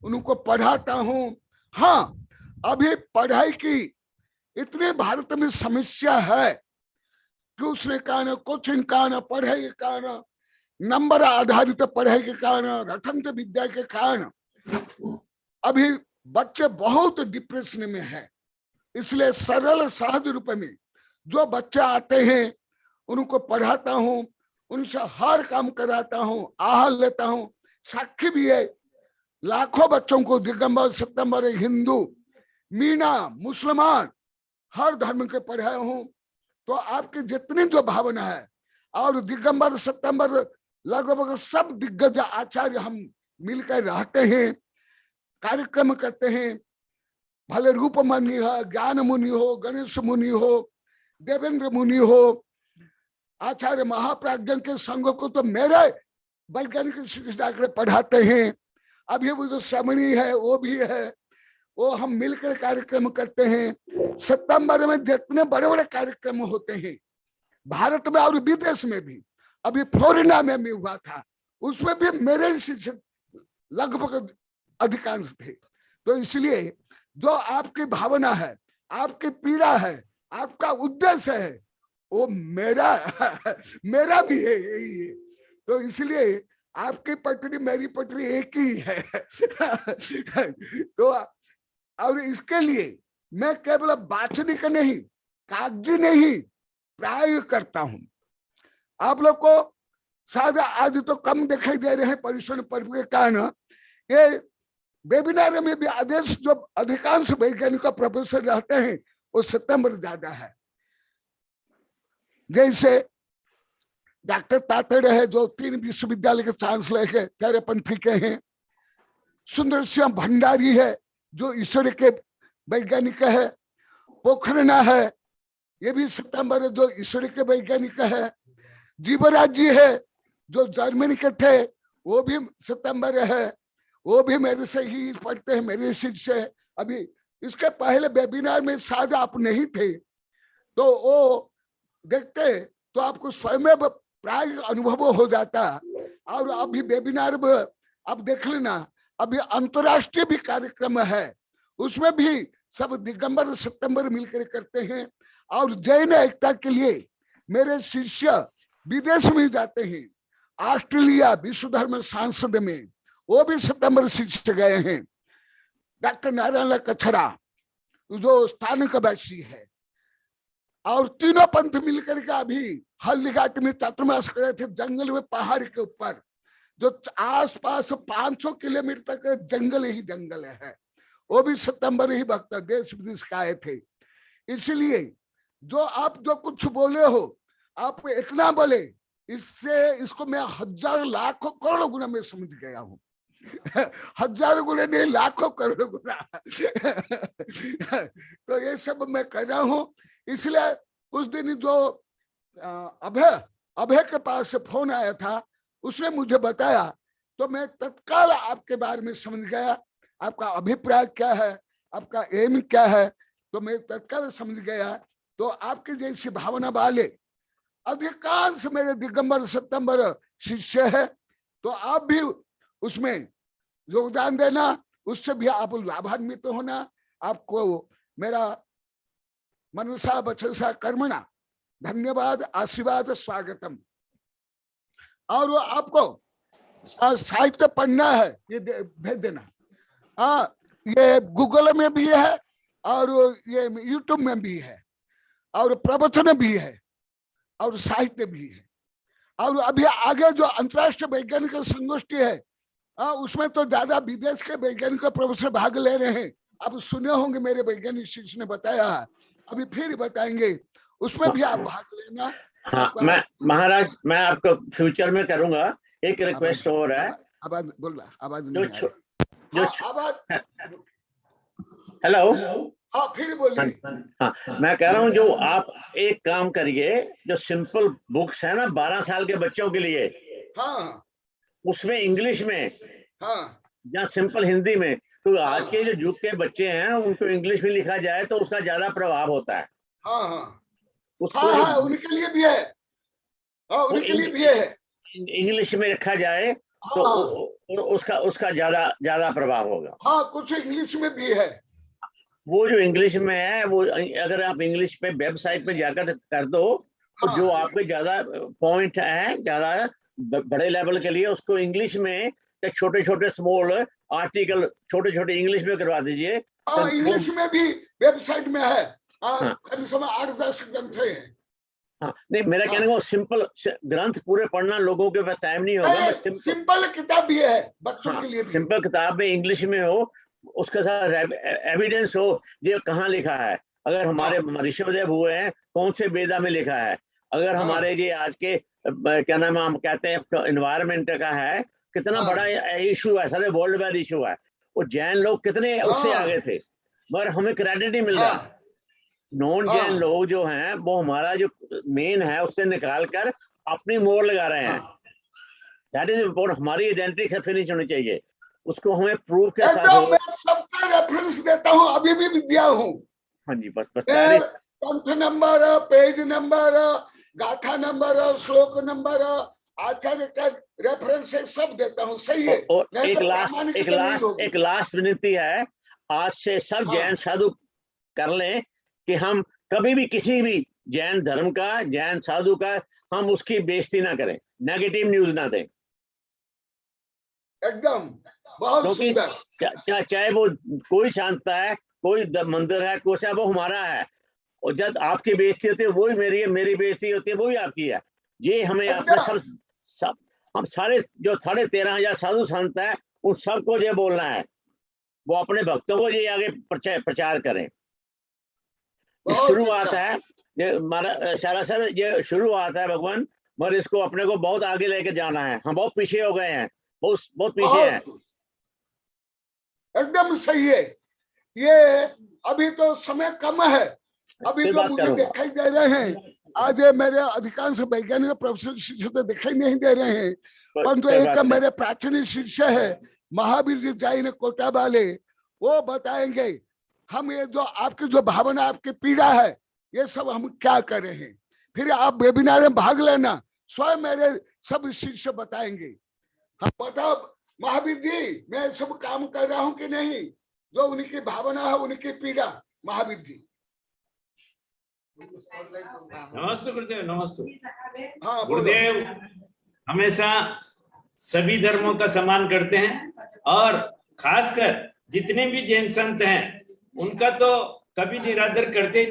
उनको पढ़ाता हूं। हाँ, अभी पढ़ाई की इतने भारत में समस्या है कि उसके कारण, कोचिंग कारण, पढ़ाई के कारण, नंबर आधारित पढ़ाई के कारण, रटंत विद्या के कारण अभी बच्चे बहुत डिप्रेशन में है। इसलिए सरल सहज रूप में जो बच्चे आते हैं उनको पढ़ाता हूं, उनसे हर काम कराता हूं, आहार लेता हूं। साक्षी भी है, लाखों बच्चों को दिगंबर सत्तंबर, हिंदू, मीना, मुसलमान, हर धर्म के पढ़ाए हूं। तो आपकी जितनी जो भावना है, और दिगंबर सत्तंबर लगभग सब दिग्गज आचार्य हम मिलकर रहते हैं, कार्यक्रम करते हैं। भले रूप मुनि हो, ज्ञान मुनि हो, गणेश मुनि हो, देवेंद्र मुनि हो, आचार्य महाप्राज्ञ के संघ को तो मेरे वैज्ञानिक शिक्षा पढ़ाते हैं। अभी वो जो श्रमणी है वो भी है, वो हम मिलकर कार्यक्रम करते हैं। सितंबर में जितने बड़े बड़े कार्यक्रम होते हैं भारत में और विदेश में भी, अभी फ्लोरिडा में भी हुआ था, उसमें भी मेरे शिक्षक लगभग अधिकांश थे। तो इसलिए जो आपकी भावना है, आपकी पीड़ा है, आपका उद्देश्य है, वो मेरा भी है, यही है। तो इसलिए आपकी पटरी मेरी पटरी एक ही है। तो और इसके लिए मैं केवल वाचनिक नहीं, कागजी नहीं, प्रायोग करता हूं। आप लोग को शायद आज तो कम दिखाई दे रहे हैं पर्यूषण पर्व के कारण। ये वेबिनार में भी आदेश जो अधिकांश वैज्ञानिक प्रोफेसर रहते हैं वो सितंबर ज्यादा है। जैसे डॉक्टर तातड़ है जो 3 विश्वविद्यालय के चांसलर के चेहरेपंथी के हैं। सुंदर सिंह भंडारी है जो ईश्वर के वैज्ञानिक है। पोखरना है, ये भी सितंबर जो ईश्वर के वैज्ञानिक है। जीवराज जी है जो जर्मनी के थे, वो भी सितंबर है, वो भी मेरे से ही पढ़ते हैं, मेरे शिष्य है। अभी इसके पहले वेबिनार में शायद आप नहीं थे, तो वो देखते तो आपको स्वयं प्राय अनुभव हो जाता। और अभी वेबिनार अब देख लेना, अभी अंतरराष्ट्रीय भी कार्यक्रम है, उसमें भी सब दिगंबर सितंबर मिलकर करते हैं। और जैन एकता के लिए मेरे शिष्य विदेश में जाते हैं। ऑस्ट्रेलिया विश्व धर्म सांसद में वो भी सितंबर शिष्य गए हैं। डॉक्टर नारायण कछड़ा जो स्थानिक वासी है, और तीनों पंथ मिलकर के अभी हल्दीघाट में चातुर्मास करे थे, जंगल में, पहाड़ के ऊपर, जो आसपास 500 किलोमीटर तक जंगल ही जंगल है। वो भी सितंबर ही भक्त देश विदेश का आए थे। इसलिए जो आप जो कुछ बोले हो, आप इतना बोले, इससे इसको मैं हजार लाखों करोड़ों गुना में समझ गया हूँ। हजारों गुना नहीं, लाखों करोड़ों गुना। तो ये सब मैं कर रहा हूँ। इसलिए उस दिन जो अभय के पास से फोन आया था, उसने मुझे बताया, तो मैं तत्काल आपके बारे में समझ गया। आपका अभिप्राय क्या है, आपका एम क्या है, तो मैं तत्काल समझ गया। तो आपकी जैसी भावना वाले अधिकांश मेरे दिगंबर सितंबर शिष्य है, तो आप भी उसमें योगदान देना, उससे भी आप लाभान्वित होना। आपको मेरा मनसा वचसा कर्मणा धन्यवाद, आशीर्वाद, स्वागतम। और वो आपको साहित्य पढ़ना है, ये भेज देना। ये गूगल में भी है और ये यूट्यूब में भी है, और प्रवचन भी है, और साहित्य भी है। और अभी आगे जो अंतर्राष्ट्रीय वैज्ञानिक संगोष्ठी है, उसमें तो ज्यादा विदेश के वैज्ञानिक प्रोफेसर भाग ले रहे हैं। आप सुने होंगे, मेरे वैज्ञानिक शिष्य ने बताया, अभी फिर बताएंगे, उसमें भी आप भाग लेना। हाँ, मैं महाराज, मैं आपको फ्यूचर में करूंगा। एक रिक्वेस्ट और है। आवाज बोल रहा, आवाज नहीं आ रही। जो आवाज। हेलो, हाँ फिर बोलिए। हाँ, मैं कह रहा हूँ जो आप एक काम करिए, जो सिंपल बुक्स है ना 12 साल के बच्चों के लिए, हाँ उसमें इंग्लिश में हाँ या सिंपल हिंदी में, तो आज हाँ के जो युग के बच्चे हैं उनको इंग्लिश में लिखा जाए तो उसका ज्यादा प्रभाव होता है। हाँ हाँ उसको हाँ जो हाँ, उनके लिए भी है। हाँ वो उनके लिए भी है। इंग्लिश में रखा जाए तो हाँ उसका उसका ज्यादा ज्यादा प्रभाव होगा। हाँ कुछ इंग्लिश में भी है। वो जो इंग्लिश में है, वो अगर आप इंग्लिश पे वेबसाइट पे जाकर कर दो, तो जो हाँ आपके ज्यादा पॉइंट है, ज्यादा बड़े लेवल के लिए, उसको इंग्लिश में छोटे छोटे स्मॉल आर्टिकल छोटे छोटे इंग्लिश में करवा दीजिए। हाँ इंग्लिश में भी वेबसाइट में है। हाँ कम से कम 8-10 ग्रंथ हैं। हाँ, नहीं मेरा कहने का सिंपल ग्रंथ पूरे पढ़ना लोगों के पास टाइम नहीं होगा, बस सिंपल सिंपल किताब भी है बच्चों के लिए भी। सिंपल किताब में इंग्लिश में हो, उसके साथ एविडेंस हो, ये कहाँ लिखा है, अगर हमारे ऋषभदेव हुए हैं कौन से वेदा में लिखा है, अगर हमारे ये आज के क्या नाम हम कहते हैं एनवायरमेंट का है, कितना बड़ा इशू है, सारे वर्ल्ड वाइड इशू है, वो जैन लोग कितने उससे आगे थे, मगर हमें क्रेडिट नहीं मिल रहा। नॉन जैन लोग जो हैं वो हमारा जो मेन है उससे निकाल कर अपनी मोहर लगा रहे हैं। That is important. हमारी आइडेंटिटी खफी नहीं होनी चाहिए, उसको हमें प्रूफ के साथ एकदम मैं सबका रेफरेंस देता हूँ, अभी भी विद्या हूँ। हाँ जी, बस पंथ नंबर, पेज नंबर, गाथा नंबर, श्लोक नंबर, आचार्य का रेफरेंस है, सब देता हूँ। सही है। और एक लास्ट विनती है, आज से सब जैन साधु कर लें कि हम कभी भी किसी भी जैन धर्म का, जैन साधु का, हम उसकी बेइज्जती ना करें, नेगेटिव न्यूज ना दें। एकदम बहुत सुंदर। चाहे वो कोई शांता है, कोई मंदिर है, कुछ है, वो हमारा है, और जब आपकी बेइज्जती होती है वही मेरी है, मेरी बेइज्जती होती है वही आपकी है। ये हमें अपने सब हम सारे जो 13,500 साधु संत है उन सबको ये बोलना है, वो अपने भक्तों को ये आगे प्रचार करें। शुरुआत है ये हमारा सारा सर, ये शुरुआत है भगवान, मगर इसको अपने को बहुत आगे लेके जाना है। हम बहुत पीछे हो गए हैं, बहुत पीछे हैं। एकदम सही है। ये अभी तो समय कम है, अभी तो मुझे दिखाई दे रहे हैं, आज मेरे अधिकांश वैज्ञानिक प्रोफेसर शिष्य तो दिखाई नहीं दे रहे हैं, परंतु एक मेरे प्राचीन शिष्य है महावीर जी जैन कोटा वाले, वो बताएंगे हम ये जो आपकी जो भावना, आपकी पीड़ा है, ये सब हम क्या कर रहे हैं। फिर आप वेबिनार में भाग लेना, स्वयं मेरे सब शिष्य बताएंगे। हम बताओ महावीर जी मैं सब काम कर रहा हूँ कि नहीं, जो उनकी भावना है, उनकी पीड़ा। महावीर जी नमस्ते गुरुदेव, नमस्ते। हाँ गुरुदेव हमेशा सभी धर्मों का सम्मान करते हैं, और खासकर जितने भी जैन संत हैं उनका तो कभी निरादर करते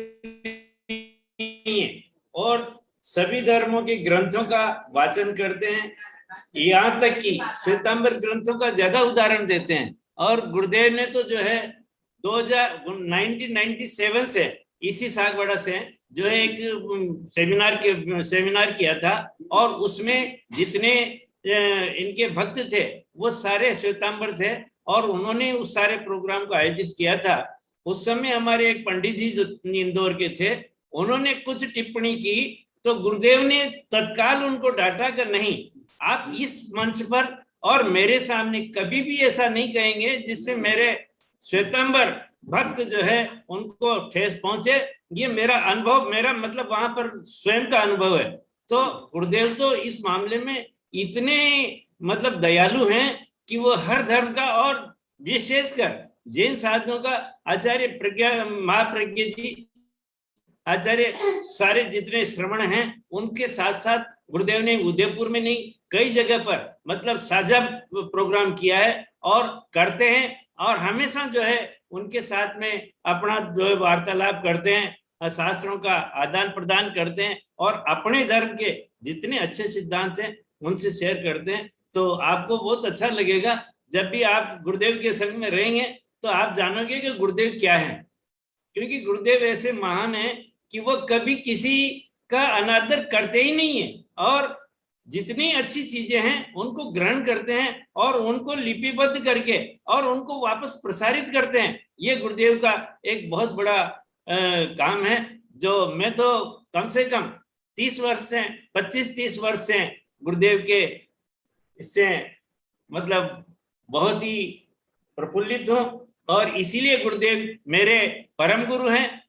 नहीं है, और सभी धर्मों के ग्रंथों का वाचन करते हैं, यहाँ तक कि श्वेतांबर ग्रंथों का ज्यादा उदाहरण देते हैं। और गुरुदेव ने तो जो है 1997 से इसी सागवाड़ा से जो है एक सेमिनार किया था, और उसमें जितने इनके भक्त थे वो सारे श्वेतांबर थे, और उन्होंने उस सारे प्रोग्राम को आयोजित किया था। उस समय हमारे एक पंडित जी जो इंदौर के थे, उन्होंने कुछ टिप्पणी की, तो गुरुदेव ने तत्काल उनको डांटा कर नहीं, आप इस मंच पर और मेरे सामने कभी भी ऐसा नहीं कहेंगे जिससे मेरे श्वेतांबर भक्त जो है उनको ठेस पहुंचे। ये मेरा अनुभव, मेरा मतलब वहां पर स्वयं का अनुभव है। तो गुरुदेव तो इस मामले में इतने मतलब दयालु हैं कि वो हर धर्म का, और विशेषकर जैन साधुओं का, आचार्य प्रज्ञा महाप्रज्ञा जी, आचार्य सारे जितने श्रवण हैं उनके साथ साथ गुरुदेव ने उदयपुर में नहीं कई जगह पर मतलब साझा प्रोग्राम किया है और करते हैं, और हमेशा जो है उनके साथ में अपना जो है वार्तालाप करते हैं, शास्त्रों का आदान प्रदान करते हैं, और अपने धर्म के जितने अच्छे सिद्धांत हैं उनसे शेयर करते हैं। तो आपको बहुत अच्छा लगेगा जब भी आप गुरुदेव के संग में रहेंगे, तो आप जानोगे कि गुरुदेव क्या है, क्योंकि गुरुदेव ऐसे महान है कि वो कभी किसी का अनादर करते ही नहीं है, और जितनी अच्छी चीजें हैं उनको ग्रहण करते हैं और उनको लिपिबद्ध करके और उनको वापस प्रसारित करते हैं। ये गुरुदेव का एक बहुत बड़ा काम है, जो मैं तो कम से कम 30 वर्ष से 25-30 वर्ष से गुरुदेव के इससे मतलब बहुत ही प्रफुल्लित हूँ, और इसीलिए गुरुदेव मेरे परम गुरु हैं